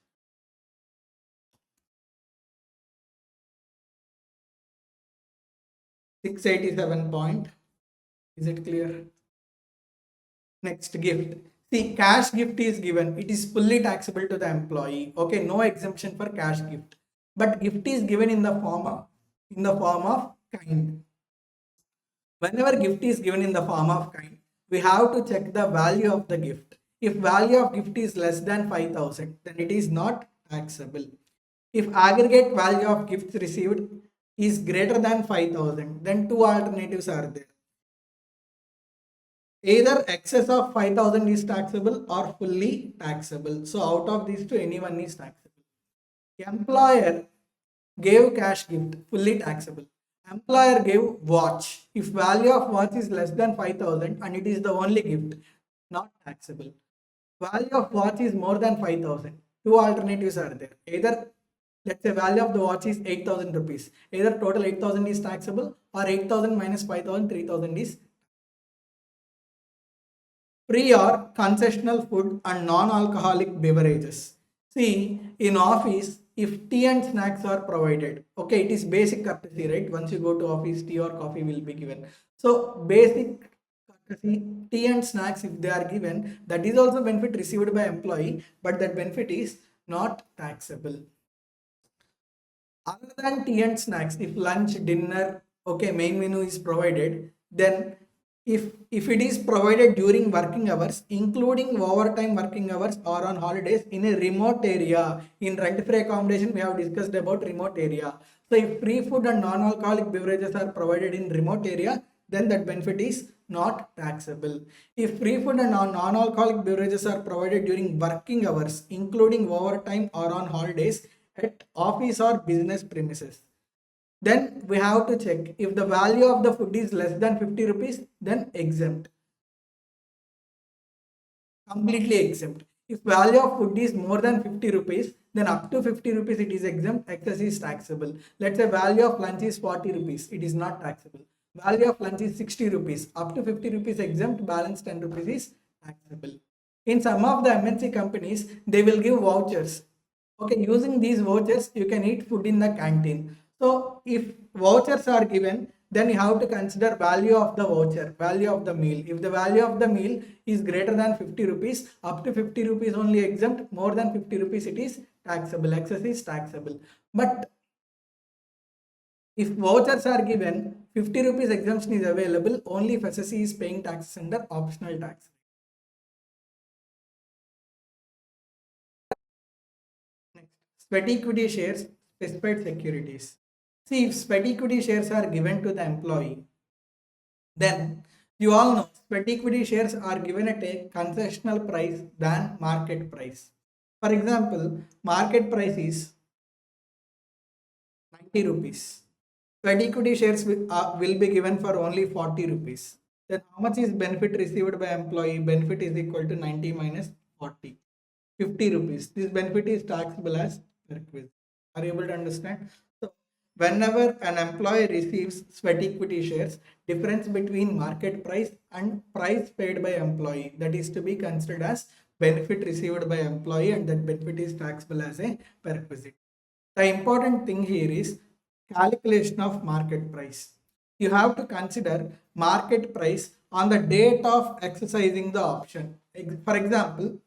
687 point. Is it clear? Next, gift. See, cash gift is given. It is fully taxable to the employee. Okay, no exemption for cash gift. But gift is given in the form of kind. Whenever gift is given in the form of kind, we have to check the value of the gift. If value of gift is less than 5,000, then it is not taxable. If aggregate value of gifts received is greater than 5,000, then two alternatives are there. Either excess of 5,000 is taxable or fully taxable. So out of these two, any one is taxable. Employer gave cash gift, fully taxable. Employer gave watch. If value of watch is less than 5,000 and it is the only gift, not taxable. Value of watch is more than 5,000. Two alternatives are there. Either, let's say value of the watch is 8,000 rupees. Either total 8,000 is taxable or 8,000 minus 5,000, 3,000 is free or concessional food and non-alcoholic beverages. See, in office, if tea and snacks are provided, okay, it is basic courtesy, right? Once you go to office, tea or coffee will be given. So, basic courtesy, tea and snacks, if they are given, that is also benefit received by employee, but that benefit is not taxable. Other than tea and snacks, if lunch, dinner, okay, main menu is provided, then if it is provided during working hours, including overtime working hours or on holidays in a remote area, in rent-free accommodation, we have discussed about remote area. So if free food and non-alcoholic beverages are provided in remote area, then that benefit is not taxable. If free food and non-alcoholic beverages are provided during working hours, including overtime or on holidays at office or business premises, then we have to check if the value of the food is less than 50 rupees, then exempt. Completely exempt. If value of food is more than 50 rupees, then up to 50 rupees it is exempt, excess is taxable. Let's say value of lunch is 40 rupees, it is not taxable. Value of lunch is 60 rupees, up to 50 rupees exempt, balance 10 rupees is taxable. In some of the MNC companies, they will give vouchers. Okay, using these vouchers, you can eat food in the canteen. So if vouchers are given, then you have to consider value of the voucher, value of the meal. If the value of the meal is greater than 50 rupees, up to 50 rupees only exempt, more than 50 rupees it is taxable, excess is taxable. But if vouchers are given, 50 rupees exemption is available only if SSC is paying taxes under optional tax. Next, sweat equity shares, specified securities. See, if sweat equity shares are given to the employee, then you all know sweat equity shares are given at a concessional price than market price. For example, market price is 90 rupees. Sweat equity shares will be given for only 40 rupees. Then how much is benefit received by employee? Benefit is equal to 90 minus 40. 50 rupees. This benefit is taxable as perquisite. Are you able to understand? So whenever an employee receives sweat equity shares, difference between market price and price paid by employee, that is to be considered as benefit received by employee, and that benefit is taxable as a perquisite. The important thing here is calculation of market price. You have to consider market price on the date of exercising the option. For example,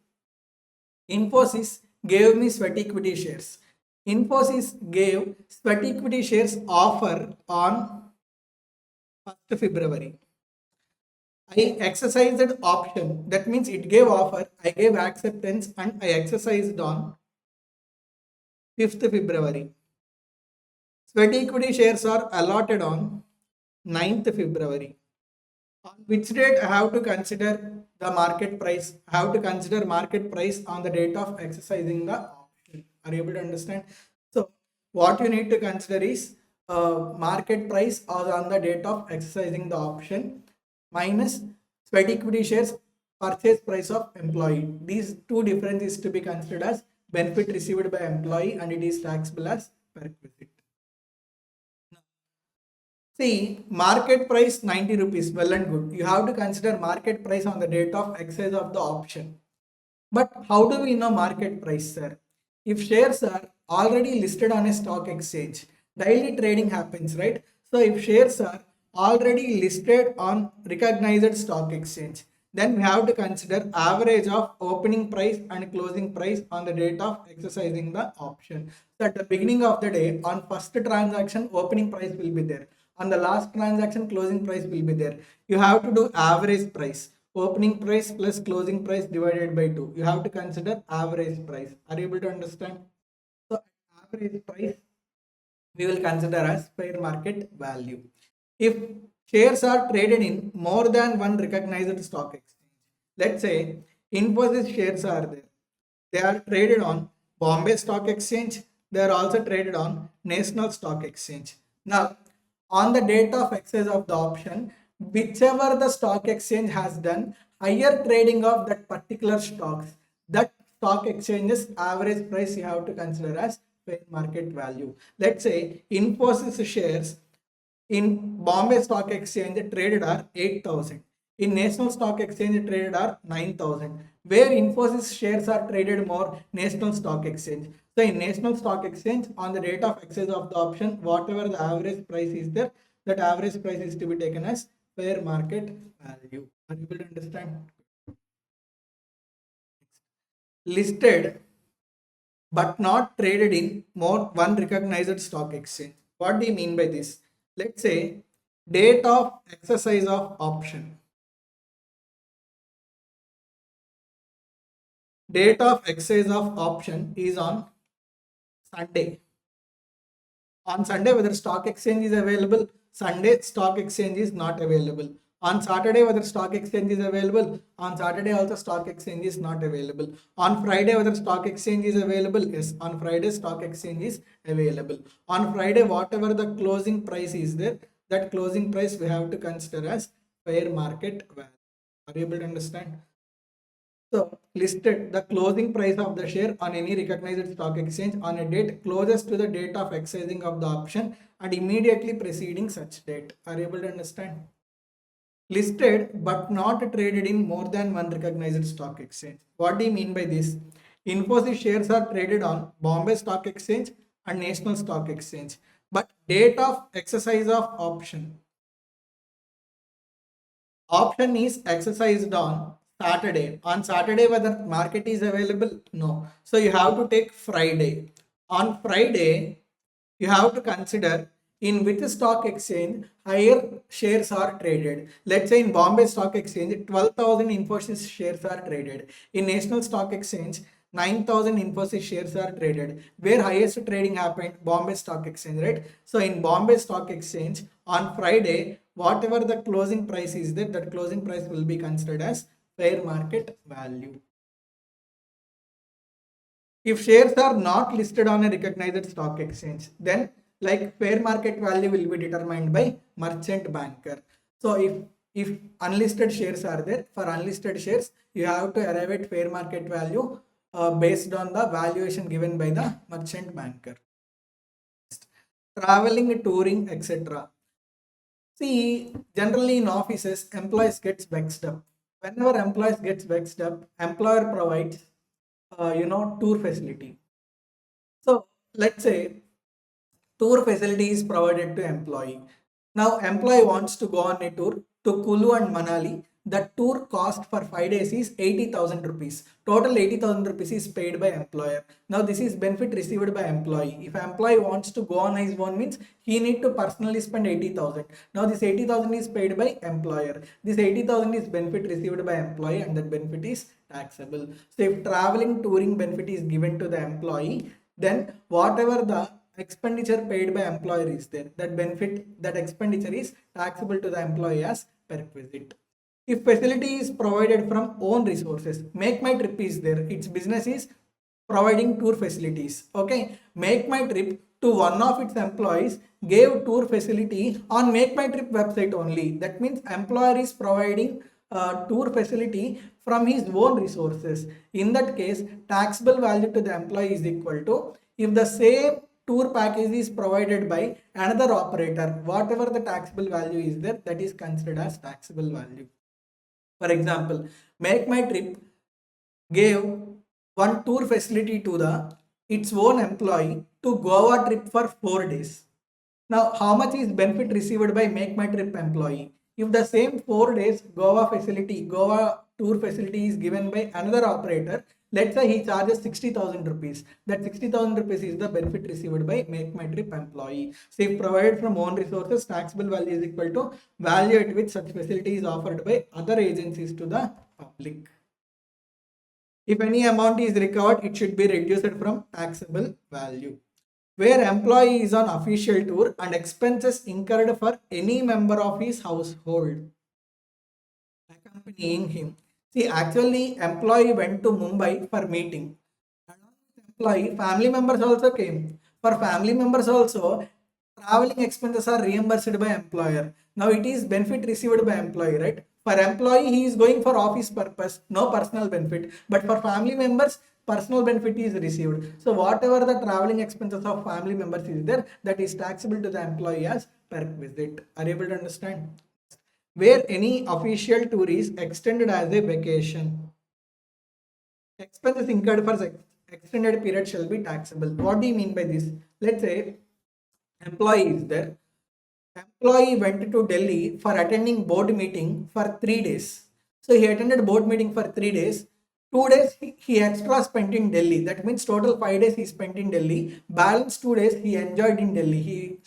Infosys gave me sweat equity shares. Infosys gave sweat equity shares offer on 1st February. I exercised option. That means it gave offer. I gave acceptance and I exercised on 5th February. Sweat equity shares are allotted on 9th February. On which date I have to consider the market price? I have to consider market price on the date of exercising the option. Are you able to understand? So what you need to consider is market price or on the date of exercising the option minus sweat equity shares purchase price of employee. These two differences to be considered as benefit received by employee and it is taxable as perquisite. See, market price 90 rupees, well and good. You have to consider market price on the date of exercise of the option. But how do we know market price, sir? If shares are already listed on a stock exchange, daily trading happens, right? So if shares are already listed on recognized stock exchange, then we have to consider average of opening price and closing price on the date of exercising the option. So at the beginning of the day, on first transaction, opening price will be there. On the last transaction, closing price will be there. You have to do average price. Opening price plus closing price divided by 2. You have to consider average price. Are you able to understand? So average price we will consider as fair market value. If shares are traded in more than one recognized stock exchange, let's say Infosys shares are there. They are traded on Bombay Stock Exchange. They are also traded on National Stock Exchange. Now, on the date of exercise of the option, whichever the stock exchange has done higher trading of that particular stocks, that stock exchange's average price you have to consider as fair market value. Let's say Infosys shares in Bombay Stock Exchange traded are 8,000. In National Stock Exchange traded are 9,000. Where Infosys shares are traded more, National Stock Exchange. So in National Stock Exchange, on the date of exercise of the option, whatever the average price is there, that average price is to be taken as fair market value. Are you able to understand? Listed but not traded in more one recognized stock exchange. What do you mean by this? Let's say date of exercise of option. Date of exercise of option is on Sunday. On Sunday, whether stock exchange is available, Sunday stock exchange is not available. On Saturday, whether stock exchange is available, on Saturday also stock exchange is not available. On Friday, whether stock exchange is available, yes, on Friday stock exchange is available. On Friday, whatever the closing price is there, that closing price we have to consider as fair market value. Are you able to understand? So listed the closing price of the share on any recognized stock exchange on a date closest to the date of exercising of the option and immediately preceding such date. Are you able to understand? Listed but not traded in more than one recognized stock exchange. What do you mean by this? Infosys shares are traded on Bombay Stock Exchange and National Stock Exchange, but date of exercise of option is exercised on Saturday. On Saturday, whether market is available? No. So you have to take Friday. On Friday, you have to consider in which stock exchange higher shares are traded. Let's say in Bombay Stock Exchange, 12,000 Infosys shares are traded. In National Stock Exchange, 9,000 Infosys shares are traded. Where highest trading happened? Bombay Stock Exchange, right? So in Bombay Stock Exchange, on Friday, whatever the closing price is there, that closing price will be considered as fair market value. If shares are not listed on a recognized stock exchange, then like fair market value will be determined by merchant banker. So if unlisted shares are there, for unlisted shares, you have to arrive at fair market value based on the valuation given by the merchant banker. Traveling, touring, etc. See, generally in offices, employees gets vexed up. Whenever employees gets vexed up, employer provides, tour facility. So let's say tour facility is provided to employee. Now employee wants to go on a tour to Kulu and Manali. the tour cost for 5 days is 80,000 rupees. Total 80,000 rupees is paid by employer. Now this is benefit received by employee. If employee wants to go on his own means he need to personally spend 80,000. Now this 80,000 is paid by employer. This 80,000 is benefit received by employee and that benefit is taxable. So if traveling touring benefit is given to the employee, then whatever the expenditure paid by employer is there, that expenditure is taxable to the employee as perquisite. If facility is provided from own resources, Make My Trip is there, its business is providing tour facilities. Okay, Make My Trip to one of its employees gave tour facility on Make My Trip website only. That means employer is providing tour facility from his own resources. In that case, taxable value to the employee is equal to, if the same tour package is provided by another operator, whatever the taxable value is there, that is considered as taxable value. For example, Make My Trip gave one tour facility to its own employee to Goa trip for 4 days. Now, how much is benefit received by Make My Trip employee? If the same 4 days Goa tour facility is given by another operator, let's say he charges 60,000 rupees. That 60,000 rupees is the benefit received by Make My Trip employee. So if provided from own resources, taxable value is equal to value at which such facility is offered by other agencies to the public. If any amount is recovered, it should be reduced from taxable value. Where employee is on official tour and expenses incurred for any member of his household accompanying him. See, actually, employee went to Mumbai for meeting. Employee, family members also came. For family members also, traveling expenses are reimbursed by employer. Now it is benefit received by employee, right? For employee, he is going for office purpose, no personal benefit. But for family members, personal benefit is received. So whatever the traveling expenses of family members is there, that is taxable to the employee as perquisite. Are you able to understand? Where any official tour is extended as a vacation, expenses incurred for extended period shall be taxable. What do you mean by this? Let's say employee is there. Employee went to Delhi for attending board meeting for 3 days. So he attended board meeting for 3 days. 2 days he extra spent in Delhi. That means total 5 days he spent in Delhi. Balance 2 days he enjoyed in Delhi.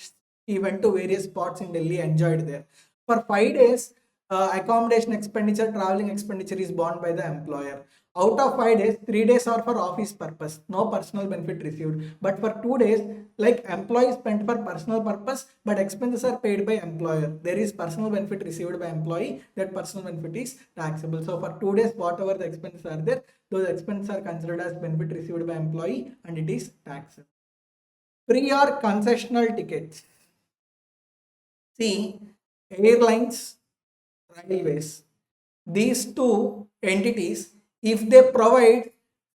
He went to various spots in Delhi, enjoyed there. For 5 days, accommodation expenditure, traveling expenditure is borne by the employer. Out of 5 days, 3 days are for office purpose, no personal benefit received. But for 2 days, like employee spent for personal purpose, but expenses are paid by employer. There is personal benefit received by employee, that personal benefit is taxable. So for 2 days, whatever the expenses are there, those expenses are considered as benefit received by employee and it is taxable. Free or concessional tickets. See, airlines, railways, these two entities, if they provide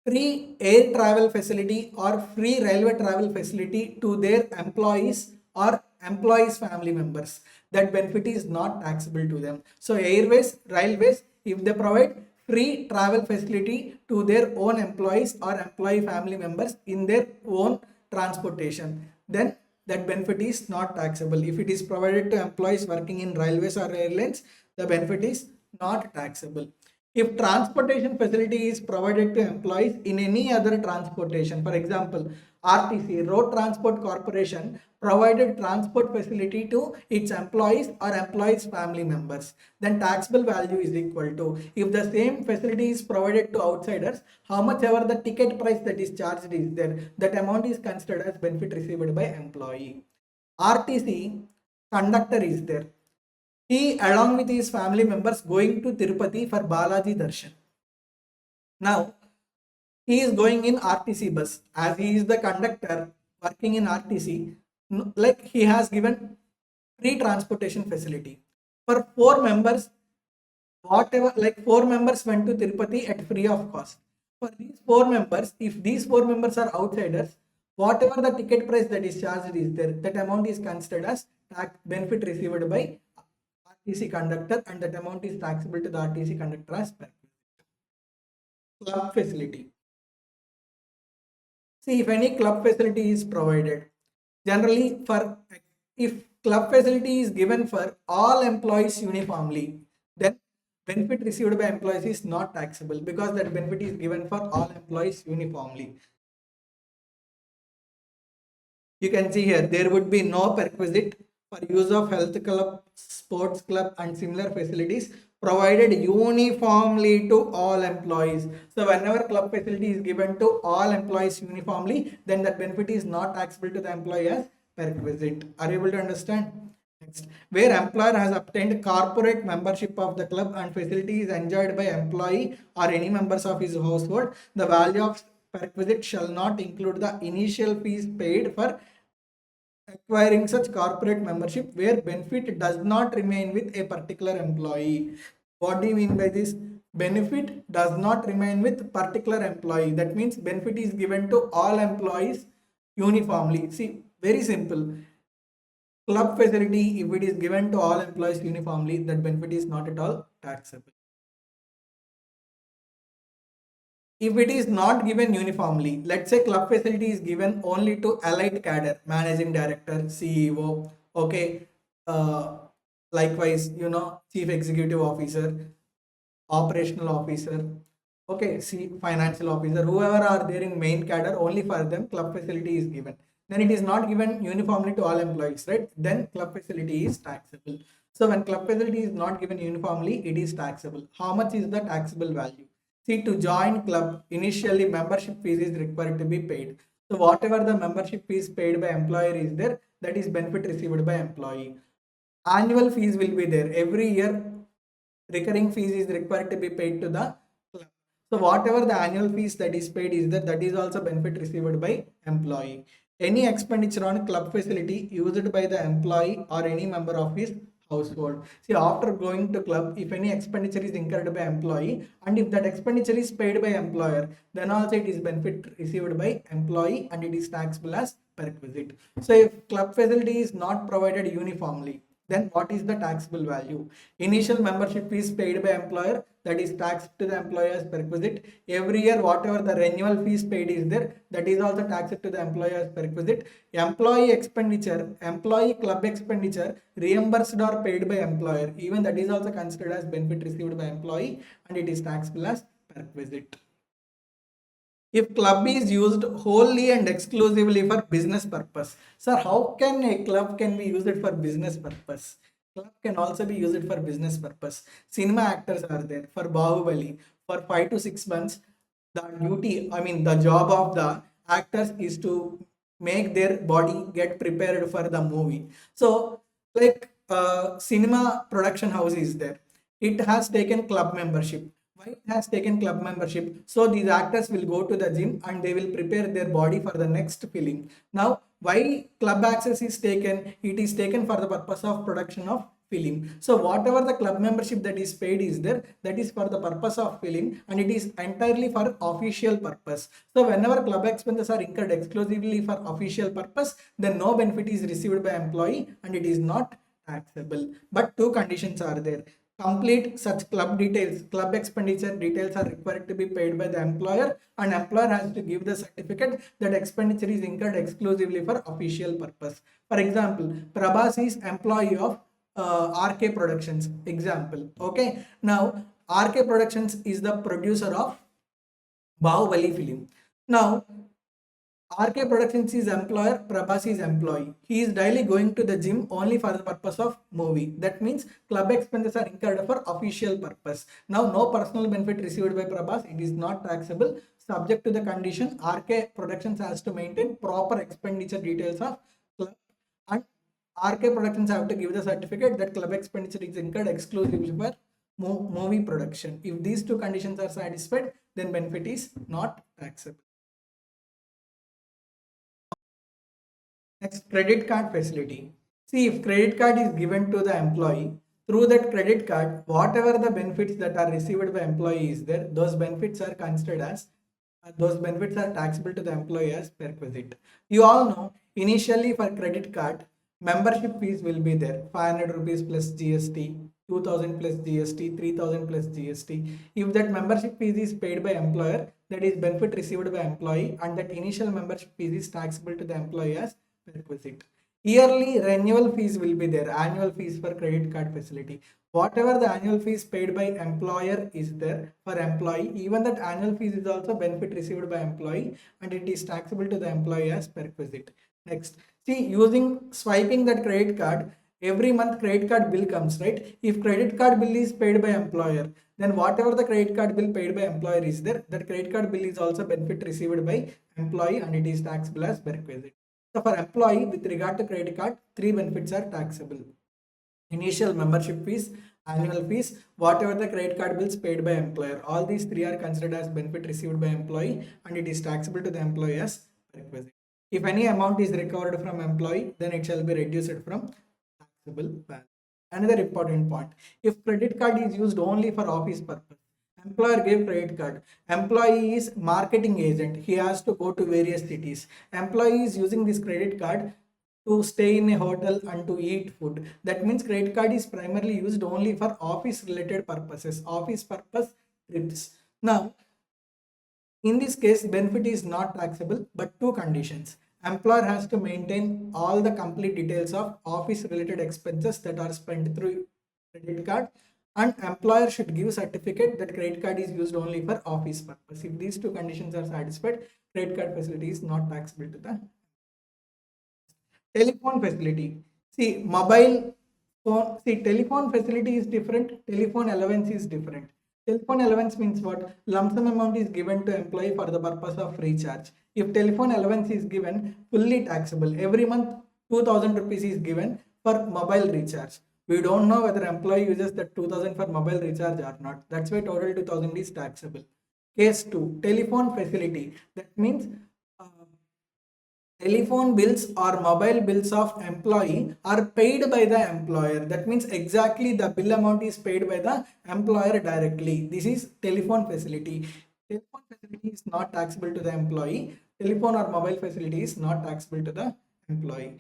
free air travel facility or free railway travel facility to their employees or employees' family members, that benefit is not taxable to them. So airways, railways, if they provide free travel facility to their own employees or employee family members in their own transportation, then that benefit is not taxable. If it is provided to employees working in railways or airlines, the benefit is not taxable. If transportation facility is provided to employees in any other transportation, for example, RTC, Road Transport Corporation, provided transport facility to its employees or employees' family members, then taxable value is equal to, if the same facility is provided to outsiders, how much ever the ticket price that is charged is there, that amount is considered as benefit received by employee. RTC conductor is there. He along with his family members going to Tirupati for Balaji Darshan. Now, he is going in RTC bus. As he is the conductor working in RTC, like he has given free transportation facility. For 4 members, whatever, like 4 members went to Tirupati at free of cost. For these 4 members, if these 4 members are outsiders, whatever the ticket price that is charged is there, that amount is considered as tax benefit received by RTC conductor and that amount is taxable to the RTC conductor as per. Club facility. See, if any club facility is provided, generally if club facility is given for all employees uniformly, then benefit received by employees is not taxable because that benefit is given for all employees uniformly. You can see here there would be no perquisite for use of health club, sports club and similar facilities provided uniformly to all employees. So whenever club facility is given to all employees uniformly, then that benefit is not taxable to the employee as perquisite. Are you able to understand? Next, where employer has obtained corporate membership of the club and facility is enjoyed by employee or any members of his household, the value of perquisite shall not include the initial fees paid for acquiring such corporate membership where benefit does not remain with a particular employee. What do you mean by this? Benefit does not remain with particular employee. That means benefit is given to all employees uniformly. See, very simple. Club facility, if it is given to all employees uniformly, that benefit is not at all taxable. If it is not given uniformly, let's say club facility is given only to allied cadre, managing director, CEO, okay, likewise, chief executive officer, operational officer, okay, see, financial officer, whoever are there in main cadre, only for them club facility is given. Then it is not given uniformly to all employees, right? Then club facility is taxable. So when club facility is not given uniformly, it is taxable. How much is the taxable value? See, to join club, initially membership fees is required to be paid. So whatever the membership fees paid by employer is there, that is benefit received by employee. Annual fees will be there. Every year, recurring fees is required to be paid to the club. So whatever the annual fees that is paid is there, that is also benefit received by employee. Any expenditure on club facility used by the employee or any member of his household. See, after going to club, if any expenditure is incurred by employee and if that expenditure is paid by employer, then also it is benefit received by employee and it is taxable as perquisite. So if club facility is not provided uniformly, then what is the taxable value? Initial membership fees paid by employer, that is taxed to the employer as perquisite. Every year whatever the renewal fees paid is there, that is also taxed to the employer as perquisite. Employee expenditure, employee club expenditure reimbursed or paid by employer, even that is also considered as benefit received by employee and it is taxable as perquisite. If club is used wholly and exclusively for business purpose, sir, how can a club can be used for business purpose? Club can also be used for business purpose. Cinema actors are there for Bahubali for 5 to 6 months. The duty, I mean, the job of the actors is to make their body get prepared for the movie. So, like cinema production house is there. It has taken club membership. Why it has taken club membership? So these actors will go to the gym and they will prepare their body for the next film. Now, why club access is taken? It is taken for the purpose of production of film. So whatever the club membership that is paid is there, that is for the purpose of film and it is entirely for official purpose. So whenever club expenses are incurred exclusively for official purpose, then no benefit is received by employee and it is not taxable. But two conditions are there. Complete such club details, club expenditure details are required to be paid by the employer and employer has to give the certificate that expenditure is incurred exclusively for official purpose. For example, Prabhas is employee of RK Productions, example. Okay, now RK Productions is the producer of Bahubali film. Now RK Productions is employer, Prabhas is employee. He is daily going to the gym only for the purpose of movie. That means club expenses are incurred for official purpose. Now no personal benefit received by Prabhas. It is not taxable. Subject to the condition, RK Productions has to maintain proper expenditure details of club and RK Productions have to give the certificate that club expenditure is incurred exclusively for movie production. If these two conditions are satisfied, then benefit is not taxable. Next, credit card facility. See, if credit card is given to the employee, through that credit card, whatever the benefits that are received by employee is there, those benefits are considered as, those benefits are taxable to the employee as perquisite. You all know, initially for credit card, membership fees will be there, 500 rupees plus GST, 2000 plus GST, 3000 plus GST. If that membership fees is paid by employer, that is benefit received by employee and that initial membership fees is taxable to the employee as perquisite. Yearly renewal fees will be there, annual fees for credit card facility. Whatever the annual fees paid by employer is there for employee, even that annual fees is also benefit received by employee and it is taxable to the employee as perquisite. Next, see, using swiping that credit card, every month credit card bill comes, right? If credit card bill is paid by employer, then whatever the credit card bill paid by employer is there, that credit card bill is also benefit received by employee and it is taxable as perquisite. So for employee, with regard to credit card, three benefits are taxable. Initial membership fees, annual fees, whatever the credit card bills paid by employer. All these three are considered as benefit received by employee and it is taxable to the employee as requisite. If any amount is recovered from employee, then it shall be reduced from taxable value. Another important point, if credit card is used only for office purpose, employer gave credit card, employee is marketing agent, he has to go to various cities, employee is using this credit card to stay in a hotel and to eat food. That means credit card is primarily used only for office related purposes, office purpose trips. Now, in this case, benefit is not taxable, but two conditions. Employer has to maintain all the complete details of office related expenses that are spent through credit card, and employer should give certificate that credit card is used only for office purpose. If these two conditions are satisfied, credit card facility is not taxable to the telephone facility. See, mobile phone, see, telephone facility is different, telephone allowance is different. Telephone allowance means what? Lump sum amount is given to employee for the purpose of recharge. If telephone allowance is given, fully taxable, every month 2000 rupees is given for mobile recharge. We don't know whether employee uses that 2000 for mobile recharge or not, that's why total 2000 is taxable. Case 2, telephone facility, that means telephone bills or mobile bills of employee are paid by the employer. That means exactly the bill amount is paid by the employer directly. This is telephone facility. Telephone facility is not taxable to the employee. Telephone or mobile facility is not taxable to the employee.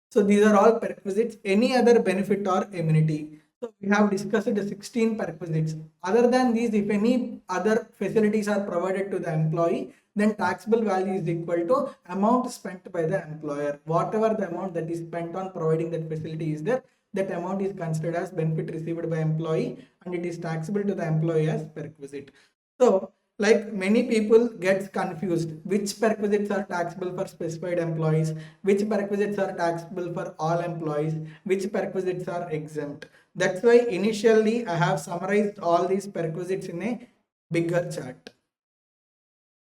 So these are all perquisites. Any other benefit or amenity? So we have discussed the 16 perquisites. Other than these, if any other facilities are provided to the employee, then taxable value is equal to amount spent by the employer. Whatever the amount that is spent on providing that facility is there, that amount is considered as benefit received by employee and it is taxable to the employee as perquisite. So like many people gets confused which perquisites are taxable for specified employees, which perquisites are taxable for all employees, which perquisites are exempt. That's why initially I have summarized all these perquisites in a bigger chart.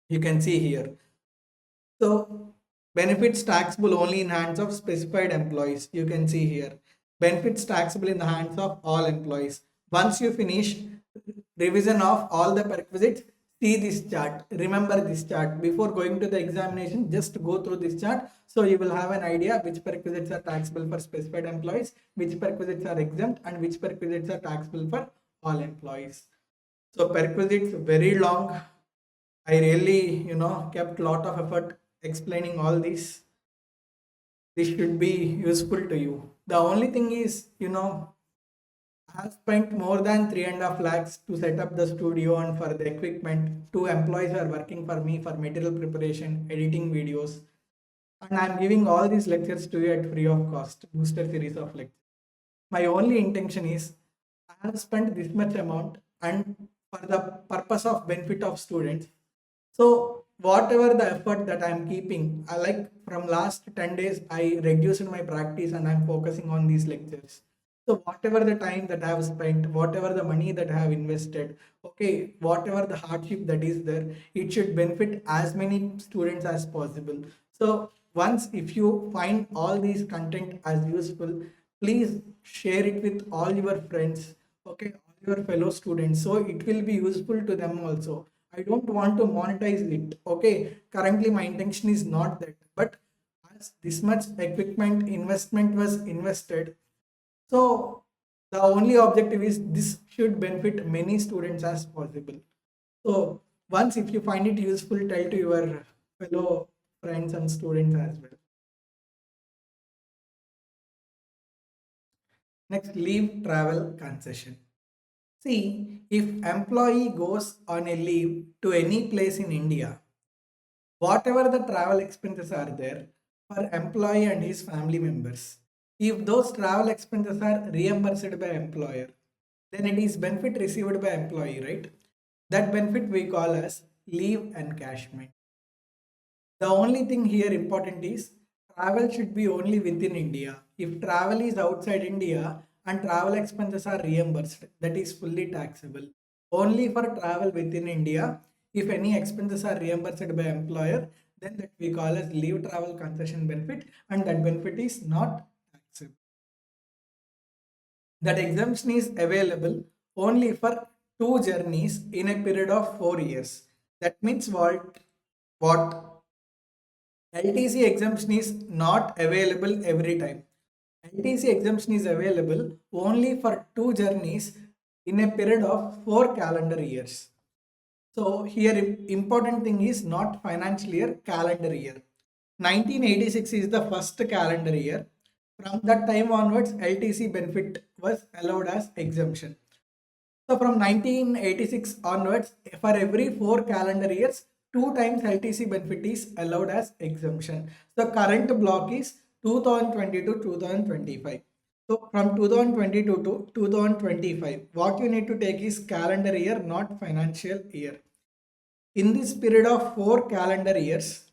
You can see here. So benefits taxable only in hands of specified employees, you can see here. Benefits taxable in the hands of all employees. Once you finish revision of all the perquisites, see this chart, remember this chart before going to the examination, just go through this chart so you will have an idea which perquisites are taxable for specified employees, which perquisites are exempt and which perquisites are taxable for all employees. So perquisites very long. I really, kept lot of effort explaining all this. This should be useful to you. The only thing is, I have spent more than 3.5 lakhs to set up the studio and for the equipment. Two employees are working for me for material preparation, editing videos, and I'm giving all these lectures to you at free of cost, booster series of lectures. My only intention is I have spent this much amount and for the purpose of benefit of students. So whatever the effort that I'm keeping, I like from last 10 days, I reduced my practice and I'm focusing on these lectures. So whatever the time that I have spent, whatever the money that I have invested, okay, whatever the hardship that is there, it should benefit as many students as possible. So once if you find all these content as useful, please share it with all your friends, okay, all your fellow students, so it will be useful to them also. I don't want to monetize it. Okay, currently my intention is not that, but as this much equipment investment was invested, so the only objective is this should benefit many students as possible. So once if you find it useful, tell to your fellow friends and students as well. Next, leave travel concession. See, if employee goes on a leave to any place in India, whatever the travel expenses are there, for employee and his family members. If those travel expenses are reimbursed by employer, then it is benefit received by employee, right? That benefit we call as leave encashment. The only thing here important is travel should be only within India. If travel is outside India and travel expenses are reimbursed, that is fully taxable. Only for travel within India, if any expenses are reimbursed by employer, then that we call as leave travel concession benefit, and that benefit is not taxable. That exemption is available only for two journeys in a period of 4 years. That means what LTC exemption is not available every time. LTC exemption is available only for two journeys in a period of 4 calendar years. So here important thing is not financial year, calendar year. 1986 is the first calendar year. From that time onwards, LTC benefit was allowed as exemption. So from 1986 onwards, for every 4 calendar years, two times LTC benefit is allowed as exemption. So current block is 2020 to 2025. So from 2022 to 2025, what you need to take is calendar year, not financial year. In this period of 4 calendar years,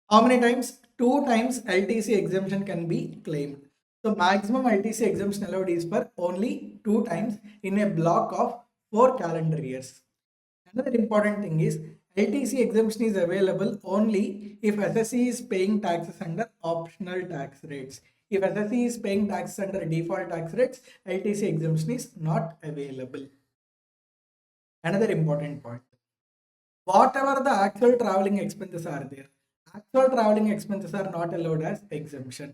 how many times? Two times LTC exemption can be claimed. So maximum LTC exemption allowed is for only two times in a block of 4 calendar years. Another important thing is LTC exemption is available only if SSE is paying taxes under optional tax rates. If SSE is paying taxes under default tax rates, LTC exemption is not available. Another important point. Whatever the actual traveling expenses are there, actual traveling expenses are not allowed as exemption,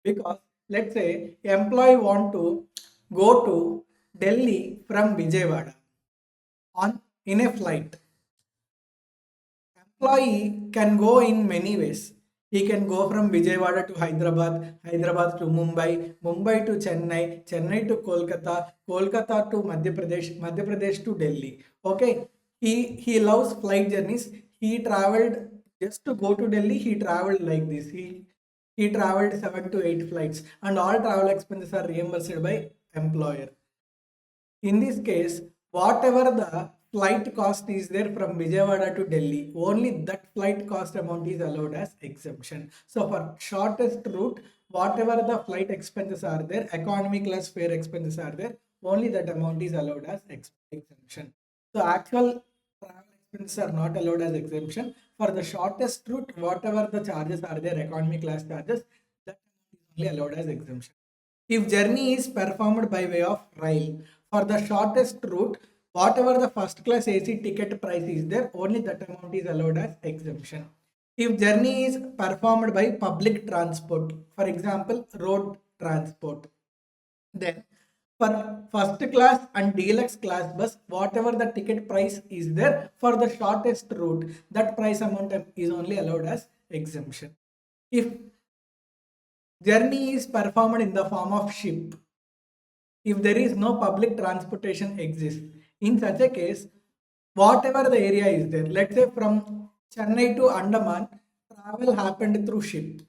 because let's say employee want to go to Delhi from Vijayawada on in a flight. Employee can go in many ways. He can go from Vijayawada to Hyderabad, Hyderabad to Mumbai, Mumbai to Chennai, Chennai to Kolkata, Kolkata to Madhya Pradesh, Madhya Pradesh to Delhi. Okay, he loves flight journeys. He traveled just to go to Delhi. He traveled like this. He traveled 7 to 8 flights, and all travel expenses are reimbursed by employer. In this case, whatever the flight cost is there from Vijayawada to Delhi, only that flight cost amount is allowed as exemption. So for shortest route, whatever the flight expenses are there, economy class fare expenses are there, only that amount is allowed as exemption. So actual travel expenses are not allowed as exemption. For the shortest route, whatever the charges are there, economy class charges, that is only allowed as exemption. If journey is performed by way of rail, for the shortest route, whatever the first class AC ticket price is there, only that amount is allowed as exemption. If journey is performed by public transport, for example, road transport, then for first class and deluxe class bus, whatever the ticket price is there for the shortest route, that price amount is only allowed as exemption. If journey is performed in the form of ship, if there is no public transportation exists, in such a case, whatever the area is there, let's say from Chennai to Andaman, travel happened through ship.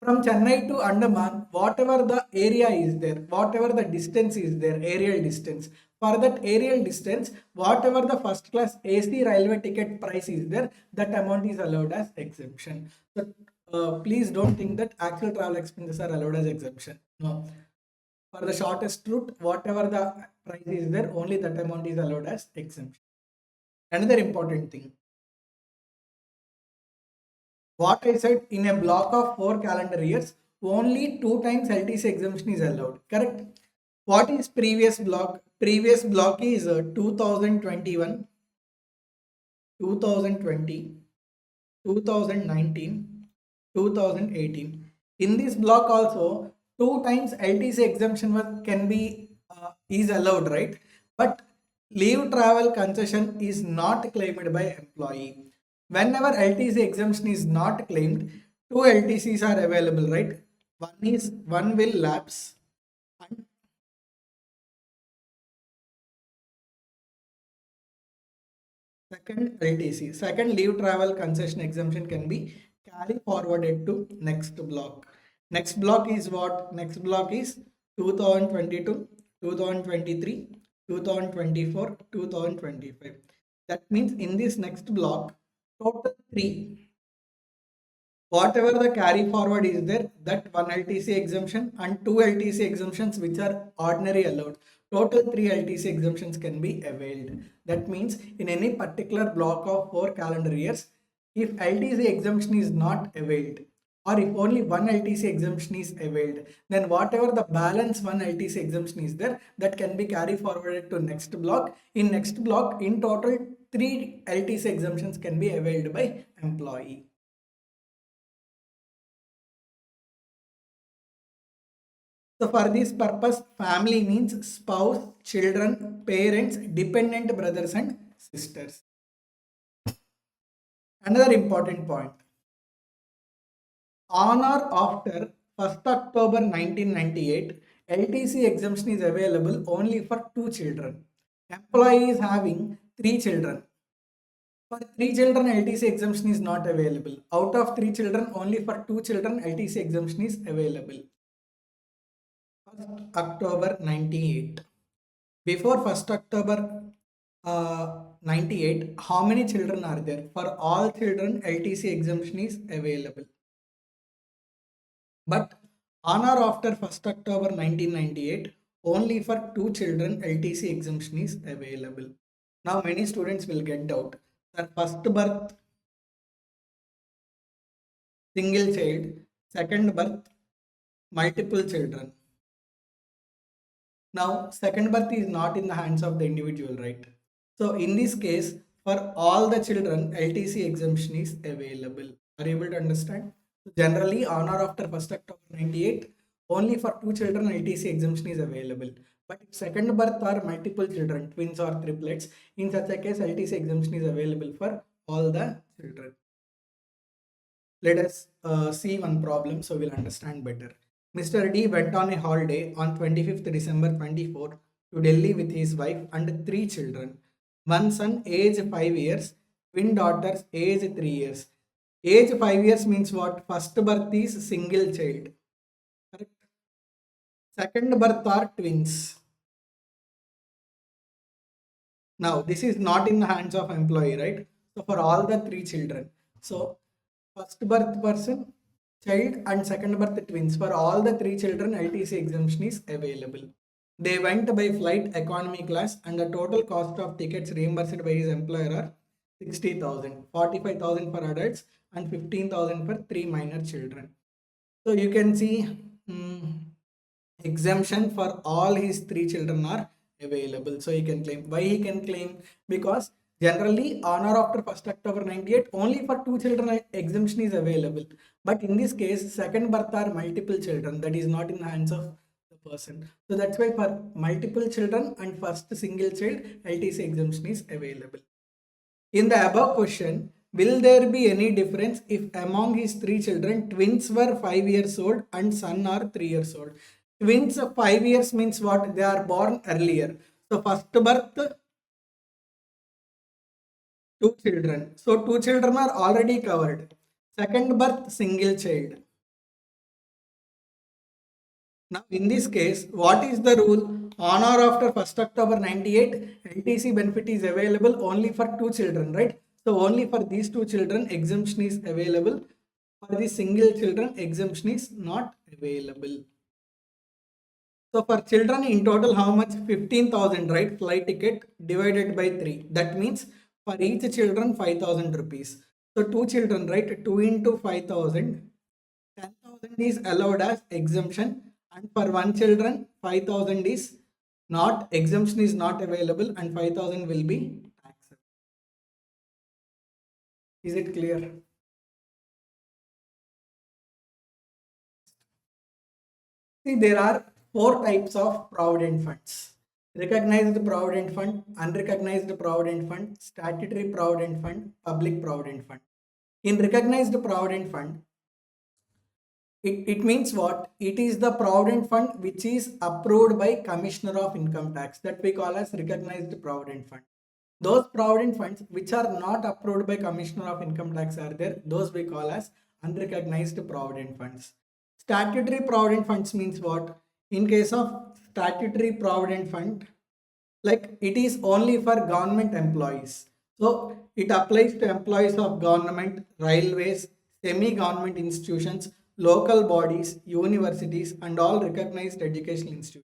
From Chennai to Andaman, whatever the area is there, whatever the distance is there, aerial distance, for that aerial distance, whatever the first class AC railway ticket price is there, that amount is allowed as exemption. So please don't think that actual travel expenses are allowed as exemption. No. For the shortest route, whatever the price is there, only that amount is allowed as exemption. Another important thing, what I said, in a block of 4 calendar years, only two times LTC exemption is allowed. Correct? What is previous block? Previous block is 2021, 2020, 2019, 2018. In this block also, two times LTC exemption can be is allowed, right? But leave travel concession is not claimed by employee. Whenever LTC exemption is not claimed, two LTCs are available, right? One will lapse, and Second LTC, second leave travel concession exemption can be carry forwarded to next block. Next block is what? Next block is 2022, 2023, 2024, 2025. That means in this next block, total three. Whatever the carry forward is there, that one LTC exemption and two LTC exemptions which are ordinary allowed. Total three LTC exemptions can be availed. That means in any particular block of 4 calendar years, if LTC exemption is not availed, or if only one LTC exemption is availed, then whatever the balance one LTC exemption is there, that can be carried forwarded to next block. In next block, in total, three LTC exemptions can be availed by employee. So for this purpose, family means spouse, children, parents, dependent brothers and sisters. Another important point. On or after 1st October 1998, LTC exemption is available only for 2 children. Employee is having 3 children. For 3 children, LTC exemption is not available. Out of 3 children, only for 2 children, LTC exemption is available. 1st October 98. Before 1st October 98, how many children are there? For all children, LTC exemption is available. But on or after 1st October 1998, only for 2 children, LTC exemption is available. Now, many students will get doubt that first birth, single child, second birth, multiple children. Now, second birth is not in the hands of the individual, right? So, in this case, for all the children, LTC exemption is available. Are you able to understand? So generally, on or after 1st October 98, only for 2 children, LTC exemption is available. But if second birth or multiple children, twins or triplets, in such a case, LTC exemption is available for all the children. Let us see one problem so we'll understand better. Mr. D went on a holiday on 25th December 24 to Delhi with his wife and 3 children. One son age 5 years, twin daughters age 3 years. Age 5 years means what? First birth is single child. Correct? Second birth are twins. Now this is not in the hands of employee, right? So for all the 3 children. So first birth person, child and second birth twins. For all the 3 children, LTC exemption is available. They went by flight economy class and the total cost of tickets reimbursed by his employer are 60,000, 45,000 for adults and 15,000 for 3 minor children. So you can see exemption for all his 3 children are available. So he can claim. Why he can claim? Because generally on or after 1st October 98, only for 2 children exemption is available. But in this case, second birth are multiple children. That is not in the hands of the person. So that's why for multiple children and first single child, LTC exemption is available. In the above question, will there be any difference if among his 3 children, twins were 5 years old and son are 3 years old? Twins of 5 years means what? They are born earlier. So first birth, 2 children. So 2 children are already covered. Second birth, single child. Now in this case, what is the rule? On or after 1st October 98, LTC benefit is available only for 2 children, right? So only for these 2 children exemption is available. For the single children exemption is not available. So for children in total how much? 15,000, right? Flight ticket divided by 3. That means for each children 5,000 rupees. So 2 children, right? 2 into 5,000. 10,000 is allowed as exemption and for 1 children 5,000 is not, exemption is not available and 5,000 will be taxed. Is it clear? See, there are 4 types of provident funds: recognized provident fund, unrecognized provident fund, statutory provident fund, public provident fund. In recognized provident fund, it means what? It is the provident fund which is approved by Commissioner of Income Tax, that we call as recognized provident fund. Those provident funds which are not approved by Commissioner of Income Tax are there. Those we call as unrecognized provident funds. Statutory provident funds means what? In case of statutory provident fund, like it is only for government employees. So it applies to employees of government, railways, semi-government institutions, local bodies, universities, and all recognized educational institutions.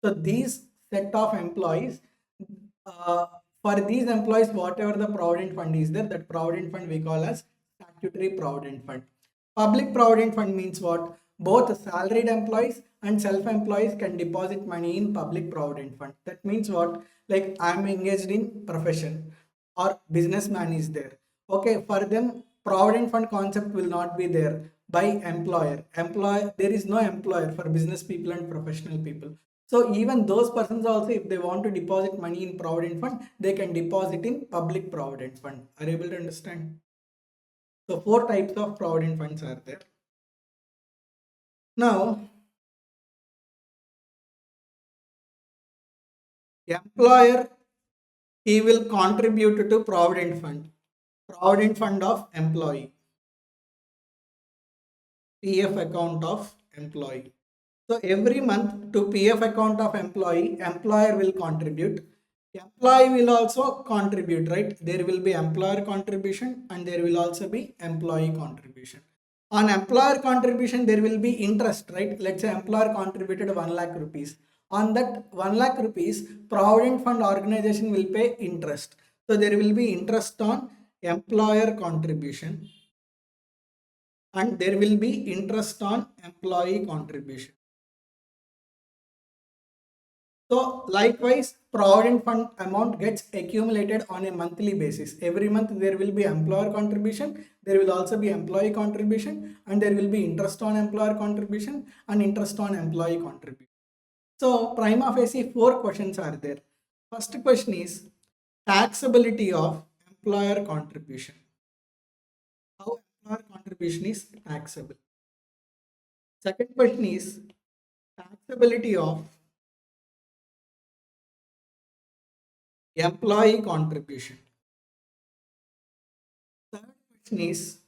So these set of employees, uh, for these employees, whatever the provident fund is there, that provident fund we call as statutory provident fund. Public provident fund means what? Both salaried employees and self-employees can deposit money in public provident fund. That means what? Like I'm engaged in profession or businessman is there. Okay, for them provident fund concept will not be there by employer. Employer, there is no employer for business people and professional people. So even those persons also, if they want to deposit money in provident fund, they can deposit in public provident fund. Are you able to understand? So four types of provident funds are there. Now, employer, he will contribute to provident fund of employee, PF account of employee. So every month to PF account of employee, employer will contribute. Employee will also contribute, right? There will be employer contribution and there will also be employee contribution. On employer contribution, there will be interest, right? Let's say employer contributed 1 lakh rupees. On that 1 lakh rupees, Provident Fund organization will pay interest. So there will be interest on employer contribution and there will be interest on employee contribution. So likewise, Provident Fund amount gets accumulated on a monthly basis. Every month there will be employer contribution, there will also be employee contribution, and there will be interest on employer contribution and interest on employee contribution. So prima facie 4 questions are there. First question is taxability of employer contribution. How employer contribution is taxable? Second question is taxability of employee contribution. Third question is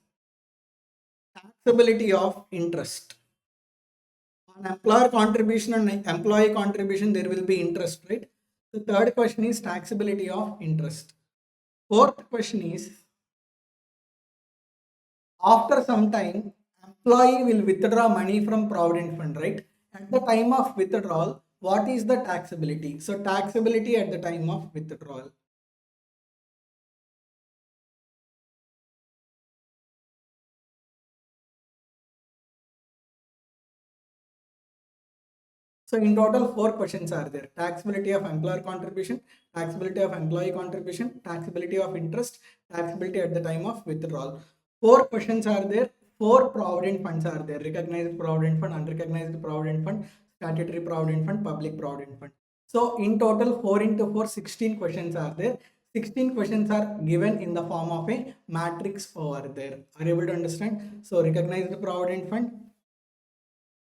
taxability of interest. On employer contribution and employee contribution, there will be interest, right? The third question is taxability of interest. Fourth question is after some time, employee will withdraw money from Provident Fund, right? At the time of withdrawal, what is the taxability? So taxability at the time of withdrawal. So in total, 4 questions are there. Taxability of employer contribution, taxability of employee contribution, taxability of interest, taxability at the time of withdrawal. 4 questions are there. 4 provident funds are there. Recognized provident fund, unrecognized provident fund, statutory provident fund, public provident fund. So in total, 4 into 4, 16 questions are there. 16 questions are given in the form of a matrix over there. Are you able to understand? So recognized provident fund,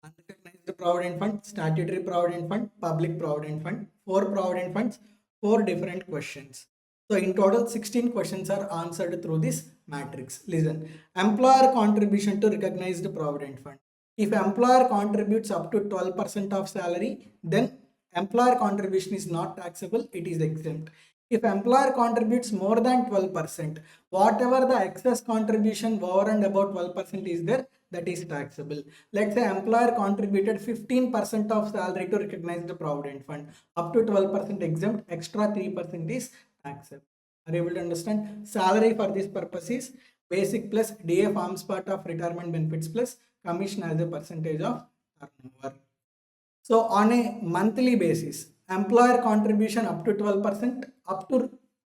unrecognized provident fund, statutory provident fund, public provident fund, 4 provident funds, 4 different questions. So in total 16 questions are answered through this matrix. Listen, employer contribution to recognized provident fund. If employer contributes up to 12% of salary, then employer contribution is not taxable, it is exempt. If employer contributes more than 12%, whatever the excess contribution over and about 12% is there, that is taxable. Let's say employer contributed 15% of salary to recognize the provident fund, up to 12% exempt, extra 3% is taxable. Are you able to understand? Salary for this purpose is basic plus DA forms part of retirement benefits plus commission as a percentage of turnover. So on a monthly basis, employer contribution up to 12%, up to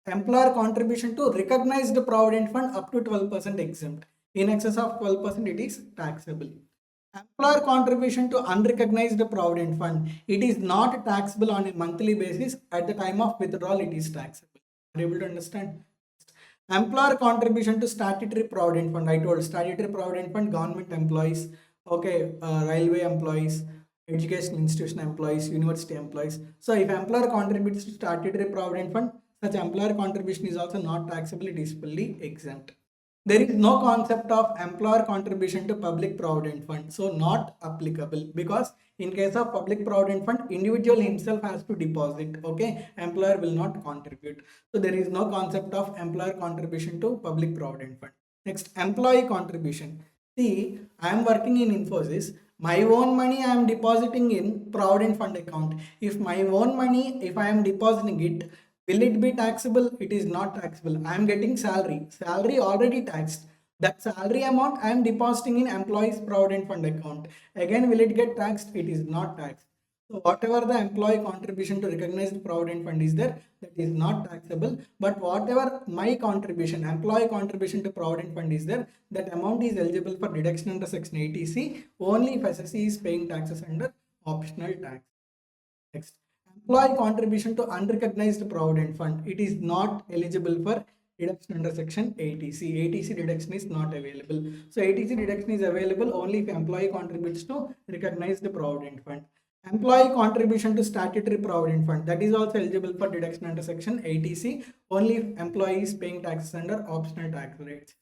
employer contribution to recognized provident fund up to 12% exempt. In excess of 12%, it is taxable. Employer contribution to unrecognized provident fund, it is not taxable on a monthly basis. At the time of withdrawal, it is taxable. Are you able to understand? Employer contribution to statutory provident fund. I told statutory provident fund, government employees, okay, railway employees, education institution employees, university employees. So if employer contributes to statutory provident fund, such employer contribution is also not taxable, it is fully exempt. There is no concept of employer contribution to public provident fund, so not applicable, because in case of public provident fund, individual himself has to deposit, okay, employer will not contribute. So there is no concept of employer contribution to public provident fund. Next, employee contribution. See, I am working in Infosys. My own money I am depositing in provident fund account. If my own money, if I am depositing it, will it be taxable? It is not taxable. I am getting salary. Salary already taxed. That salary amount I am depositing in employees provident fund account. Again, will it get taxed? It is not taxed. So whatever the employee contribution to recognized provident fund is there, that is not taxable. But whatever my contribution, employee contribution to provident fund is there, that amount is eligible for deduction under section 80C only if SSE is paying taxes under optional tax. Next, employee contribution to unrecognized provident fund. It is not eligible for deduction under section 80C. 80C deduction is not available. So 80C deduction is available only if employee contributes to recognized provident fund. Employee contribution to statutory provident fund, that is also eligible for deduction under section 80C only if employee is paying taxes under optional tax rates.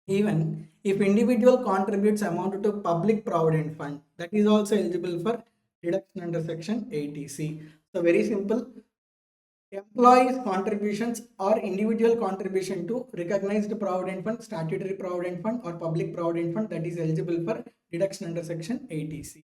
Even if individual contributes amount to public provident fund, that is also eligible for deduction under section 80C. So very simple. Employees contributions or individual contribution to recognized provident fund, statutory provident fund or public provident fund, that is eligible for deduction under section 80C.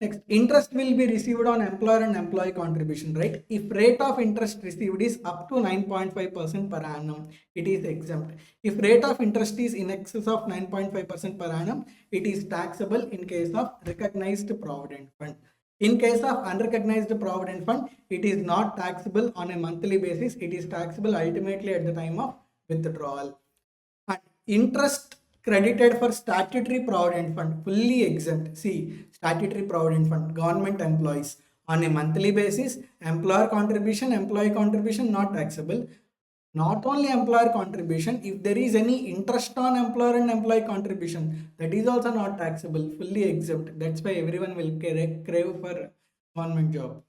Next, interest will be received on employer and employee contribution, right? If rate of interest received is up to 9.5% per annum, it is exempt. If rate of interest is in excess of 9.5% per annum, it is taxable in case of recognized provident fund. In case of unrecognized provident fund, it is not taxable on a monthly basis. It is taxable ultimately at the time of withdrawal. And interest credited for statutory provident fund, fully exempt. See, statutory provident fund, government employees on a monthly basis, employer contribution, employee contribution not taxable. Not only employer contribution, if there is any interest on employer and employee contribution, that is also not taxable, fully exempt. That's why everyone will crave for government job.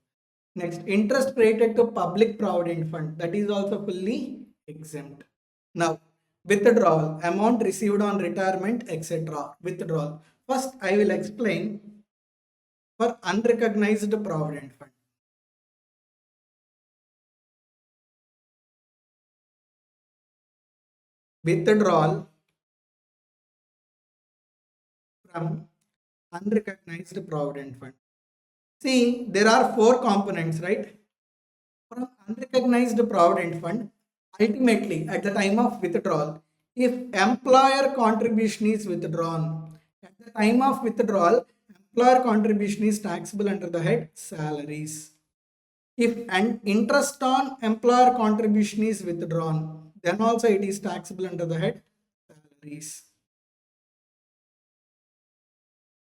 Next, interest related to public provident fund, that is also fully exempt. Now, withdrawal, amount received on retirement, etc. Withdrawal. First, I will explain for unrecognized provident fund. Withdrawal from unrecognized provident fund. See, there are four components, right? From unrecognized provident fund, ultimately at the time of withdrawal, if employer contribution is withdrawn, at the time of withdrawal, employer contribution is taxable under the head salaries. If an interest on employer contribution is withdrawn, then also it is taxable under the head salaries.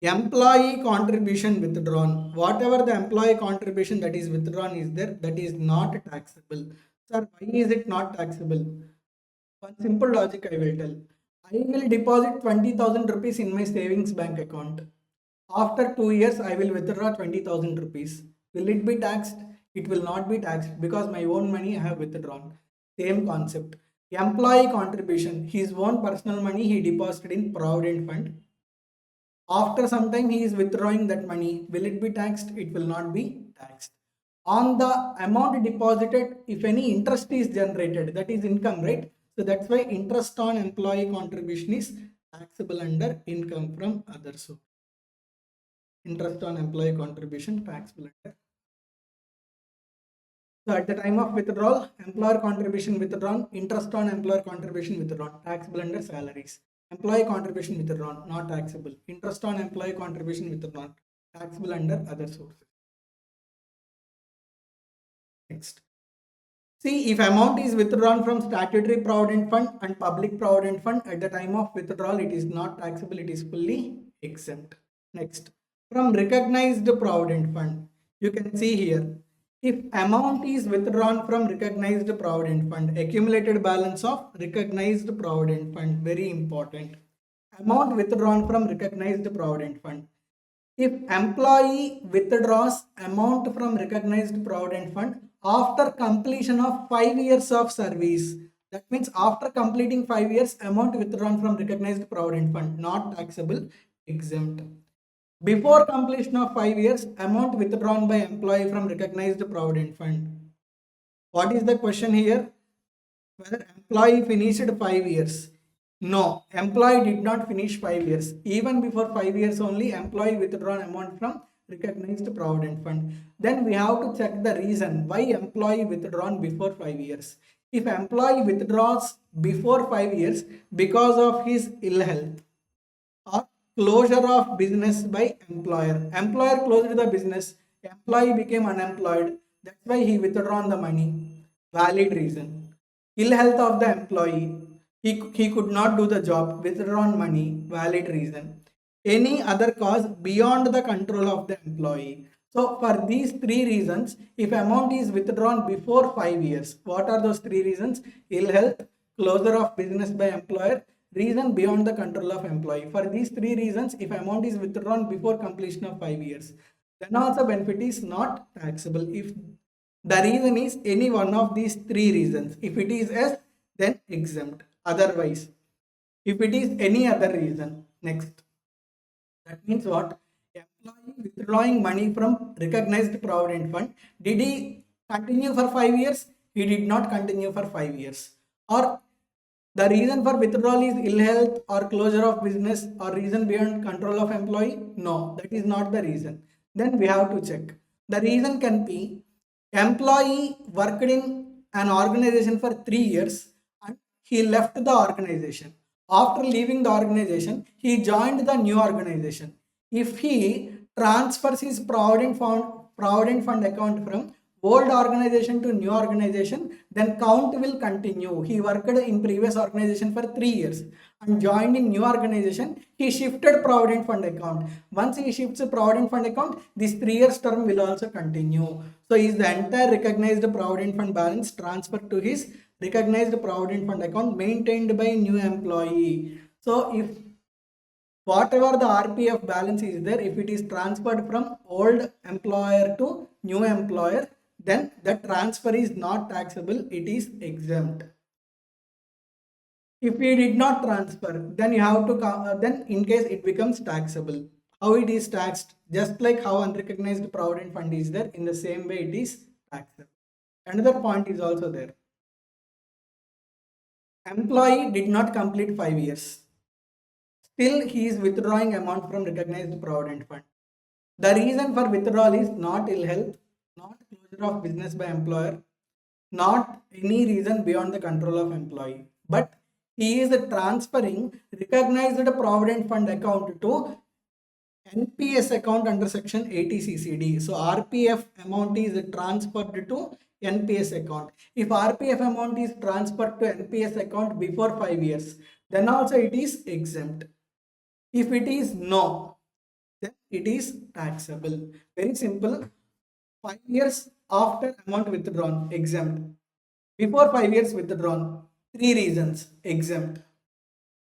Employee contribution withdrawn, whatever the employee contribution that is withdrawn is there, that is not taxable. Sir, why is it not taxable? One simple logic I will tell. I will deposit 20,000 rupees in my savings bank account. After 2 years, I will withdraw 20,000 rupees. Will it be taxed? It will not be taxed because my own money I have withdrawn. Same concept. Employee contribution, his own personal money he deposited in Provident Fund. After some time he is withdrawing that money. Will it be taxed? It will not be taxed. On the amount deposited, if any interest is generated, that is income, right? So that's why interest on employee contribution is taxable under income from other source. Interest on employee contribution taxable under. So at the time of withdrawal, employer contribution withdrawn, interest on employer contribution withdrawn, taxable under salaries. Employee contribution withdrawn, not taxable. Interest on employee contribution withdrawn, taxable under other sources. Next. See, if amount is withdrawn from statutory provident fund and public provident fund at the time of withdrawal, it is not taxable, it is fully exempt. Next, from recognized provident fund, you can see here, if amount is withdrawn from recognized provident fund, accumulated balance of recognized provident fund, very important. Amount withdrawn from recognized provident fund.
If employee withdraws amount from recognized provident fund after completion of 5 years of service, that means after completing 5 years, amount withdrawn from recognized provident fund, not taxable, exempt. Before completion of 5 years, amount withdrawn by employee from recognized provident fund. What is the question here? Whether employee finished 5 years. No, employee did not finish 5 years. Even before 5 years only, employee withdrawn amount from recognized provident fund. Then we have to check the reason why employee withdrawn before 5 years. If employee withdraws before 5 years because of his ill health or closure of business by employer. Employer closed the business, employee became unemployed. That's why he withdrawn the money. Valid reason. Ill health of the employee, he could not do the job, withdrawn money, valid reason. Any other cause beyond the control of the employee. So for these three reasons, if amount is withdrawn before 5 years, what are those three reasons? Ill health, closure of business by employer, reason beyond the control of employee. For these three reasons, if amount is withdrawn before completion of 5 years, then also benefit is not taxable. If the reason is any one of these three reasons, if it is S, then exempt. Otherwise, if it is any other reason, next. That means what? Employee withdrawing money from recognized provident fund. Did he continue for 5 years? He did not continue for 5 years. Or the reason for withdrawal is ill health or closure of business or reason beyond control of employee? No, that is not the reason. Then we have to check. The reason can be employee worked in an organization for 3 years and he left the organization. After leaving the organization, he joined the new organization. If he transfers his provident fund account from old organization to new organization, then count will continue. He worked in previous organization for 3 years and joined in new organization. He shifted provident fund account. Once he shifts provident fund account, this 3 years term will also continue. So is the entire recognized provident fund balance transferred to his recognized provident fund account maintained by new employee. So if whatever the RPF balance is there, if it is transferred from old employer to new employer, then the transfer is not taxable, it is exempt. If we did not transfer, then you have to then in case it becomes taxable. How it is taxed? Just like how unrecognized provident fund is there, in the same way it is taxable. Another point is also there. Employee did not complete 5 years. Still he is withdrawing amount from recognized provident fund. The reason for withdrawal is not ill health, not closure of business by employer, not any reason beyond the control of employee, but he is transferring recognized provident fund account to NPS account under section 80 CCD. So RPF amount is transferred to NPS account. If RPF amount is transferred to NPS account before 5 years, then also it is exempt. If it is no, then it is taxable. Very simple. 5 years after amount withdrawn, exempt. Before 5 years withdrawn, three reasons, exempt.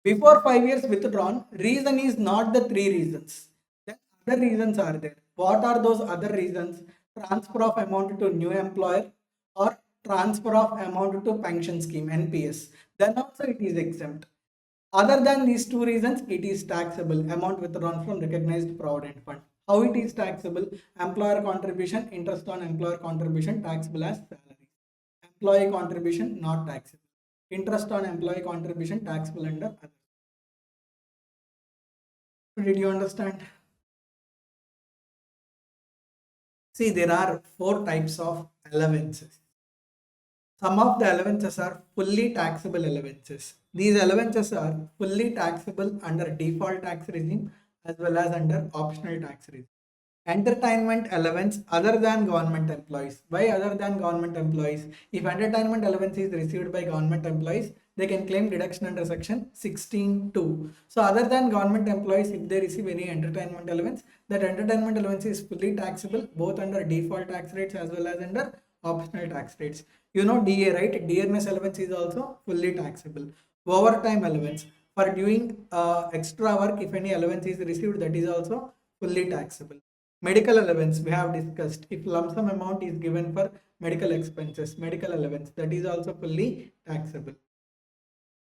Before 5 years withdrawn, reason is not the three reasons. Then other reasons are there. What are those other reasons? Transfer of amount to new employer or transfer of amount to pension scheme, NPS. Then also it is exempt. Other than these two reasons, it is taxable. Amount withdrawn from recognized provident fund. How it is taxable? Employer contribution, interest on employer contribution, taxable as salary. Employee contribution, not taxable. Interest on employee contribution, taxable under other. Did you understand? See, there are 4 types of allowances. Some of the allowances are fully taxable allowances. These allowances are fully taxable under default tax regime as well as under optional tax regime. Entertainment allowance other than government employees. Why other than government employees? If entertainment allowance is received by government employees, they can claim deduction under section 16(2). So other than government employees, if they receive any entertainment allowance, that entertainment allowance is fully taxable both under default tax rates as well as under optional tax rates. You know DA, right? Dearness allowance is also fully taxable. Overtime allowance for doing extra work, if any allowance is received, that is also fully taxable. Medical allowance, we have discussed. If lump sum amount is given for medical expenses, medical allowance, that is also fully taxable.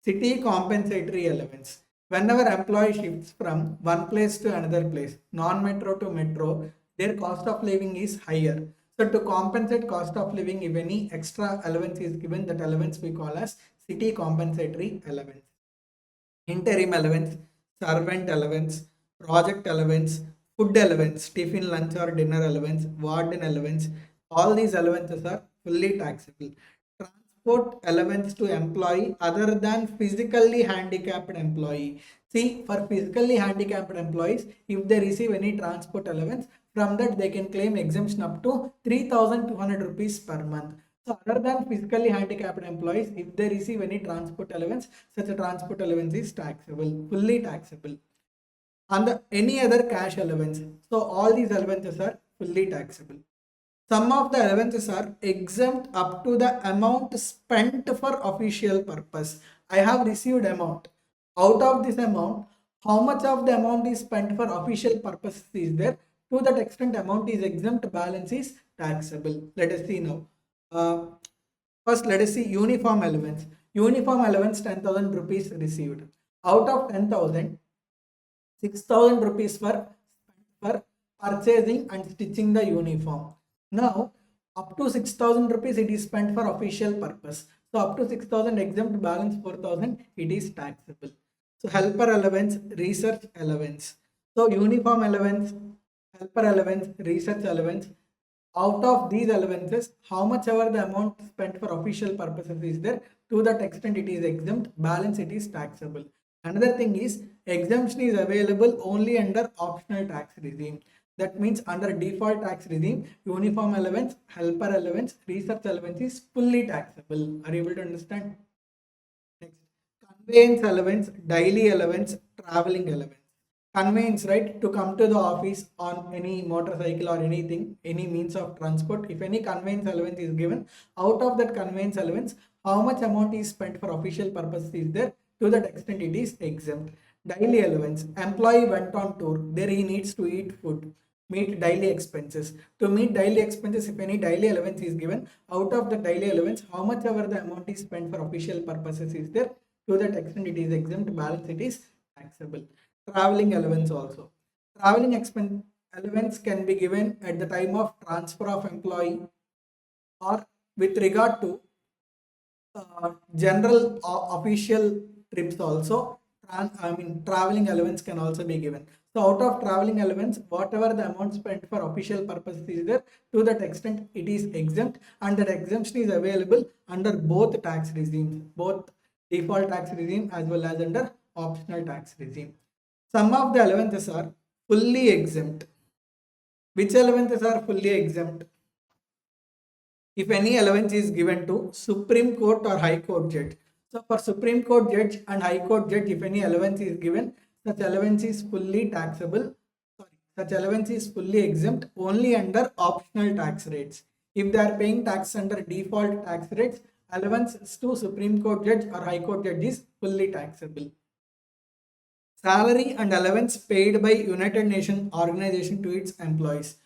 City compensatory allowance. Whenever employee shifts from one place to another place, non-metro to metro, their cost of living is higher. So to compensate cost of living, if any extra allowance is given, that allowance we call as city compensatory allowance. Interim allowance, servant allowance, project allowance, food allowance, tiffin, lunch or dinner allowance, warden allowance, all these allowances are fully taxable. Transport allowance to employee other than physically handicapped employee. See, for physically handicapped employees, if they receive any transport allowance, from that they can claim exemption up to 3,200 rupees per month. So other than physically handicapped employees, if they receive any transport allowance, such a transport allowance is taxable, fully taxable. And any other cash allowance. So all these allowances are fully taxable. Some of the allowances are exempt up to the amount spent for official purpose. I have received amount. Out of this amount, how much of the amount is spent for official purpose is there? To that extent, amount is exempt, balance is taxable. Let us see now. Uh, First, let us see uniform allowance. Uniform allowance 10,000 rupees received. Out of 10,000, 6,000 rupees for purchasing and stitching the uniform. Now, up to 6,000 rupees it is spent for official purpose. So, up to 6,000 exempt, balance 4,000 it is taxable. So, helper allowance, research allowance. So, uniform allowance, helper allowance, research allowance. Out of these allowances, how much ever the amount spent for official purposes is there, to that extent it is exempt, balance it is taxable. Another thing is exemption is available only under optional tax regime. That means under default tax regime, uniform allowance, helper allowance, research allowance is fully taxable. Are you able to understand? Next, conveyance allowance, daily allowance, traveling allowance. Conveyance, right, to come to the office on any motorcycle or anything, any means of transport. If any conveyance allowance is given, out of that conveyance allowance, how much amount is spent for official purposes is there, to that extent it is exempt. Daily allowance, employee went on tour, there he needs to eat food, meet daily expenses. To meet daily expenses, if any daily allowance is given, out of the daily allowance, how much ever the amount is spent for official purposes is there, to that extent it is exempt, balance it is taxable. Traveling allowance also. Traveling expense allowance can be given at the time of transfer of employee, or with regard to general official trips also. Traveling allowance can also be given. So out of traveling allowance, whatever the amount spent for official purposes is there, to that extent it is exempt, and that exemption is available under both tax regimes, both default tax regime as well as under optional tax regime. Some of the allowances are fully exempt. Which allowances are fully exempt? If any allowance is given to Supreme Court or High Court judge. So for Supreme Court judge and High Court judge, if any allowance is given, such allowance is fully taxable. Sorry, such allowance is fully exempt only under optional tax rates. If they are paying tax under default tax rates, allowance to Supreme Court judge or High Court judge is fully taxable. Salary and allowance paid by United Nations organization to its employees.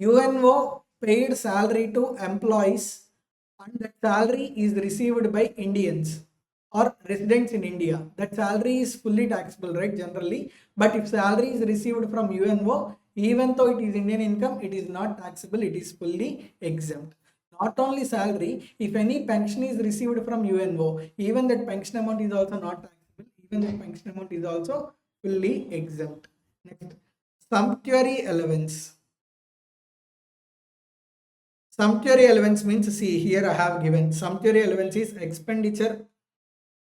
UNO paid salary to employees, and that salary is received by Indians or residents in India. That salary is fully taxable, right, generally. But if salary is received from UNO, even though it is Indian income, it is not taxable, it is fully exempt. Not only salary, if any pension is received from UNO, even that pension amount is also not taxable, even that pension amount is also fully exempt. Next, sumptuary allowance. Sumptuary allowance means, see here I have given, sumptuary allowance is expenditure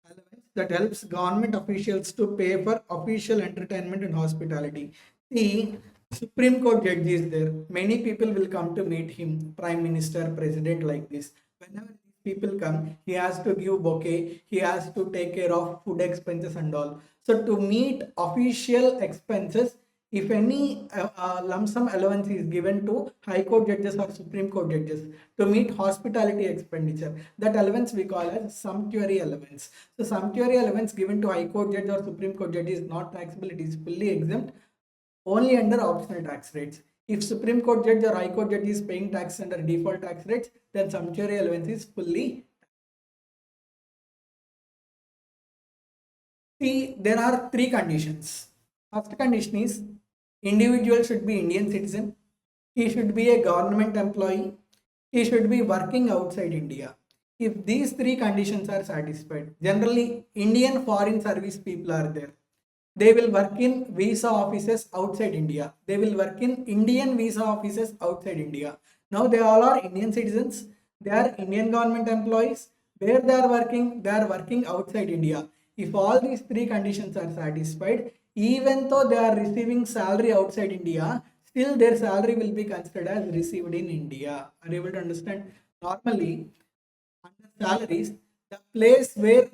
allowance that helps government officials to pay for official entertainment and hospitality. See, Supreme Court judge is there. Many people will come to meet him, Prime Minister, President, like this. Whenever these people come, he has to give bouquet, he has to take care of food expenses and all. So to meet official expenses, if any lump sum allowance is given to High Court judges or Supreme Court judges to meet hospitality expenditure, that allowance we call as sumptuary allowance. So sumptuary allowance given to High Court judge or Supreme Court judge is not taxable, it is fully exempt. only under optional tax rates. If Supreme Court judge or High Court judge is paying tax under default tax rates, then sumptuary allowance is fully. See, there are three conditions. First condition is individual should be Indian citizen. He should be a government employee. He should be working outside India. If these three conditions are satisfied, generally Indian foreign service people are there. They will work in visa offices outside India. They will work in Indian visa offices outside India. Now they all are Indian citizens. They are Indian government employees. Where they are working outside India. If all these three conditions are satisfied, even though they are receiving salary outside India, still their salary will be considered as received in India. Are you able to understand? Normally, under salaries, the place where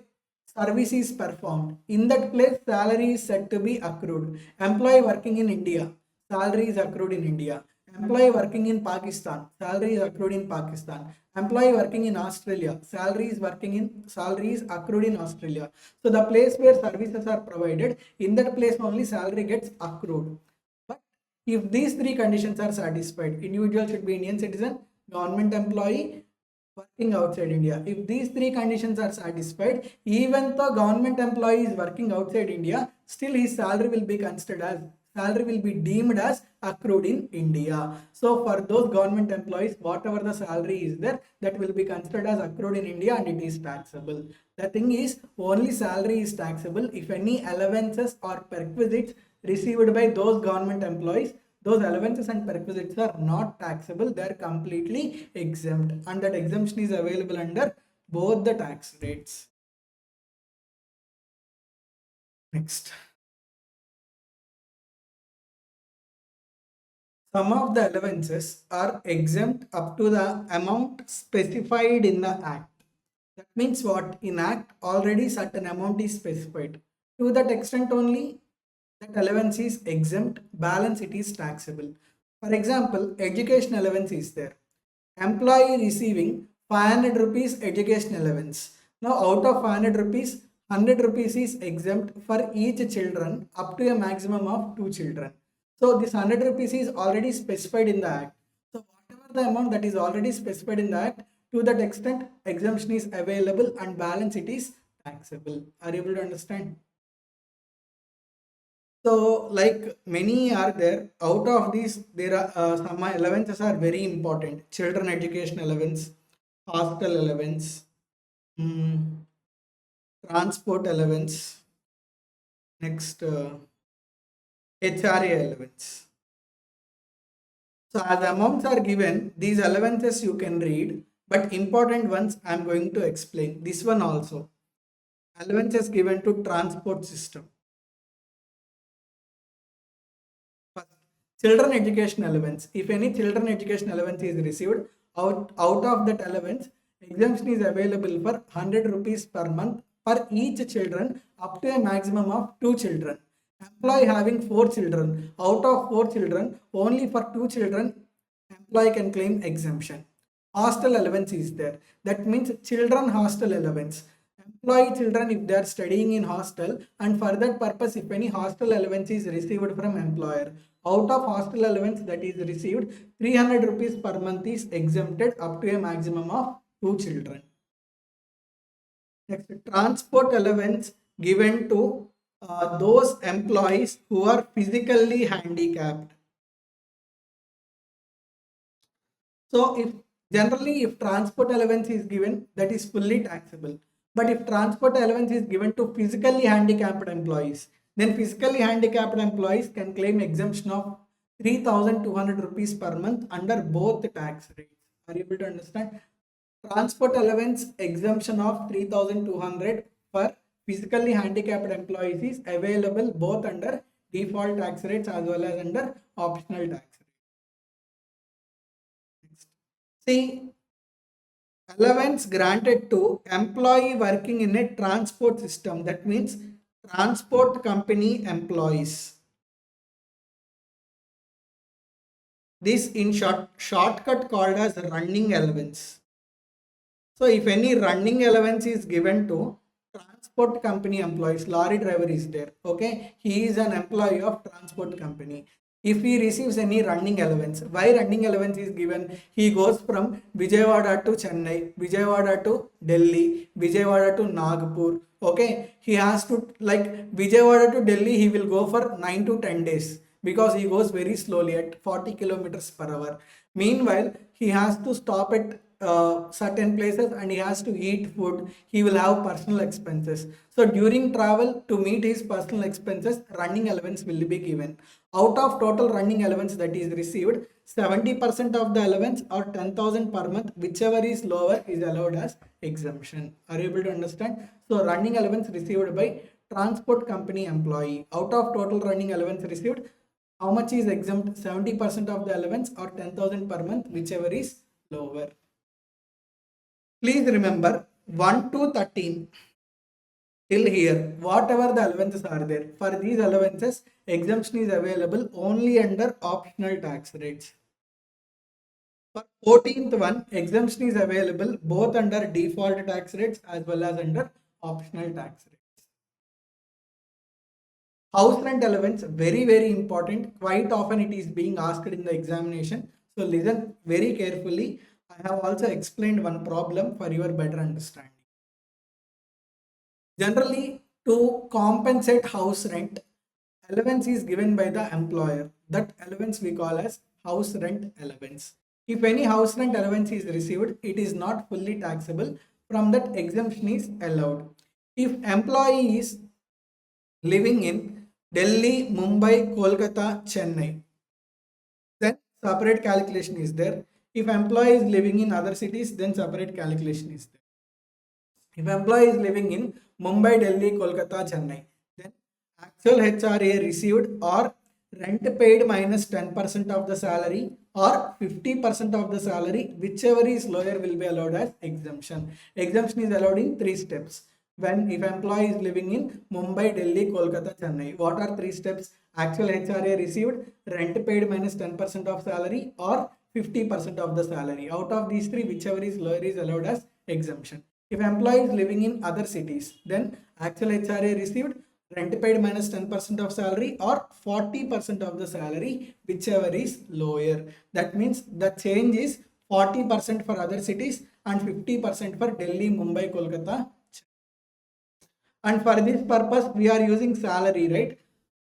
service is performed, in that place salary is said to be accrued. Employee working in India, salary is accrued in India. Employee working in Pakistan, salary is accrued in Pakistan. Employee working in Australia, salary is accrued in Australia. So the place where services are provided, in that place only salary gets accrued. But if these three conditions are satisfied, individual should be Indian citizen, government employee, working outside India. If these three conditions are satisfied, even though government employee is working outside India, still his salary will be deemed as accrued in India. So for those government employees, whatever the salary is there, that will be considered as accrued in India and it is taxable. The thing is, only salary is taxable if any allowances or perquisites received by those government employees, those allowances and perquisites are not taxable. They are completely exempt, and that exemption is available under both the tax rates. Next, some of the allowances are exempt up to the amount specified in the act. That means what? In act already certain amount is specified. To that extent only that allowance is exempt, balance it is taxable. For example, education allowance is there. Employee receiving 500 rupees education allowance. Now out of 500 rupees, 100 rupees is exempt for each children up to a maximum of 2 children. So this 100 rupees is already specified in the act. So whatever the amount that is already specified in the act, to that extent exemption is available and balance it is taxable. Are you able to understand? So, like many are there, out of these, there are some allowances are very important. Children education allowance, hostel allowance, mm, transport allowance, next HRA allowance. So, as amounts are given, these allowances you can read, but important ones I am going to explain. This one also, allowances given to transport system. Children education allowance. If any children education allowance is received, out of that allowance, exemption is available for 100 rupees per month per each children up to a maximum of 2 children. Employee having 4 children, out of 4 children, only for 2 children, employee can claim exemption. Hostel allowance is there. That means children hostel allowance. Employee children if they are studying in hostel, and for that purpose if any hostel allowance is received from employer, out of hostel allowance that is received, 300 rupees per month is exempted up to a maximum of 2 children. Next, transport allowance given to those employees who are physically handicapped. So if generally if transport allowance is given, that is fully taxable. But if transport allowance is given to physically handicapped employees, then physically handicapped employees can claim exemption of 3,200 rupees per month under both tax rates. Are you able to understand? Transport allowance exemption of 3,200 for physically handicapped employees is available both under default tax rates as well as under optional tax rates. See, allowance granted to employee working in a transport system, that means transport company employees. This in shortcut called as running allowance. So if any running allowance is given to transport company employees, lorry driver is there. Okay, he is an employee of transport company. If he receives any running allowance, why running allowance is given? He goes from Vijayawada to Chennai, Vijayawada to Delhi, Vijayawada to Nagpur. Okay, he has to, like, Vijayawada to Delhi, he will go for 9 to 10 days because he goes very slowly at 40 kilometers per hour. Meanwhile, he has to stop at certain places and he has to eat food. He will have personal expenses. So during travel, to meet his personal expenses, running allowance will be given. Out of total running allowance that is received, 70% of the allowance or 10,000 per month, whichever is lower, is allowed as exemption. Are you able to understand? So running allowance received by transport company employee. Out of total running allowance received, how much is exempt? 70% of the allowance or 10,000 per month, whichever is lower. Please remember 1 to 13 till here, whatever the allowances are there, for these allowances, exemption is available only under optional tax rates. For 14th one, exemption is available both under default tax rates as well as under optional tax rates. House rent allowance, very important. Quite often it is being asked in the examination. So listen very carefully. I have also explained one problem for your better understanding. Generally, to compensate house rent, allowance is given by the employer. That allowance we call as house rent allowance. If any house rent allowance is received, it is not fully taxable. From that, exemption is allowed. If employee is living in Delhi, Mumbai, Kolkata, Chennai, then separate calculation is there. If employee is living in other cities, then separate calculation is there. If employee is living in Mumbai, Delhi, Kolkata, Chennai, then actual HRA received or rent paid minus 10% of the salary or 50% of the salary, whichever is lower, will be allowed as exemption. Exemption is allowed in 3 steps. When if employee is living in Mumbai, Delhi, Kolkata, Chennai, what are 3 steps? Actual HRA received, rent paid minus 10% of salary or 50% of the salary. Out of these 3, whichever is lower is allowed as exemption. If employee is living in other cities, then actual HRA received, rent paid minus 10% of salary or 40% of the salary, whichever is lower. That means the change is 40% for other cities and 50% for Delhi, Mumbai, Kolkata. And for this purpose, we are using salary, right?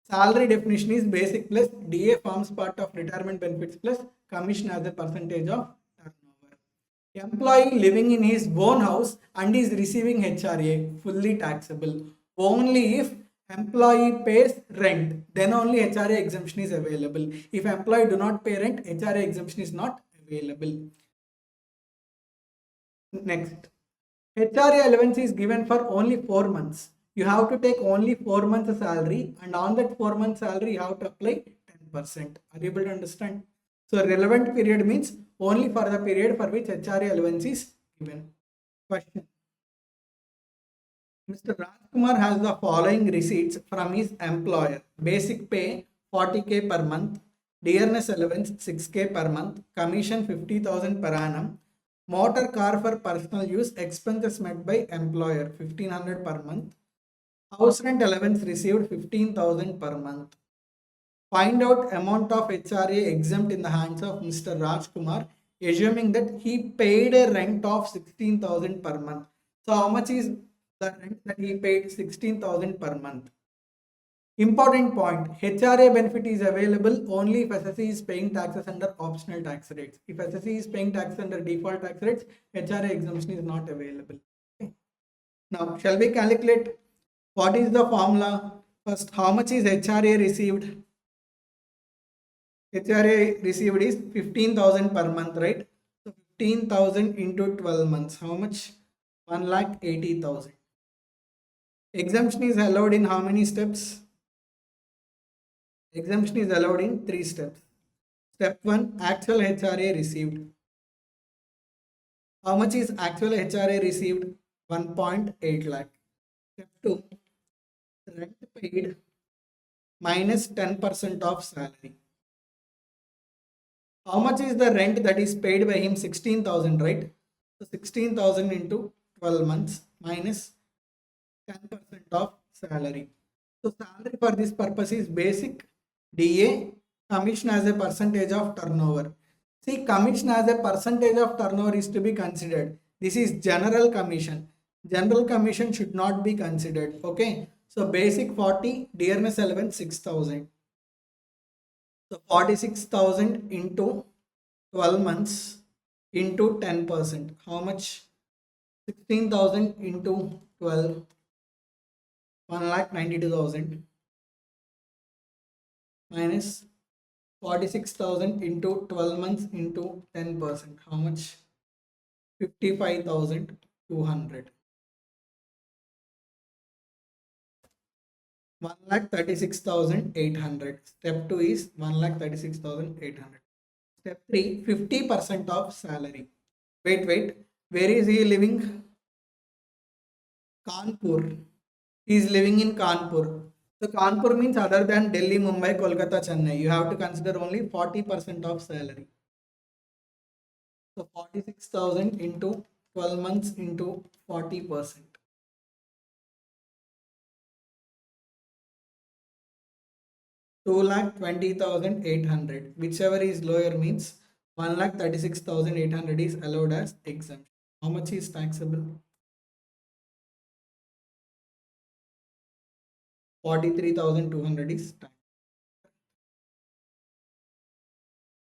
Salary definition is basic plus DA forms part of retirement benefits plus commission as a percentage of turnover. Employee living in his own house and is receiving HRA, fully taxable. Only if employee pays rent, then only HRA exemption is available. If employee do not pay rent, HRA exemption is not available. Next, HRA allowance is given for only 4 months. You have to take only 4 months salary, and on that 4 months salary, you have to apply 10%. Are you able to understand? So relevant period means only for the period for which HRA allowance is given. Question. Mr. Rajkumar has the following receipts from his employer. Basic pay 40k per month, dearness allowance 6k per month, commission 50,000 per annum, motor car for personal use, expenses met by employer 1500 per month, house rent allowance received 15,000 per month. Find out amount of HRA exempt in the hands of Mr. Rajkumar, assuming that he paid a rent of 16,000 per month. So how much is the rent that he paid? 16,000 per month. Important point, HRA benefit is available only if SSE is paying taxes under optional tax rates. If SSE is paying taxes under default tax rates, HRA exemption is not available. Okay. Now, shall we calculate what is the formula? First, how much is HRA received? HRA received is 15,000 per month, right? So 15,000 into 12 months, how much? 1,80,000. Exemption is allowed in how many steps? Exemption is allowed in 3 steps. Step 1, actual HRA received. How much is actual HRA received? 1.8 lakh. Step 2, rent paid minus 10% of salary. How much is the rent that is paid by him? 16,000, right? So 16,000 into 12 months minus 10% of salary. So salary for this purpose is basic, DA, commission as a percentage of turnover. See, commission as a percentage of turnover is to be considered. This is general commission. General commission should not be considered. Okay. So basic 40, dearness allowance 6,000. So 46,000 into 12 months into 10%. How much? 16,000 into 12, 1,92,000 minus 46,000 into 12 months into 10%. How much? 55,200. 1,36,800. Step 2 is 1,36,800. Step 3, 50% of salary. Wait. Where is he living? Kanpur. He is living in Kanpur. So Kanpur means other than Delhi, Mumbai, Kolkata, Chennai. You have to consider only 40% of salary. So 46,000 into 12 months into 40%. 2,20,800. Whichever is lower means 1,36,800 is allowed as exemption. How much is taxable? 43,200 is tax.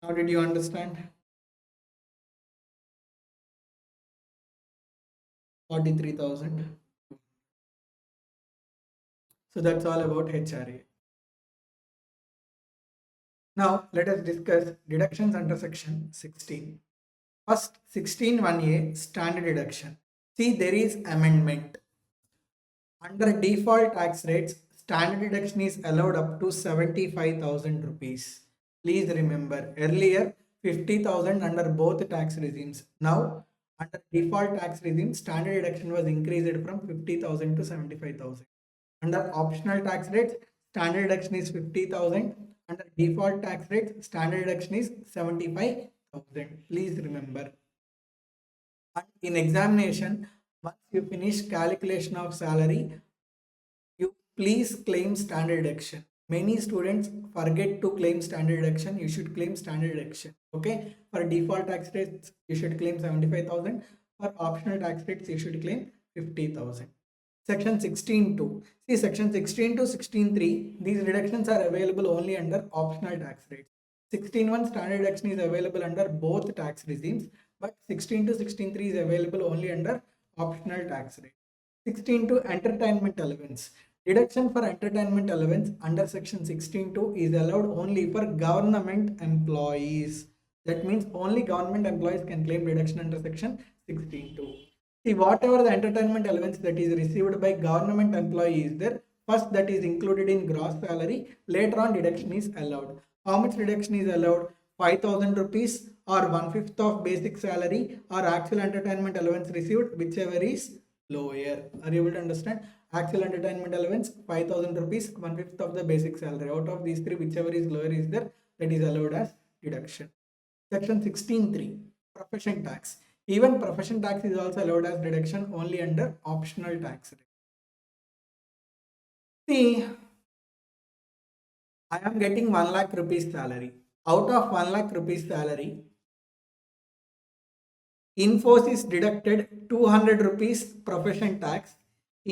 Now did you understand? 43,000. So that's all about HRA. Now let us discuss deductions under section 16. First 16(1)(a) standard deduction. See, there is amendment. Under default tax rates, standard deduction is allowed up to 75,000 rupees. Please remember, earlier 50,000 under both tax regimes. Now under default tax regime, standard deduction was increased from 50,000 to 75,000. Under optional tax rates, standard deduction is 50,000. Under default tax rates, standard deduction is 75,000. Please remember. And in examination, once you finish calculation of salary, you please claim standard deduction. Many students forget to claim standard deduction. You should claim standard deduction. Okay. For default tax rates, you should claim 75,000. For optional tax rates, you should claim 50,000. Section 16(2). See, section 16 to 16(3), these reductions are available only under optional tax rates. 16(1) standard deduction is available under both tax regimes, but 16 to 16(3) is available only under optional tax rate. 16(2) entertainment allowance. Deduction for entertainment allowance under section 16(2) is allowed only for government employees. That means only government employees can claim deduction under section 16(2). See, whatever the entertainment allowance that is received by government employee is there, first that is included in gross salary, later on deduction is allowed. How much deduction is allowed? 5,000 rupees or 1/5 of basic salary or actual entertainment allowance received, whichever is lower. Are you able to understand? Actual entertainment allowance 5,000 rupees, 1/5 of the basic salary. Out of these three, whichever is lower is there, that is allowed as deduction. Section 16(3), profession tax. Even profession tax is also allowed as deduction only under optional tax rate. See, I am getting 1 lakh rupees salary. Out of 1 lakh rupees salary, Infosys deducted 200 rupees profession tax.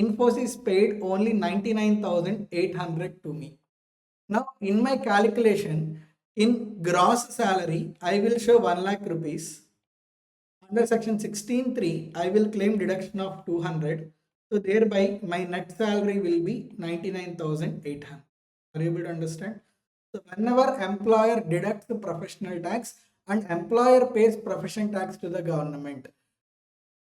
Infosys paid only 99,800 to me. Now, in my calculation, in gross salary, I will show 1 lakh rupees. Under section 16(3), I will claim deduction of 200. So thereby my net salary will be 99,800. Are you able to understand? So whenever employer deducts the professional tax and employer pays profession tax to the government,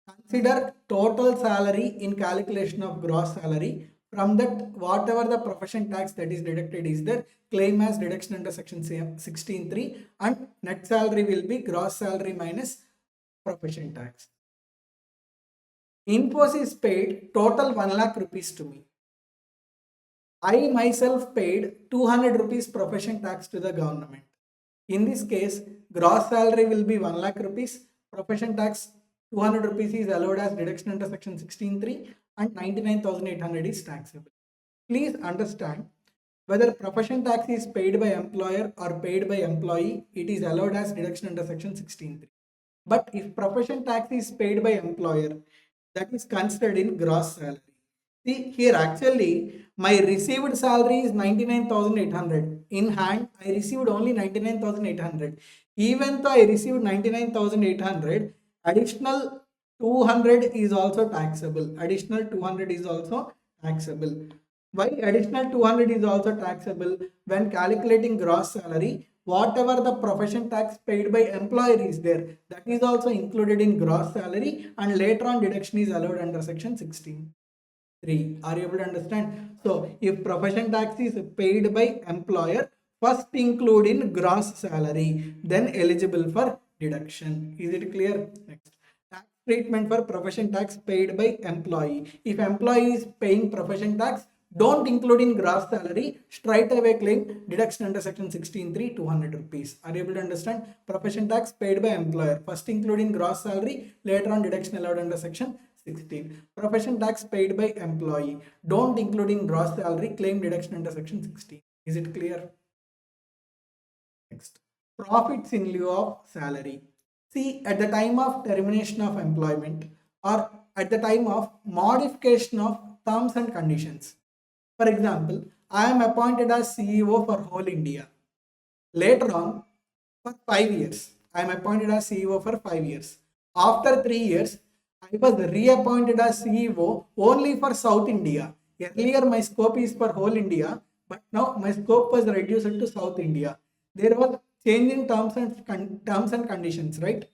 consider total salary in calculation of gross salary. From that, whatever the profession tax that is deducted is there, claim as deduction under section 16(3), and net salary will be gross salary minus profession tax. Infosys paid total 1 lakh rupees to me. I myself paid 200 rupees profession tax to the government. In this case, gross salary will be 1 lakh rupees, profession tax 200 rupees is allowed as deduction under section 16(3), and 99,800 is taxable. Please understand, whether profession tax is paid by employer or paid by employee, it is allowed as deduction under section 16(3). But if profession tax is paid by employer, that is considered in gross salary. See here, actually my received salary is 99,800. In hand, I received only 99,800. Even though I received 99,800, additional 200 is also taxable. Additional 200 is also taxable. Why additional 200 is also taxable? When calculating gross salary, whatever the profession tax paid by employer is there, that is also included in gross salary, and later on deduction is allowed under section 16(3). Are you able to understand? So if profession tax is paid by employer, first include in gross salary, then eligible for deduction. Is it clear? Next, tax treatment for profession tax paid by employee. If employee is paying profession tax, don't include in gross salary, straight away claim deduction under section 16(3), 200 rupees. Are you able to understand? Profession tax paid by employer, first include in gross salary, later on deduction allowed under section 16. Profession tax paid by employee, don't include in gross salary, claim deduction under section 16. Is it clear? Next, profits in lieu of salary. See, at the time of termination of employment or at the time of modification of terms and conditions. For example, I am appointed as CEO for whole India. Later on, for 5 years, I am appointed as CEO for 5 years. After 3 years, I was reappointed as CEO only for South India. Earlier, my scope is for whole India, but now my scope was reduced to South India. There was change in terms and conditions, right?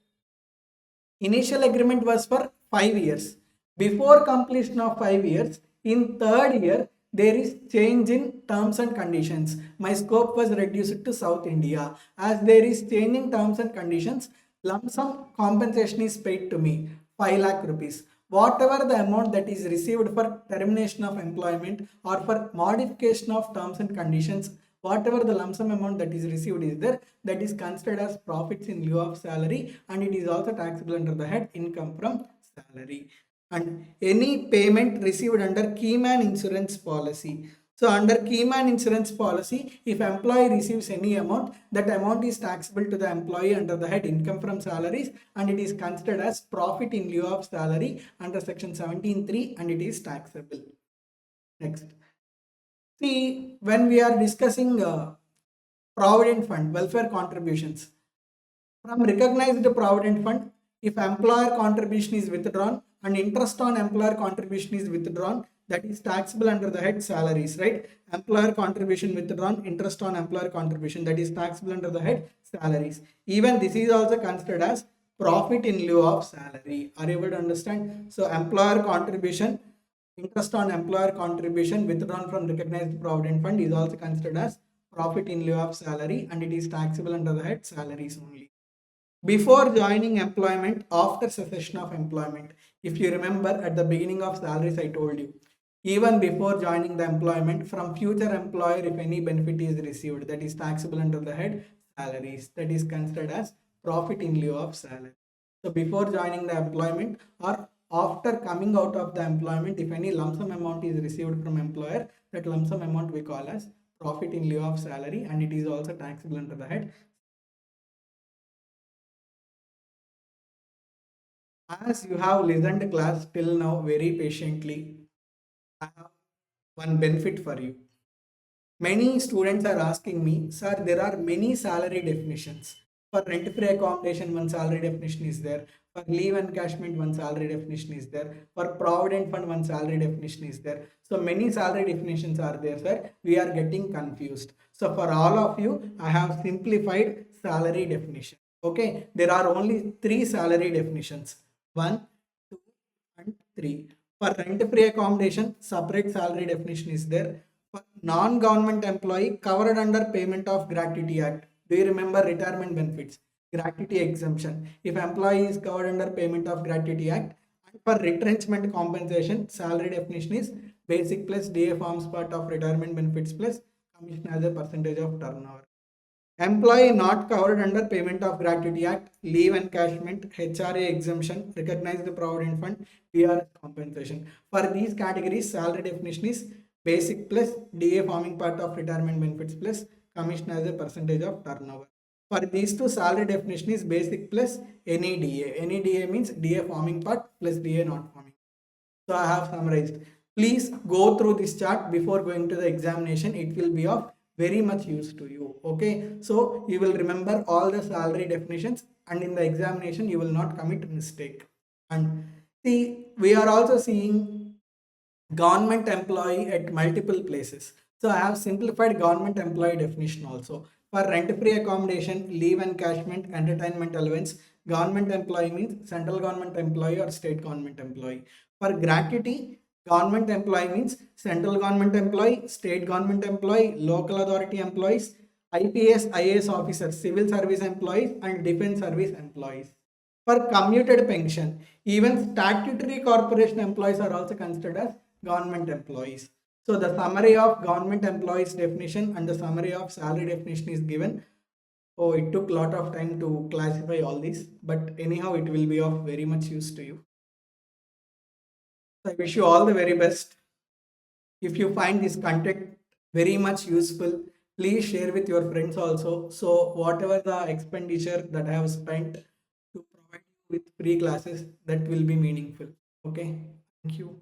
Initial agreement was for 5 years. Before completion of 5 years, in third year, there is change in terms and conditions. My scope was reduced to South India. As there is change in terms and conditions, lump sum compensation is paid to me, 5 lakh rupees. Whatever the amount that is received for termination of employment or for modification of terms and conditions, whatever the lump sum amount that is received is there, that is considered as profits in lieu of salary, and it is also taxable under the head income from salary. And any payment received under keyman insurance policy. So under keyman insurance policy, if employee receives any amount, that amount is taxable to the employee under the head income from salaries, and it is considered as profit in lieu of salary under section 17(3), and it is taxable. Next, see, when we are discussing Provident Fund, welfare contributions, from recognized Provident Fund, if employer contribution is withdrawn and interest on employer contribution is withdrawn, that is taxable under the head salaries, right? Employer contribution withdrawn, interest on employer contribution, that is taxable under the head salaries. Even this is also considered as profit in lieu of salary. Are you able to understand? So employer contribution, interest on employer contribution withdrawn from recognized Provident Fund is also considered as profit in lieu of salary, and it is taxable under the head salaries only. Before joining employment, after cessation of employment. If you remember at the beginning of salaries, I told you, even before joining the employment, from future employer, if any benefit is received, that is taxable under the head salaries, that is considered as profit in lieu of salary. So before joining the employment or after coming out of the employment, if any lump sum amount is received from employer, that lump sum amount we call as profit in lieu of salary, and it is also taxable under the head. As you have listened class till now very patiently, I have one benefit for you. Many students are asking me, sir, there are many salary definitions. For rent-free accommodation, one salary definition is there. For leave encashment, one salary definition is there. For Provident Fund, one salary definition is there. So many salary definitions are there, sir. We are getting confused. So for all of you, I have simplified salary definition. Okay, there are only 3 salary definitions. 1, 2, and 3. For rent-free accommodation, separate salary definition is there. For non-government employee covered under Payment of Gratuity Act. Do you remember retirement benefits? Gratuity exemption. If employee is covered under Payment of Gratuity Act. And for retrenchment compensation, salary definition is basic plus DA forms part of retirement benefits plus commission as a percentage of turnover. Employee not covered under Payment of Gratuity Act, leave encashment, HRA exemption, recognized Provident Fund, PRS compensation. For these categories, salary definition is basic plus DA forming part of retirement benefits plus commission as a percentage of turnover. For these two, salary definition is basic plus any DA. Any DA means DA forming part plus DA not forming. So I have summarized. Please go through this chart before going to the examination. It will be of very much use to you. Okay. So you will remember all the salary definitions, and in the examination you will not commit mistake. And see, we are also seeing government employee at multiple places. So I have simplified government employee definition also. For rent-free accommodation, leave encashment, entertainment allowance, government employee means central government employee or state government employee. For gratuity, government employee means central government employee, state government employee, local authority employees, IPS, IAS officers, civil service employees, and defense service employees. For commuted pension, even statutory corporation employees are also considered as government employees. So the summary of government employees definition and the summary of salary definition is given. Oh, it took a lot of time to classify all these, but anyhow, it will be of very much use to you. I wish you all the very best. If you find this content very much useful, please share with your friends also. So whatever the expenditure that I have spent to provide you with free classes, that will be meaningful. Okay. Thank you.